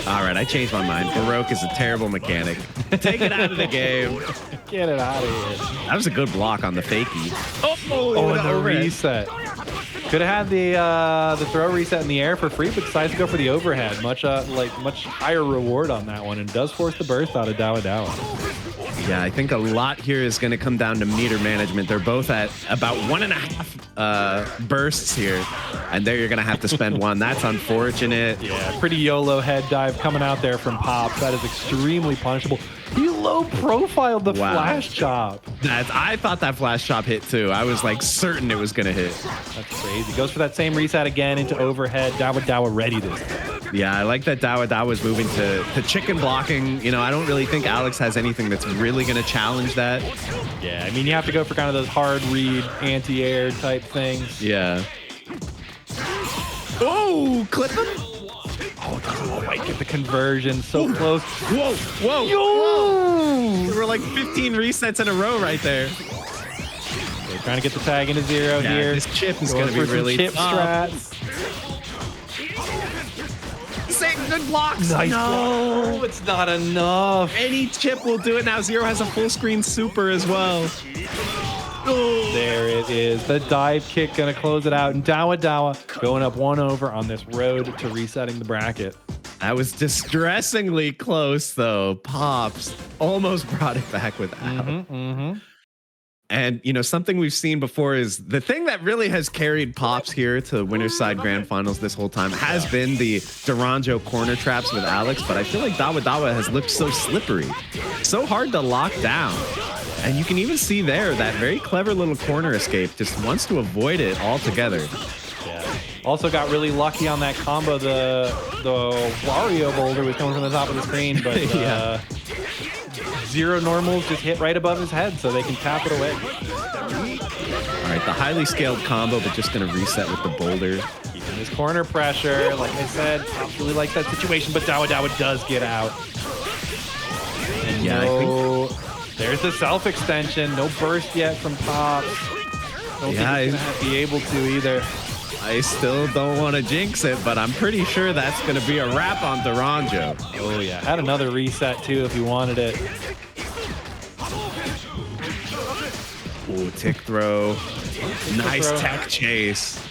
All right, I changed my mind. Baroque is a terrible mechanic. Take it out of the game. Get it out of here. That was a good block on the fakie. Oh, and the reset. Could have had the throw reset in the air for free, but decides to go for the overhead. Much higher reward on that one, and does force the burst out of Dawadawa. Yeah, I think a lot here is going to come down to meter management. They're both at about 1.5 bursts here, and there you're going to have to spend one. That's unfortunate. Yeah, pretty YOLO head dive coming out there from Pop. That is extremely punishable. He low profiled the flash chop. I thought that flash chop hit too. I was like certain it was going to hit. That's crazy. Goes for that same reset again into overhead. Dawadawa ready this time. Yeah, I like that Dawadawa was moving to chicken blocking. You know, I don't really think Alex has anything that's really going to challenge that. Yeah, I mean, you have to go for kind of those hard read, anti-air type things. Yeah. Oh, clip him. Oh, might get the conversion. So close. Whoa, whoa, whoa. There were like 15 resets in a row right there. They're trying to get the tag into Zero here. This chip is going to be really chip tough. strats. Same good blocks. Nice No, block. It's not enough. Any chip will do it now. Zero has a full screen super as well. There it is. The dive kick going to close it out. And Dawadawa going up 1-over on this road to resetting the bracket. That was distressingly close, though. Pops almost brought it back without. And, you know, something we've seen before is the thing that really has carried Pops here to Winner's Side Grand Finals this whole time has been the Duranjo corner traps with Alex. But I feel like Dawadawa has looked so slippery, so hard to lock down. And you can even see there that very clever little corner escape, just wants to avoid it altogether. Yeah. Also got really lucky on that combo. The Wario boulder was coming from the top of the screen, but Yeah. Zero normals just hit right above his head, so they can tap it away. All right, the highly scaled combo, but just going to reset with the boulder. Keeping this corner pressure. Like I said, Pops really likes that situation, but Dawadawa does get out. And Yeah, there's the self extension. No burst yet from Pops. Don't think he's gonna be able to either. I still don't want to jinx it, but I'm pretty sure that's going to be a wrap on Duranjo. Oh, yeah. Had another reset, too, if you wanted it. Ooh, tick throw. Nice tech chase.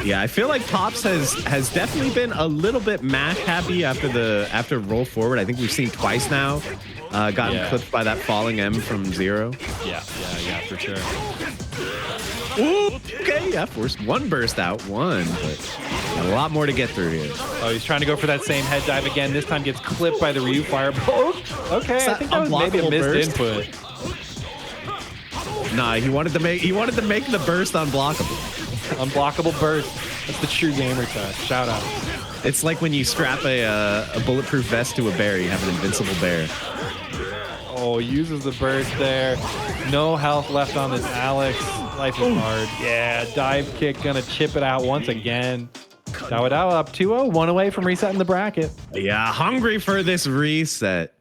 Yeah, I feel like Pops has definitely been a little bit mash happy after roll forward. I think we've seen twice now. Gotten clipped by that falling M from Zero. Yeah, for sure. Ooh, okay, yeah, forced one burst out, but a lot more to get through here. Oh, he's trying to go for that same head dive again. This time gets clipped by the Ryu fire. Oh, okay, I think that was maybe a missed input. Nah, he wanted to make the burst unblockable. Unblockable burst. That's the true gamer touch. Shout out. It's like when you strap a bulletproof vest to a bear, you have an invincible bear. Oh, uses the burst there. No health left on this Alex. Life is hard. Yeah, dive kick gonna chip it out once again. Dawadawa up 2-0, one away from resetting the bracket. Yeah, hungry for this reset.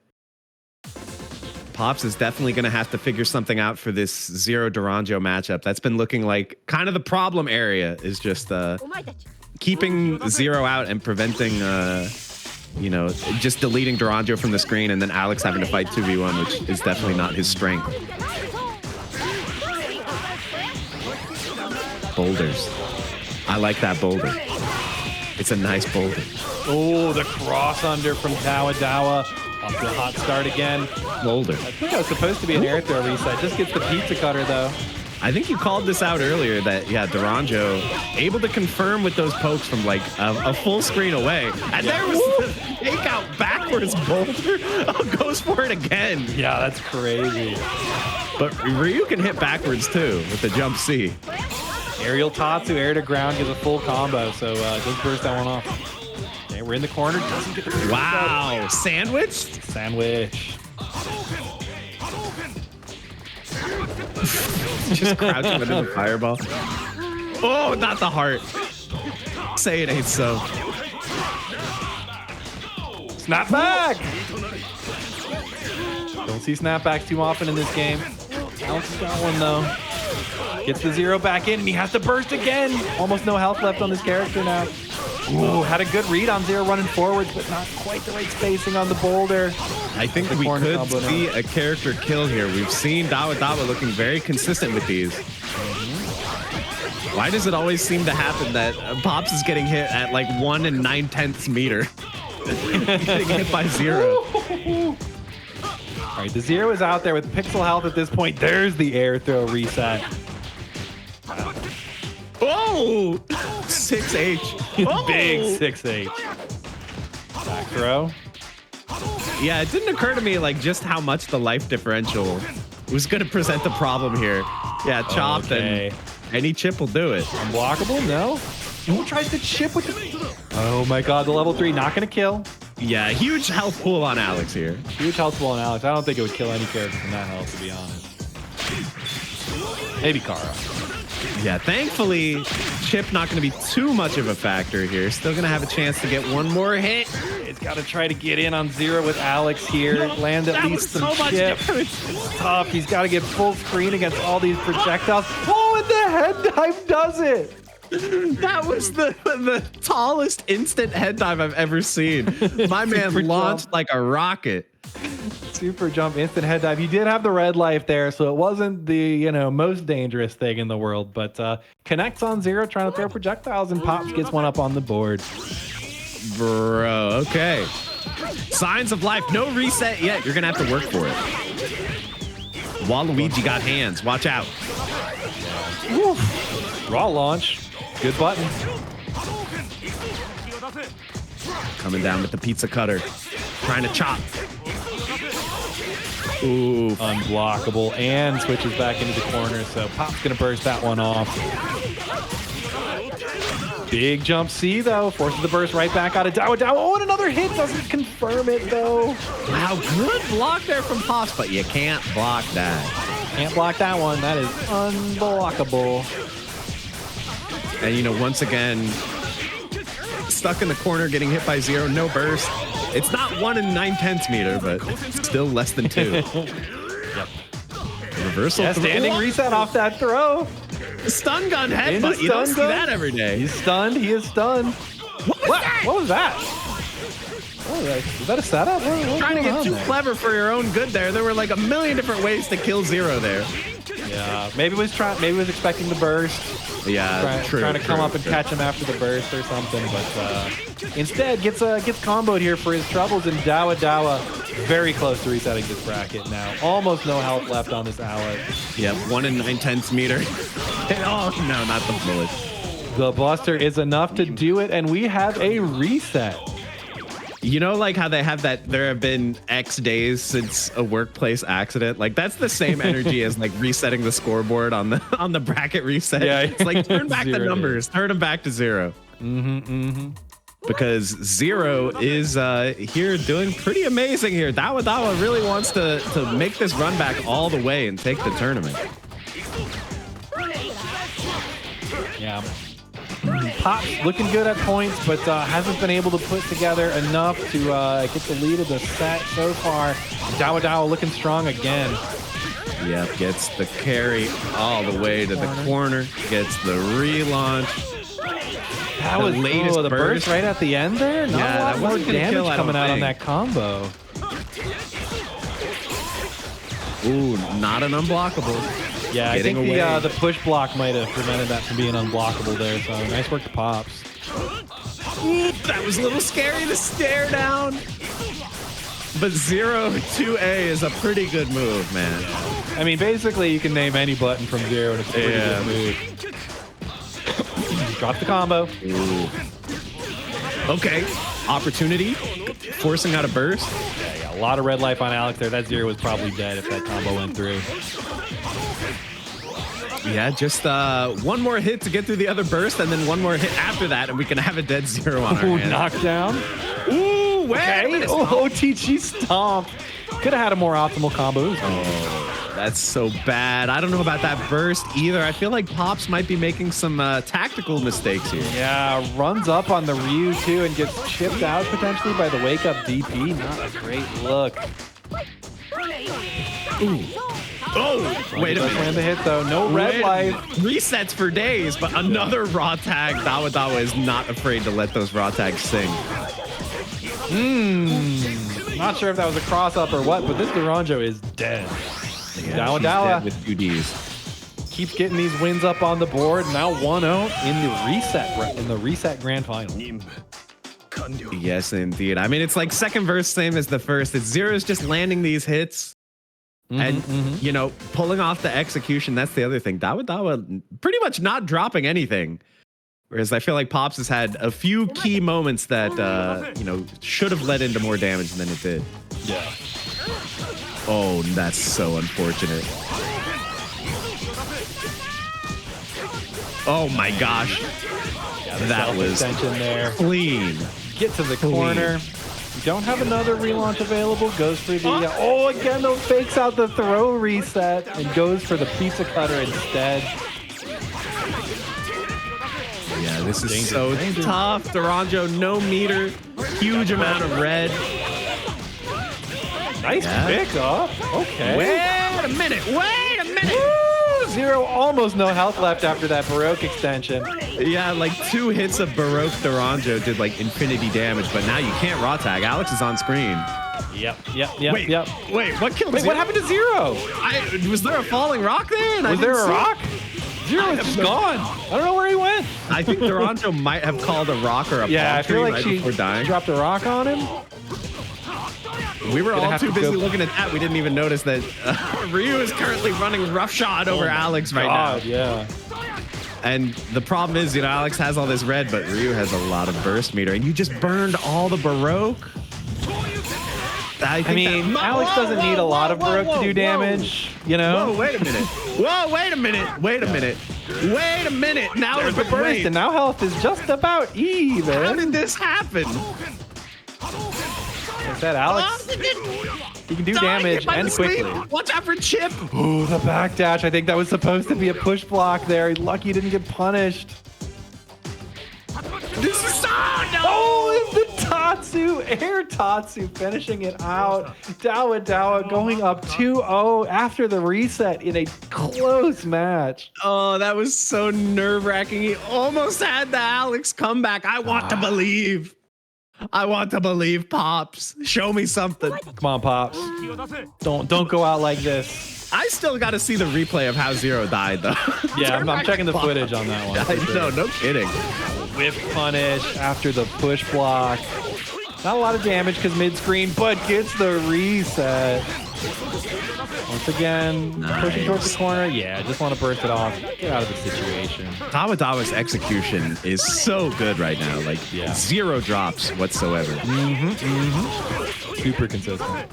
Pops is definitely going to have to figure something out for this Zero Duranjo matchup. That's been looking like kind of the problem area is just keeping Zero out and preventing, you know, just deleting Duranjo from the screen and then Alex having to fight 2v1, which is definitely not his strength. Boulders. I like that boulder. It's a nice boulder. Oh, the cross under from Dawadawa. Off to a hot start again. Boulder. I think that was supposed to be an air throw reset. Just gets the pizza cutter, though. I think you called this out earlier that, yeah, Duranjo able to confirm with those pokes from like a full screen away. And there was the take out backwards boulder. Oh, goes for it again. Yeah, that's crazy. But Ryu can hit backwards too with the jump C. Aerial Tatsu, air to ground, gives a full combo. So does burst that one off. Okay, we're in the corner. Doesn't get the wow. Sandwich? Sandwich. Just crouching under the fireball. Oh, not the heart. Say it ain't so. Snapback! Don't see snapbacks too often in this game. Alex got one though. Gets the Zero back in and he has to burst again. Almost no health left on this character now. Ooh, had a good read on Zero running forwards, but not quite the right spacing on the boulder. I think we could see a character kill here. We've seen Dawadawa looking very consistent with these. Why does it always seem to happen that Pops is getting hit at like 1 9/10 meter? Getting hit by Zero. All right, the Zero is out there with pixel health at this point. There's the air throw reset. Oh! 6H. Oh! Big 6H. Back throw. Yeah, it didn't occur to me like just how much the life differential was going to present the problem here. Yeah, chopped and any chip will do it. Unblockable? No. Who tries to chip with the... Oh my god, the level 3 not going to kill. Yeah, huge health pool on Alex here. Huge health pool on Alex. I don't think it would kill any character from that health, to be honest. Maybe Kara. Yeah, thankfully, chip not going to be too much of a factor here. Still going to have a chance to get one more hit. It's got to try to get in on Zero with Alex here. Land at least some chip. It's tough. He's got to get full screen against all these projectiles. Oh, and the head dive does it. That was the tallest instant head dive I've ever seen. My man launched like a rocket. Super jump, instant head dive. He did have the red life there, so it wasn't the most dangerous thing in the world. But connects on Zero, trying to throw projectiles, and Pops gets one up on the board. Bro, okay. Signs of life. No reset yet. You're gonna have to work for it. Waluigi got hands. Watch out. Woo. Raw launch. Good button. Coming down with the pizza cutter. Trying to chop. Ooh. Unblockable and switches back into the corner. So Pop's going to burst that one off. Big jump C, though. Forces the burst right back out of Dawadawa. Oh, and another hit. Doesn't confirm it, though. Wow, good block there from Pops, but you can't block that. Can't block that one. That is unblockable. And, once again, stuck in the corner, getting hit by Zero, no burst. It's not 1 9/10 meter, but still less than 2. Yep. Reversal. Yeah, standing reset off that throw. Stun gun headbutt. You don't see that every day. He's stunned. He is stunned. What was that? Was that a setup? Trying to get too clever for your own good there. There were like a million different ways to kill Zero there. Yeah, maybe was expecting the burst. Yeah, trying to come up and catch him after the burst or something, but instead gets comboed here for his troubles. And Dawadawa very close to resetting this bracket now. Almost no health left on this Alex. Yeah, 1 9/10 meter. Oh no, not the bullet. The Buster is enough to do it, and we have a reset. You know, like how they have that, there have been X days since a workplace accident. Like that's the same energy as like resetting the scoreboard on the bracket reset. Yeah. It's like turn back the 0 numbers, turn them back to 0. Because 0 is here doing pretty amazing here. Dawadawa really wants to make this run back all the way and take the tournament. Yeah. Pop looking good at points, but hasn't been able to put together enough to get the lead of the set so far. Dawadawa looking strong again. Yep, gets the carry all the way to the corner, gets the relaunch. That was the burst right at the end there. Not a lot more damage coming out on that combo. Ooh, not an unblockable. Yeah, I think the push block might have prevented that from being unblockable there. So nice work to Pops. Ooh, that was a little scary to stare down. But 0 2A is a pretty good move, man. I mean, basically, you can name any button from 0 and it's a pretty good move. Drop the combo. Ooh. Okay, opportunity, forcing out a burst. Yeah, a lot of red life on Alex there. That 0 was probably dead if that combo went through. Yeah, just one more hit to get through the other burst, and then one more hit after that, and we can have a dead 0 on our hands. Knockdown. Ooh, okay. Oh, OTG stomp. Could have had a more optimal combo. Oh, that's so bad. I don't know about that burst either. I feel like Pops might be making some tactical mistakes here. Yeah, runs up on the Ryu too and gets chipped out potentially by the wake up DP. Not a great look. Ooh. Oh, wait a minute. Land the hit though. No red life. Resets for days, but another raw tag. Dawadawa is not afraid to let those raw tags sing. Not sure if that was a cross up or what, but this Duranjo is dead. Yeah, Dawadawa with 2Ds. keeps getting these wins up on the board. Now 1-0 in the reset grand final. Yes, indeed. I mean, it's like second verse, same as the first. It's Zero's just landing these hits. And, you know, pulling off the execution, that's the other thing. Dawadawa pretty much not dropping anything. Whereas I feel like Pops has had a few key moments that, you know, should have led into more damage than it did. Yeah. Oh, that's so unfortunate. Oh my gosh. Yeah, that was there. Clean. Get to the corner. Don't have another relaunch available. Goes for the oh, again though, fakes out the throw reset and goes for the pizza cutter instead. Yeah, this is so tough. Duranjo, no meter, huge amount of red. Nice pick up. Okay. Wait a minute. Wait a minute. Woo! Zero, almost no health left after that Baroque extension. Yeah, like 2 hits of Baroque Duranjo did like infinity damage, but now you can't raw tag. Alex is on screen. Yep. Wait, what killed Wait, Zero? what happened to Zero? Was there a falling rock there? Was there a rock? Zero is just gone. I don't know where he went. I think Duranjo might have called a rock or a yeah, I feel like right she before dying. dropped a rock on him. We were all too busy looking at that. We didn't even notice that Ryu is currently running roughshod over Alex right now. Yeah. And the problem is, you know, Alex has all this red, but Ryu has a lot of burst meter, and you just burned all the Baroque. I mean, Alex doesn't need a lot of Baroque to do damage, you know? Whoa, wait a minute. Whoa, wait a minute. Wait a minute. Wait a minute. Now there's the burst, and now health is just about even. How did this happen? Is that Alex? He can do damage and quickly. Watch out for Chip. Ooh, the backdash. I think that was supposed to be a push block there. He's lucky he didn't get punished. This is Oh, it's the Tatsu, air Tatsu finishing it out. Dawadawa going up 2-0 after the reset in a close match. Oh, that was so nerve-wracking. He almost had the Alex comeback. I want to believe. I want to believe, Pops. Show me something. Come on, Pops. Don't go out like this. I still got to see the replay of how Zero died, though. Yeah, I'm checking the footage on that one. No kidding. Whiff punish after the push block. Not a lot of damage because mid-screen, but gets the reset. Once again, Nice. pushing towards the corner. Yeah, just want to burst it off. Get out of the situation. Dawadawa's execution is so good right now. Like, Yeah. 0 drops whatsoever. Super consistent.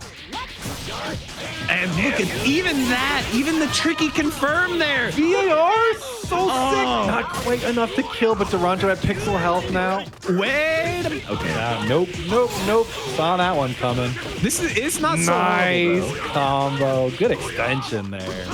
And look at even the tricky confirm there. VAR, so sick. Oh. Not quite enough to kill, but Toronto at pixel health now. Wait a minute. Okay. Nope. Saw that one coming. It's not so Nice horrible, though. combo. Good extension there.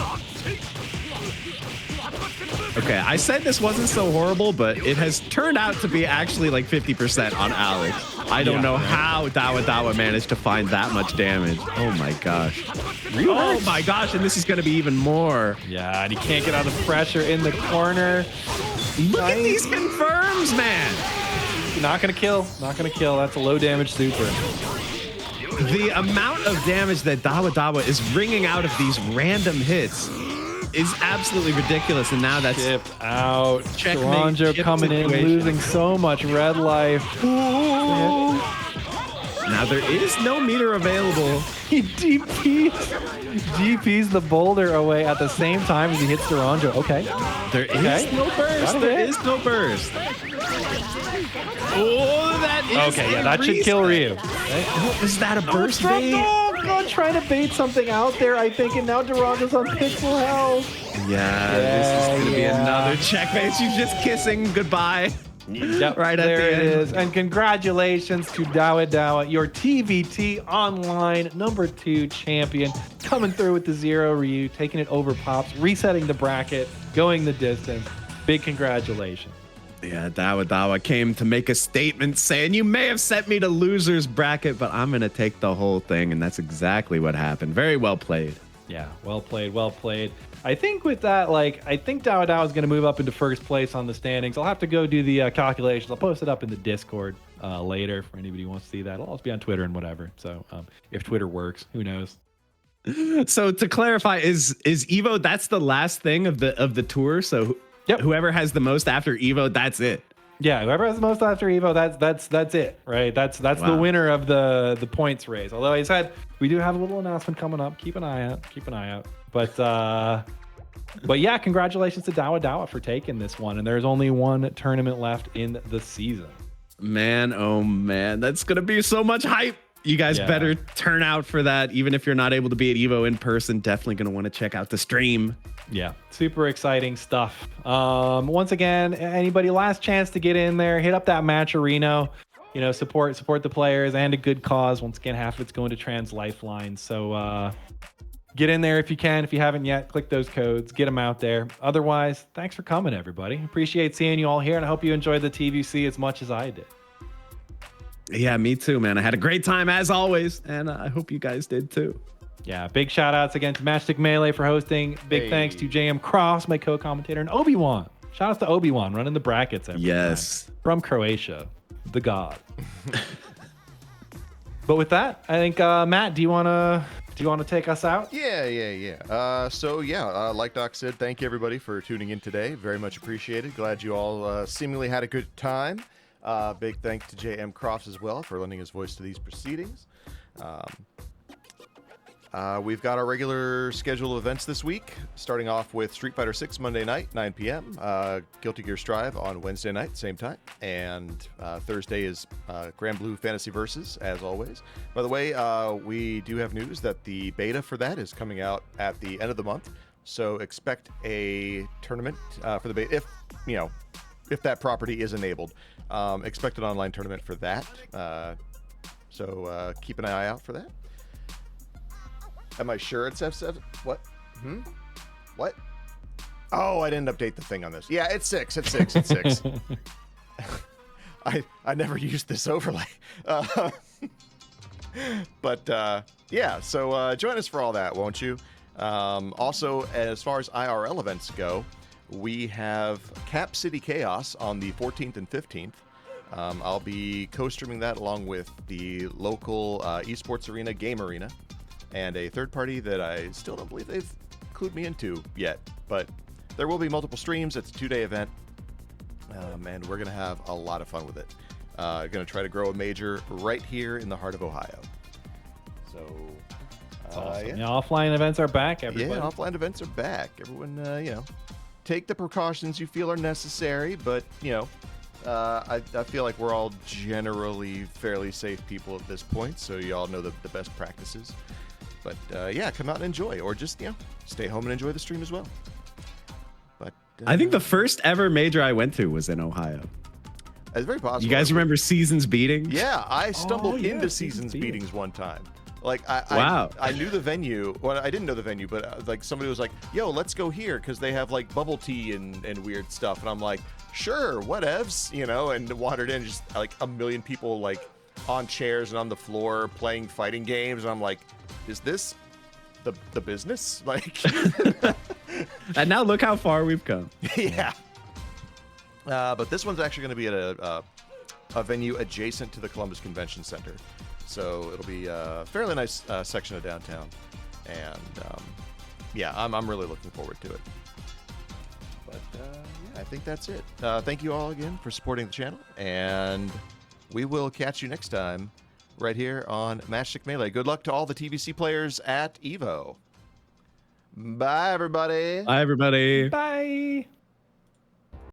Okay, I said this wasn't so horrible, but it has turned out to be actually like 50% on Alex. I don't know how Dawadawa managed to find that much damage. Oh my gosh. Oh my gosh, and this is going to be even more. Yeah, and he can't get out of pressure in the corner. Look at these confirms, man. Not gonna kill. That's a low damage super. The amount of damage that Dawadawa is wringing out of these random hits is absolutely ridiculous. And now that's Chipped out. Checkmate, Toronto chip coming situation. in, losing so much red life. Ooh. Now there is no meter available. He DPs the boulder away at the same time as he hits Toronto. Okay. There is no burst. Got There it. is no burst. Oh, that is Okay, yeah, a that should kill reset. Ryu. Is that a burst bait? I'm trying to bait something out there, I think, and now Toronto's on pixel health. Yeah, this is going to be Yeah. another checkmate. She's just kissing goodbye. Yep, Right at there the it end. is. And congratulations to Dawadawa, your TVT Online #2 champion, coming through with the 0 Ryu, taking it over Pops, resetting the bracket, going the distance. Big congratulations. Yeah, Dawadawa came to make a statement saying, you may have sent me to loser's bracket, but I'm going to take the whole thing. And that's exactly what happened. Very well played. Yeah, well played, well played. I think with that, I think Dawadawa is going to move up into first place on the standings. I'll have to go do the calculations. I'll post it up in the Discord later for anybody who wants to see that. It'll also be on Twitter and whatever. So if Twitter works, who knows? So to clarify, is Evo, that's the last thing of the tour? So Yep. whoever has the most after Evo, that's it. Yeah, whoever has the most after Evo, that's it, right? That's the Wow. winner of the points race. Although I said we do have a little announcement coming up. Keep an eye out. But yeah, congratulations to Dawadawa for taking this one. And there's only one tournament left in the season. Man, oh man, that's going to be so much hype. You guys Yeah. better turn out for that. Even if you're not able to be at Evo in person, definitely going to want to check out the stream. Yeah, super exciting stuff. Once again, anybody last chance to get in there, hit up that match arena. You know, support the players and a good cause. Once again, half of it's going to Trans Lifeline. So get in there if you can. If you haven't yet, click those codes, get them out there. Otherwise, thanks for coming, everybody. Appreciate seeing you all here, and I hope you enjoyed the TVC as much as I did. Yeah, me too, man. I had a great time as always, and I hope you guys did too. Yeah, big shout outs again to Matchstick Melee for hosting. Big thanks to JM Cross, my co-commentator, and Obi-Wan. Shout outs to Obi-Wan running the brackets every Yes. time. From Croatia, the god. But with that, I think Matt, do you want to take us out? Yeah. Like Doc said, thank you everybody for tuning in today. Very much appreciated. Glad you all seemingly had a good time. Big thanks to JM Crofts as well for lending his voice to these proceedings. We've got our regular schedule of events this week, starting off with Street Fighter 6 Monday night, 9 p.m. Guilty Gear Strive on Wednesday night, same time. And Thursday is Grand Blue Fantasy Versus, as always. By the way, we do have news that the beta for that is coming out at the end of the month. So expect a tournament for the beta, if that property is enabled. Expect an online tournament for that. So keep an eye out for that. Am I sure it's F7? What? What? Oh, I didn't update the thing on this. Yeah, it's 6. It's 6. I never used this overlay. Yeah, so join us for all that, won't you? Also, as far as IRL events go, we have Cap City Chaos on the 14th and 15th. I'll be co-streaming that along with the local esports arena, Game Arena, and a third party that I still don't believe they've clued me into yet. But there will be multiple streams. It's a 2-day event, and we're going to have a lot of fun with it. Going to try to grow a major right here in the heart of Ohio. So That's awesome. Yeah. Yeah, offline events are back, everybody. Yeah, offline events are back. Everyone, take the precautions you feel are necessary, but, I feel like we're all generally fairly safe people at this point, so you all know the best practices. But, come out and enjoy, or just, stay home and enjoy the stream as well. But I think the first ever major I went to was in Ohio. it's very possible. You guys remember Seasons Beating? Yeah, I stumbled yeah, into Seasons Seasons Beatings one time. Like Wow. I knew the venue. Well, I didn't know the venue, but like somebody was like, "Yo, let's go here because they have like bubble tea and weird stuff." And I'm like, "Sure, whatevs," and wandered in. Just like a million people like on chairs and on the floor playing fighting games. And I'm like, "Is this the business?" Like, And now look how far we've come. yeah. But this one's actually going to be at a venue adjacent to the Columbus Convention Center. So it'll be a fairly nice section of downtown. And I'm really looking forward to it. But I think that's it. Thank you all again for supporting the channel. And we will catch you next time right here on Matchstick Melee. Good luck to all the TVC players at EVO. Bye, everybody. Bye, everybody. Bye.